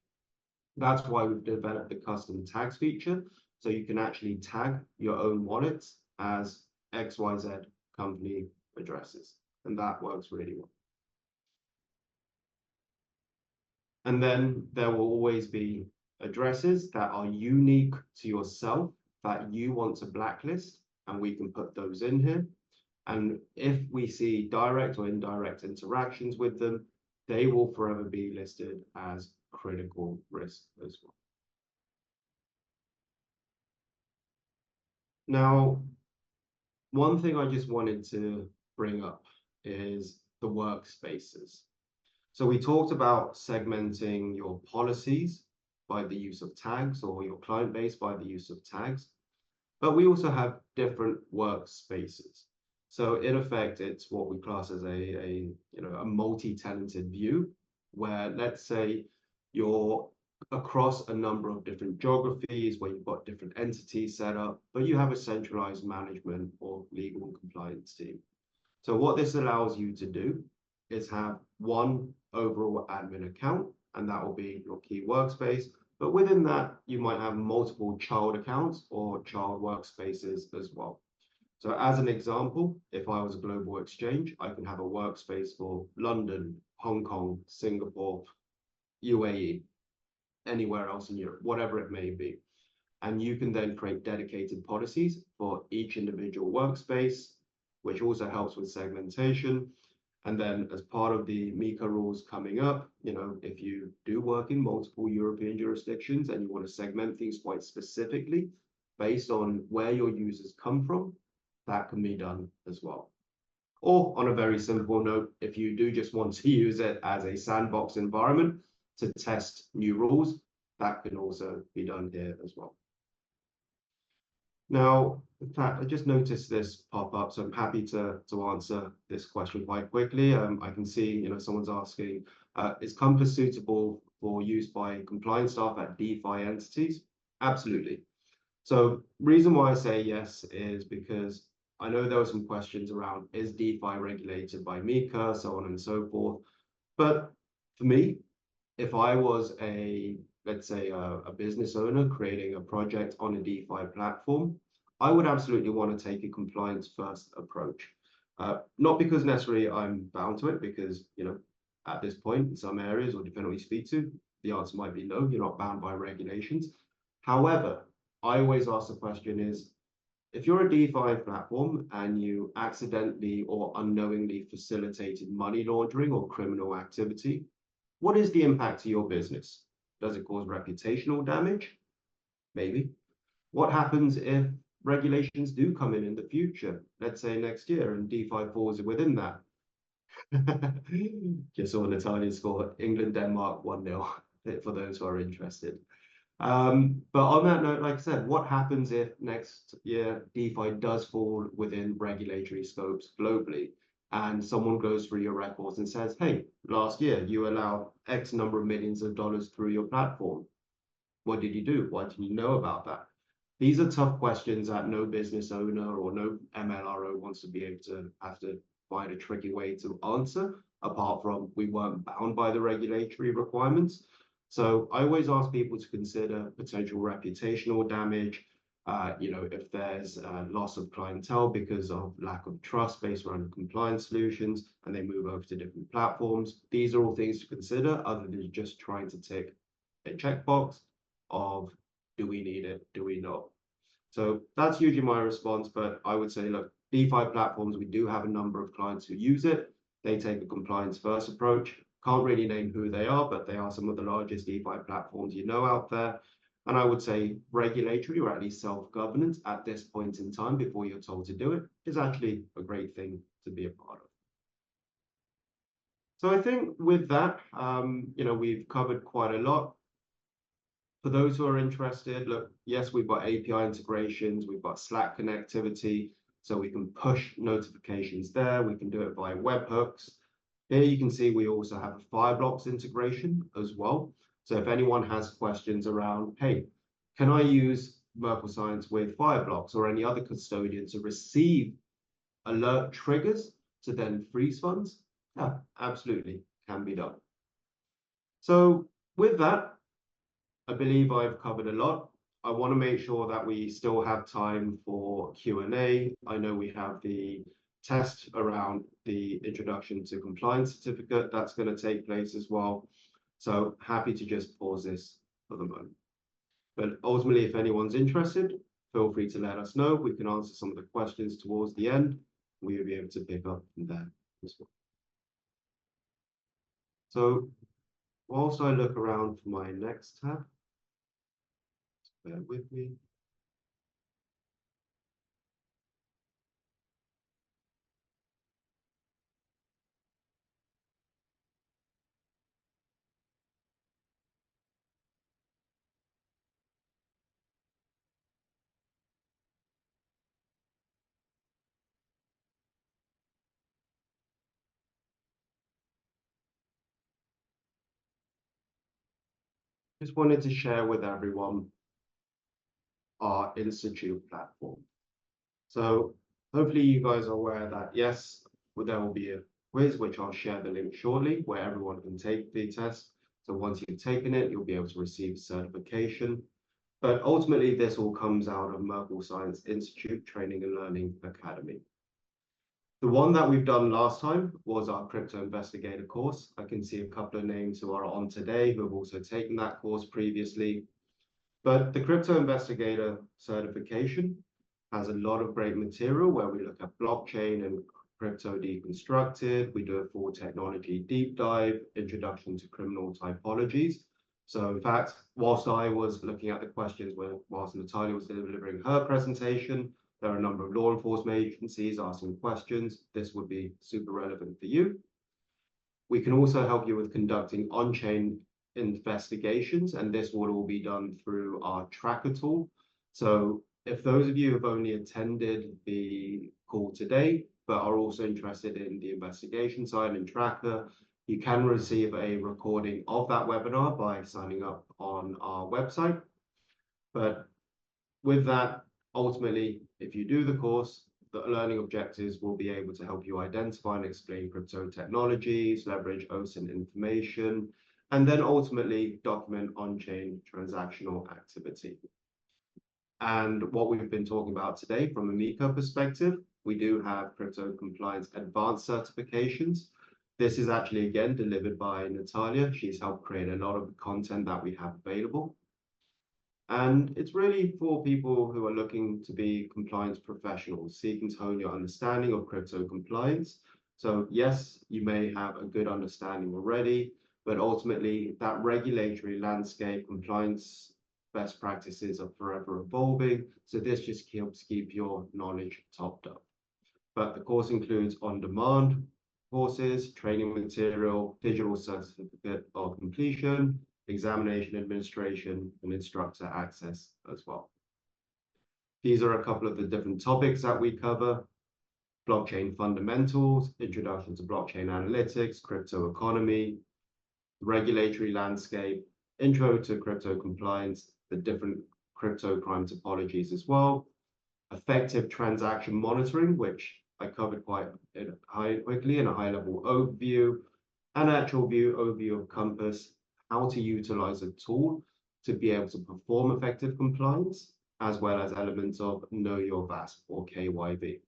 that's why we've developed the custom tags feature. So you can actually tag your own wallets as XYZ company addresses, and that works really well. And then there will always be addresses that are unique to yourself that you want to blacklist, and we can put those in here. And if we see direct or indirect interactions with them, they will forever be listed as critical risk as well. Now, one thing I just wanted to bring up is the workspaces. So we talked about segmenting your policies by the use of tags, or your client base by the use of tags, but we also have different workspaces. So in effect, it's what we class as a multi-tenanted view, where let's say your across a number of different geographies where you've got different entities set up, but you have a centralized management or legal and compliance team. So what this allows you to do is have one overall admin account, and that will be your key workspace. But within that, you might have multiple child accounts or child workspaces as well. So as an example, if I was a global exchange, I can have a workspace for London, Hong Kong, Singapore, UAE, anywhere else in Europe, whatever it may be. And you can then create dedicated policies for each individual workspace, which also helps with segmentation. And then as part of the MiCAR rules coming up, if you do work in multiple European jurisdictions and you want to segment things quite specifically based on where your users come from, that can be done as well. Or on a very simple note, if you do just want to use it as a sandbox environment to test new rules, that can also be done here as well. Now, in fact, I just noticed this pop up, so I'm happy to answer this question quite quickly. I can see, someone's asking, is Compass suitable for use by compliance staff at DeFi entities? Absolutely. So reason why I say yes is because I know there were some questions around, is DeFi regulated by MiCAR, so on and so forth. But for me, if I was let's say a business owner creating a project on a DeFi platform, I would absolutely want to take a compliance first approach. Not because necessarily I'm bound to it, because, at this point in some areas, or depending on what you speak to, the answer might be no, you're not bound by regulations. However, I always ask the question is, if you're a DeFi platform and you accidentally or unknowingly facilitated money laundering or criminal activity, what is the impact to your business? Does it cause reputational damage? Maybe. What happens if regulations do come in the future, let's say next year, and DeFi falls within that? Just saw Natalia score England, Denmark 1-0 for those who are interested. But on that note, like I said, what happens if next year DeFi does fall within regulatory scopes globally? And someone goes through your records and says, hey, last year you allowed X number of millions of dollars through your platform. What did you do? Why didn't you know about that? These are tough questions that no business owner or no MLRO wants to be able to have to find a tricky way to answer, apart from we weren't bound by the regulatory requirements. So I always ask people to consider potential reputational damage, if there's a loss of clientele because of lack of trust based around compliance solutions and they move over to different platforms. These are all things to consider other than just trying to tick a checkbox of, do we need it? Do we not? So that's usually my response, but I would say, look, DeFi platforms, we do have a number of clients who use it. They take a compliance first approach. Can't really name who they are, but they are some of the largest DeFi platforms out there. And I would say regulatory, or at least self-governance at this point in time before you're told to do it, is actually a great thing to be a part of. So I think with that, we've covered quite a lot. For those who are interested, look, yes, we've got API integrations, we've got Slack connectivity, so we can push notifications there. We can do it via webhooks. Here you can see we also have a Fireblocks integration as well. So if anyone has questions around, hey, can I use Merkle Science with Fireblocks or any other custodian to receive alert triggers to then freeze funds? Yeah, absolutely, can be done. So with that, I believe I've covered a lot. I want to make sure that we still have time for Q&A. I know we have the test around the introduction to compliance certificate that's going to take place as well. So happy to just pause this for the moment. But ultimately, if anyone's interested, feel free to let us know. We can answer some of the questions towards the end. We'll be able to pick up from there as well. So whilst I look around for my next tab, bear with me. just wanted to share with everyone our Institute platform. So hopefully you guys are aware that, yes, there will be a quiz, which I'll share the link shortly, where everyone can take the test. So once you've taken it, you'll be able to receive certification. But ultimately, this all comes out of Merkle Science Institute Training and Learning Academy. The one that we've done last time was our Crypto Investigator course. I can see a couple of names who are on today who have also taken that course previously. But the Crypto Investigator certification has a lot of great material where we look at blockchain and crypto deconstructed. We do a full technology deep dive, introduction to criminal typologies. So in fact, whilst I was looking at the questions, whilst Natalia was delivering her presentation, there are a number of law enforcement agencies asking questions. This would be super relevant for you. We can also help you with conducting on-chain investigations, and this will all be done through our tracker tool. So if those of you who have only attended the call today, but are also interested in the investigation side and tracker, you can receive a recording of that webinar by signing up on our website. But with that, ultimately, if you do the course, the learning objectives will be able to help you identify and explain crypto technologies, leverage OSINT information, and then ultimately document on-chain transactional activity. And what we've been talking about today from a MiCAR perspective, we do have crypto compliance advanced certifications. This is actually, again, delivered by Natalia. She's helped create a lot of the content that we have available. And it's really for people who are looking to be compliance professionals, seeking to hone your understanding of crypto compliance. So yes, you may have a good understanding already, but ultimately that regulatory landscape, compliance best practices are forever evolving. So this just helps keep your knowledge topped up. But the course includes on-demand courses, training material, digital certificate of completion, examination administration, and instructor access as well. These are a couple of the different topics that we cover: blockchain fundamentals, introduction to blockchain analytics, crypto economy, regulatory landscape, intro to crypto compliance, the different crypto crime topologies as well, effective transaction monitoring, which I covered quite quickly in a high-level overview, an actual overview of Compass, how to utilize a tool to be able to perform effective compliance, as well as elements of Know Your VASP or KYB.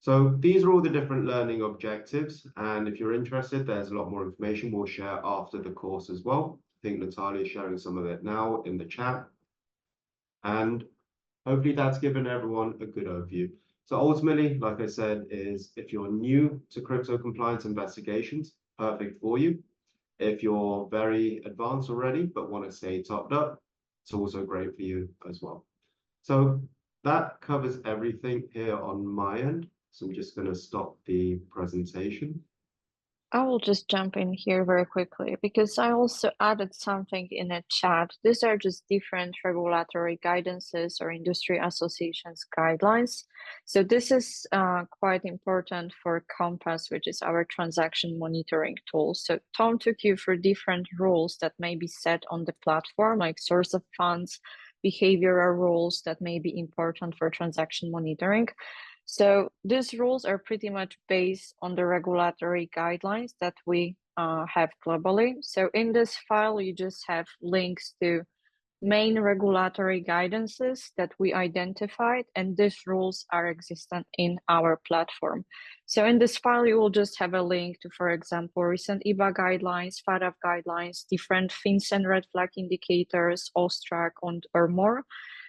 So these are all the different learning objectives. And if you're interested, there's a lot more information we'll share after the course as well. I think Natalia is sharing some of it now in the chat. And hopefully that's given everyone a good overview. So ultimately, like I said, is if you're new to crypto compliance investigations, perfect for you. If you're very advanced already, but want to stay topped up, it's also great for you as well. So that covers everything here on my end. So I'm just going to stop the presentation. I will just jump in here very quickly because I also added something in a chat. These are just different regulatory guidances or industry associations guidelines. So this is quite important for Compass, which is our transaction monitoring tool. So Tom took you through different rules that may be set on the platform, like source of funds, behavioral rules that may be important for transaction monitoring. So these rules are pretty much based on the regulatory guidelines that we have globally. So in this file, you just have links to main regulatory guidances that we identified, and these rules are existent in our platform. So in this file, you will just have a link to, for example, recent EBA guidelines, FATF guidelines, different FinCEN red flag indicators, OSTRAC, or more.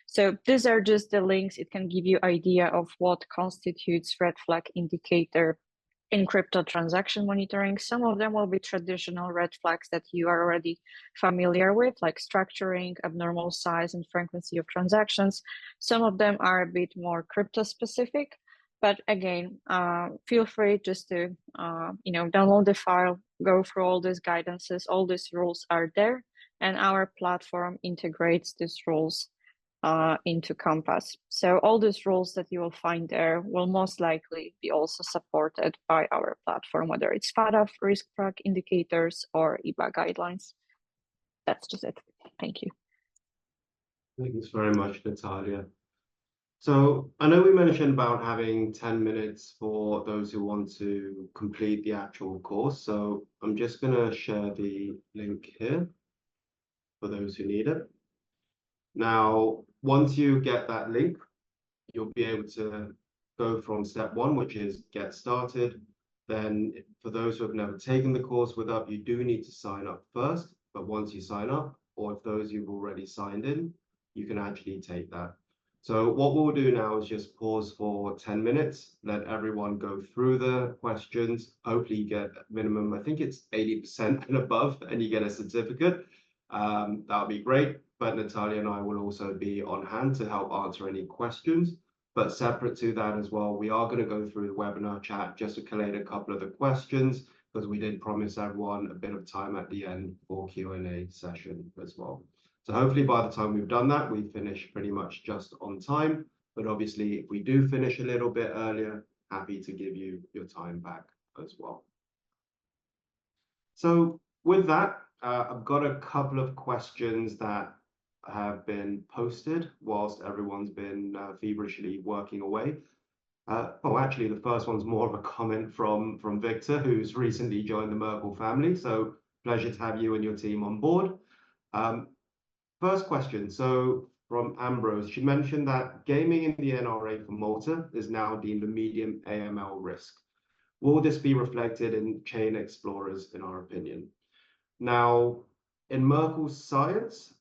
So these are just the links. It can give you idea of what constitutes red flag indicator in crypto transaction monitoring. Some of them will be traditional red flags that you are already familiar with, like structuring, abnormal size and frequency of transactions. Some of them are a bit more crypto specific, but again, feel free just to download the file, go through all these guidances. All these rules are there, and our platform integrates these rules into Compass. So all these rules that you will find there will most likely be also supported by our platform, whether it's FATF, risk track indicators, or EBA guidelines. that's just it. Thank you. Thanks very much, Natalia. So I know we mentioned about having 10 minutes for those who want to complete the actual course. So I'm just going to share the link here for those who need it. Now, once you get that link, you'll be able to go from step 1, which is get started. Then for those who have never taken the course with us, you do need to sign up first. But once you sign up, or if those who've already signed in, you can actually take that. So what we'll do now is just pause for 10 minutes, let everyone go through the questions. Hopefully you get minimum, I think it's 80% and above, and you get a certificate. That'll be great. But Natalia and I will also be on hand to help answer any questions. But separate to that as well, we are going to go through the webinar chat just to collate a couple of the questions, because we did promise everyone a bit of time at the end for Q&A session as well. So hopefully by the time we've done that, we finish pretty much just on time. But obviously, if we do finish a little bit earlier, happy to give you your time back as well. So with that, I've got a couple of questions that have been posted whilst everyone's been feverishly working away. Oh, actually, the first one's more of a comment from Victor, who's recently joined the Merkle family. So pleasure to have you and your team on board. First question, so from Ambrose, she mentioned that gaming in the NRA for Malta is now deemed a medium AML risk. Will this be reflected in chain explorers, in our opinion? Now, in Merkle's science,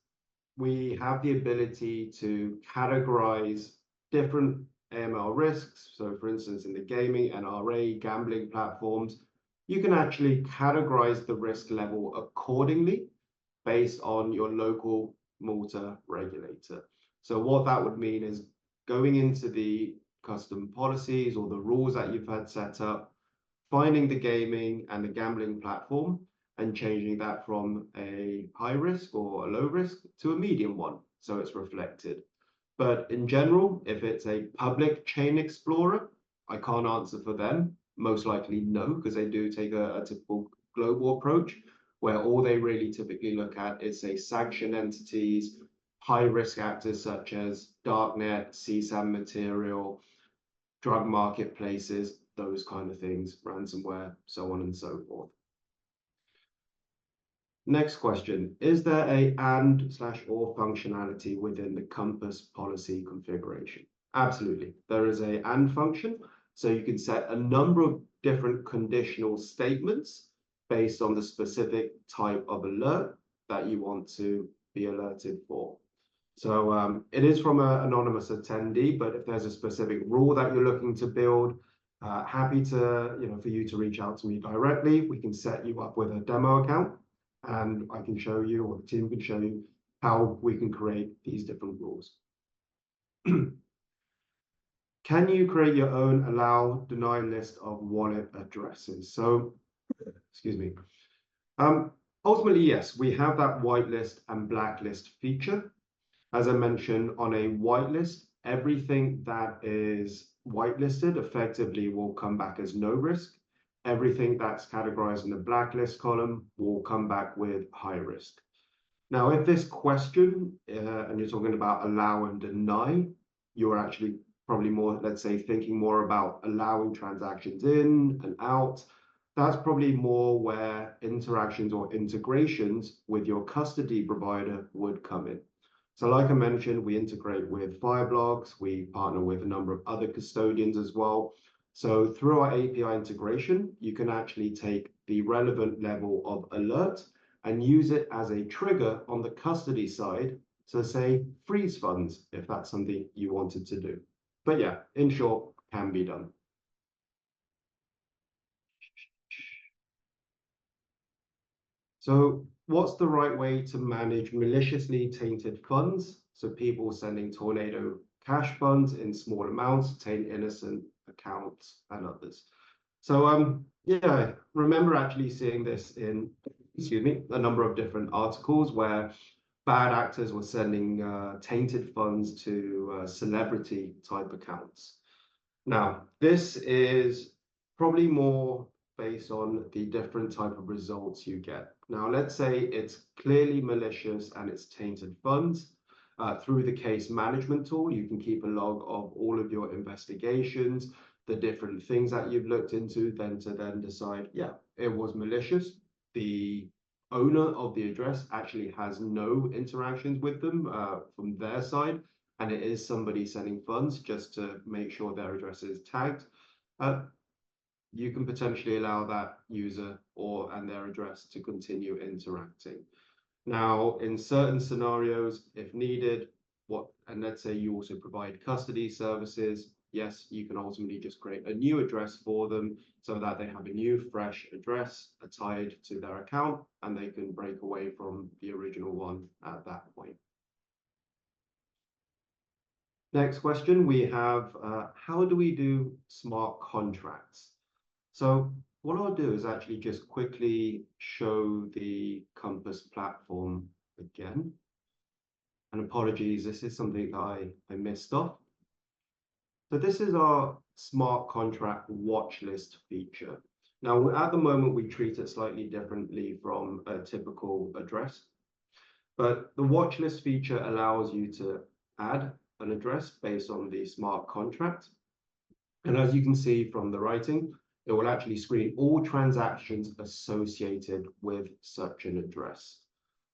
we have the ability to categorize different AML risks. So for instance, in the gaming, NRA, gambling platforms, you can actually categorize the risk level accordingly based on your local Malta regulator. So what that would mean is going into the custom policies or the rules that you've had set up, finding the gaming and the gambling platform and changing that from a high risk or a low risk to a medium one, so it's reflected. But in general, if it's a public chain explorer, I can't answer for them. Most likely no, because they do take a typical global approach, where all they really typically look at is, say, sanctioned entities, high-risk actors such as darknet, CSAM material, drug marketplaces, those kind of things, ransomware, so on and so forth. Next question, is there a and/or functionality within the Compass policy configuration? Absolutely, there is a and function, so you can set a number of different conditional statements based on the specific type of alert that you want to be alerted for. So it is from an anonymous attendee, but if there's a specific rule that you're looking to build, happy to, for you to reach out to me directly. We can set you up with a demo account, and I can show you, or the team can show you, how we can create these different rules. Can you create your own allow deny list of wallet addresses? So excuse me. Ultimately, yes, we have that whitelist and blacklist feature. As I mentioned, on a whitelist, everything that is whitelisted effectively will come back as no risk. Everything that's categorized in the blacklist column will come back with high risk. Now, if this question, and you're talking about allow and deny, you're actually probably more, let's say, thinking more about allowing transactions in and out. That's probably more where interactions or integrations with your custody provider would come in. So like I mentioned, we integrate with Fireblocks. We partner with a number of other custodians as well. So through our API integration, you can actually take the relevant level of alert and use it as a trigger on the custody side to say freeze funds, if that's something you wanted to do. But yeah, in short, can be done. So what's the right way to manage maliciously tainted funds? So people sending tornado cash funds in small amounts, taint innocent accounts and others. So yeah, I remember actually seeing this in, a number of different articles where bad actors were sending tainted funds to celebrity type accounts. Now, this is probably more based on the different type of results you get. Now, let's say it's clearly malicious and it's tainted funds. Through the case management tool, you can keep a log of all of your investigations, the different things that you've looked into, then decide, yeah, it was malicious. The owner of the address actually has no interactions with them from their side, and it is somebody sending funds just to make sure their address is tagged. You can potentially allow that user and their address to continue interacting. Now, in certain scenarios, if needed, and let's say you also provide custody services, yes, you can ultimately just create a new address for them so that they have a new, fresh address tied to their account, and they can break away from the original one at that point. Next question, we have, how do we do smart contracts? So what I'll do is actually just quickly show the Compass platform again. And apologies, this is something that I missed off. So this is our smart contract watch list feature. Now, at the moment, we treat it slightly differently from a typical address. But the watch list feature allows you to add an address based on the smart contract. And as you can see from the writing, it will actually screen all transactions associated with such an address.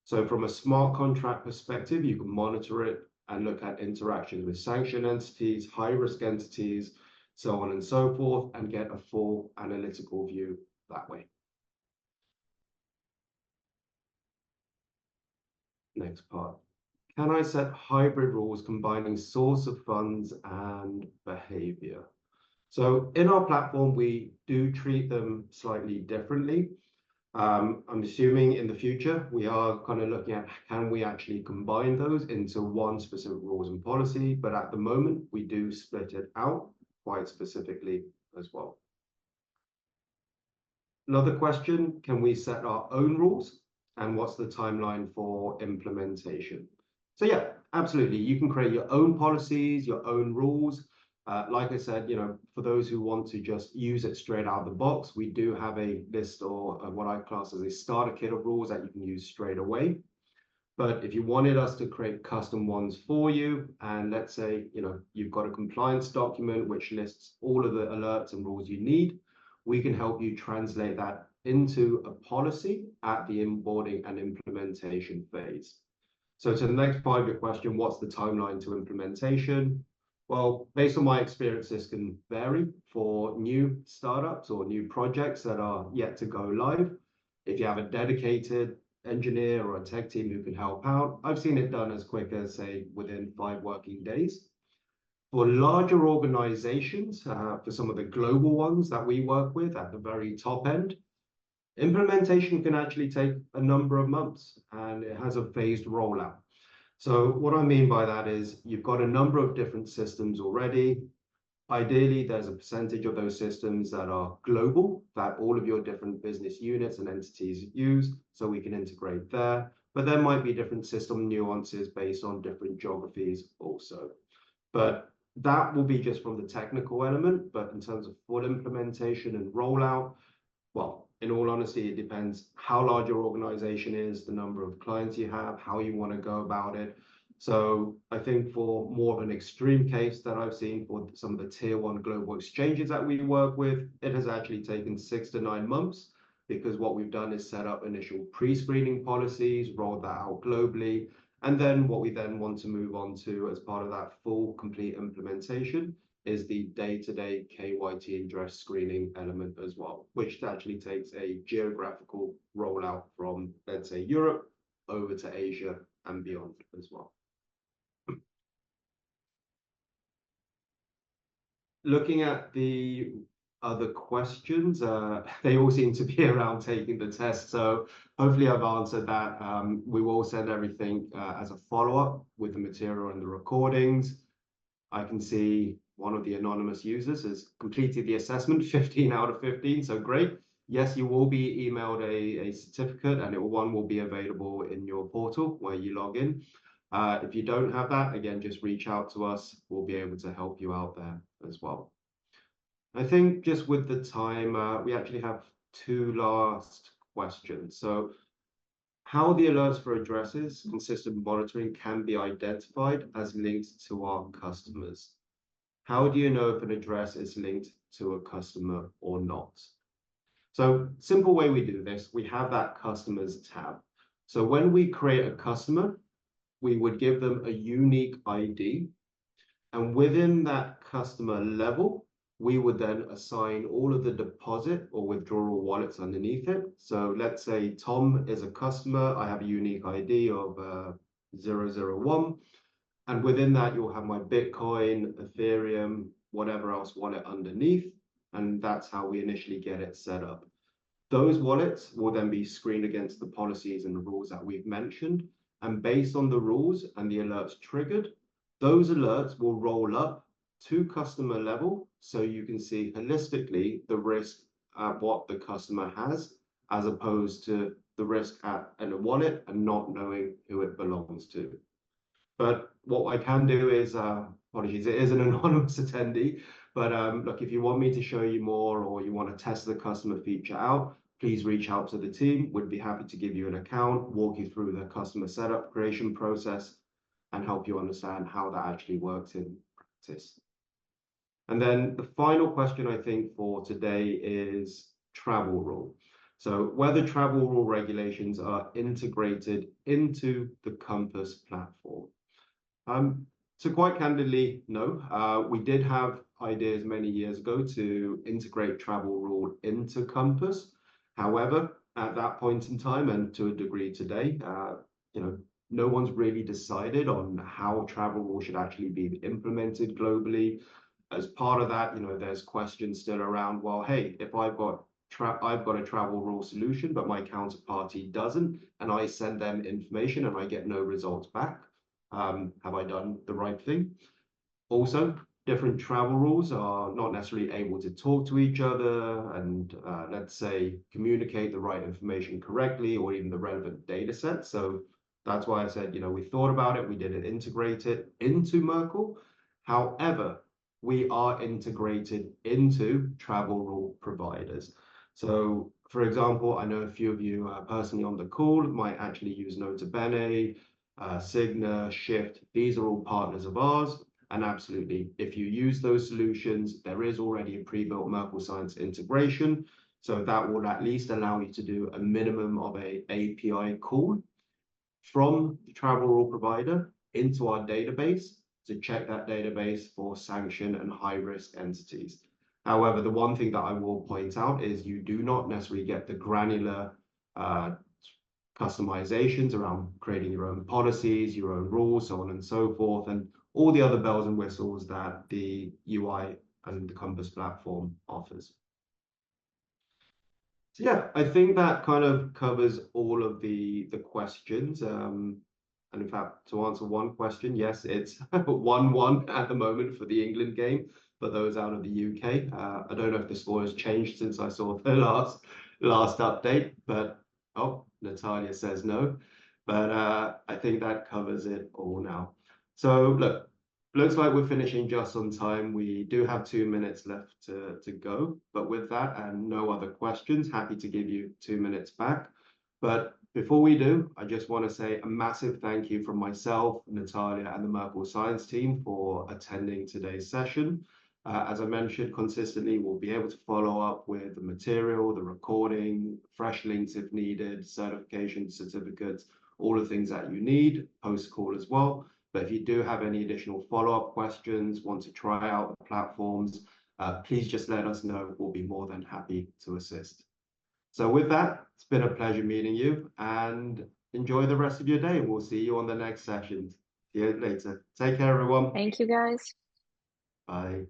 So from a smart contract perspective, you can monitor it and look at interactions with sanctioned entities, high-risk entities, so on and so forth, and get a full analytical view that way. Next part. Can I set hybrid rules combining source of funds and behavior? So in our platform, we do treat them slightly differently. I'm assuming in the future, we are kind of looking at, can we actually combine those into one specific rules and policy? But at the moment, we do split it out quite specifically as well. Another question, can we set our own rules? And what's the timeline for implementation? So yeah, absolutely. You can create your own policies, your own rules. Like I said, for those who want to just use it straight out of the box, we do have a list or what I class as a starter kit of rules that you can use straight away. But if you wanted us to create custom ones for you, and let's say, you've got a compliance document which lists all of the alerts and rules you need, we can help you translate that into a policy at the onboarding and implementation phase. So to the next part of your question, what's the timeline to implementation? Well, based on my experience, this can vary for new startups or new projects that are yet to go live. If you have a dedicated engineer or a tech team who can help out, I've seen it done as quick as, say, within 5 working days. For larger organizations, for some of the global ones that we work with at the very top end, implementation can actually take a number of months, and it has a phased rollout. So what I mean by that is you've got a number of different systems already. Ideally, there's a percentage of those systems that are global, that all of your different business units and entities use, so we can integrate there. But there might be different system nuances based on different geographies also. But that will be just from the technical element. But in terms of full implementation and rollout, well, in all honesty, it depends how large your organization is, the number of clients you have, how you want to go about it. So I think for more of an extreme case that I've seen for some of the tier 1 global exchanges that we work with, it has actually taken 6 to 9 months, because what we've done is set up initial pre-screening policies, rolled that out globally. And then what we then want to move on to as part of that full complete implementation is the day-to-day KYT address screening element as well, which actually takes a geographical rollout from, let's say, Europe over to Asia and beyond as well. Looking at the other questions, they all seem to be around taking the test. So hopefully I've answered that. We will send everything as a follow-up with the material and the recordings. I can see one of the anonymous users has completed the assessment, 15 out of 15, so great. Yes, you will be emailed a certificate, and one will be available in your portal where you log in. If you don't have that, again, just reach out to us. We'll be able to help you out there as well. I think just with the time, we actually have two last questions. So how the alerts for addresses consistent monitoring can be identified as linked to our customers. How do you know if an address is linked to a customer or not? So simple way we do this, we have that customers tab. So when we create a customer, we would give them a unique ID. And within that customer level, we would then assign all of the deposit or withdrawal wallets underneath it. So let's say Tom is a customer. I have a unique ID of 001. And within that, you'll have my Bitcoin, Ethereum, whatever else wallet underneath. And that's how we initially get it set up. Those wallets will then be screened against the policies and the rules that we've mentioned. And based on the rules and the alerts triggered, those alerts will roll up to customer level so you can see holistically the risk at what the customer has, as opposed to the risk at in a wallet and not knowing who it belongs to. But what I can do is, apologies, it is an anonymous attendee, but look, if you want me to show you more or you want to test the customer feature out, please reach out to the team. We'd be happy to give you an account, walk you through the customer setup creation process, and help you understand how that actually works in practice. And then the final question I think for today is travel rule. So whether travel rule regulations are integrated into the Compass platform. So quite candidly, no. We did have ideas many years ago to integrate travel rule into Compass. However, at that point in time and to a degree today, no one's really decided on how travel rule should actually be implemented globally. As part of that, there's questions still around, well, hey, if I've got a travel rule solution, but my counterparty doesn't, and I send them information and I get no results back, have I done the right thing? Also, different travel rules are not necessarily able to talk to each other and, let's say, communicate the right information correctly or even the relevant data set. So that's why I said, we thought about it, we didn't integrate it into Merkle. However, we are integrated into travel rule providers. So, for example, I know a few of you personally on the call might actually use Nota Bene, Cigna, Shift. These are all partners of ours. And absolutely, if you use those solutions, there is already a pre-built Merkle Science integration. So that will at least allow you to do a minimum of an API call from the travel rule provider into our database to check that database for sanction and high-risk entities. However, the one thing that I will point out is you do not necessarily get the granular customizations around creating your own policies, your own rules, so on and so forth, and all the other bells and whistles that the UI and the Compass platform offers. So yeah, I think that kind of covers all of the questions. And in fact, to answer one question, yes, it's 1-1 at the moment for the England game, for those out of the UK. I don't know if the score has changed since I saw the last update, but oh, Natalia says no. But I think that covers it all now. So look, looks like we're finishing just on time. We do have 2 minutes left to go. But with that and no other questions, happy to give you 2 minutes back. But before we do, I just want to say a massive thank you from myself, Natalia, and the Merkle Science team for attending today's session. As I mentioned, consistently, we'll be able to follow up with the material, the recording, fresh links if needed, certification certificates, all the things that you need post-call as well. But if you do have any additional follow-up questions, want to try out the platforms, please just let us know. We'll be more than happy to assist. So with that, it's been a pleasure meeting you and enjoy the rest of your day. We'll see you on the next session. See you later. Take care, everyone. Thank you, guys. Bye.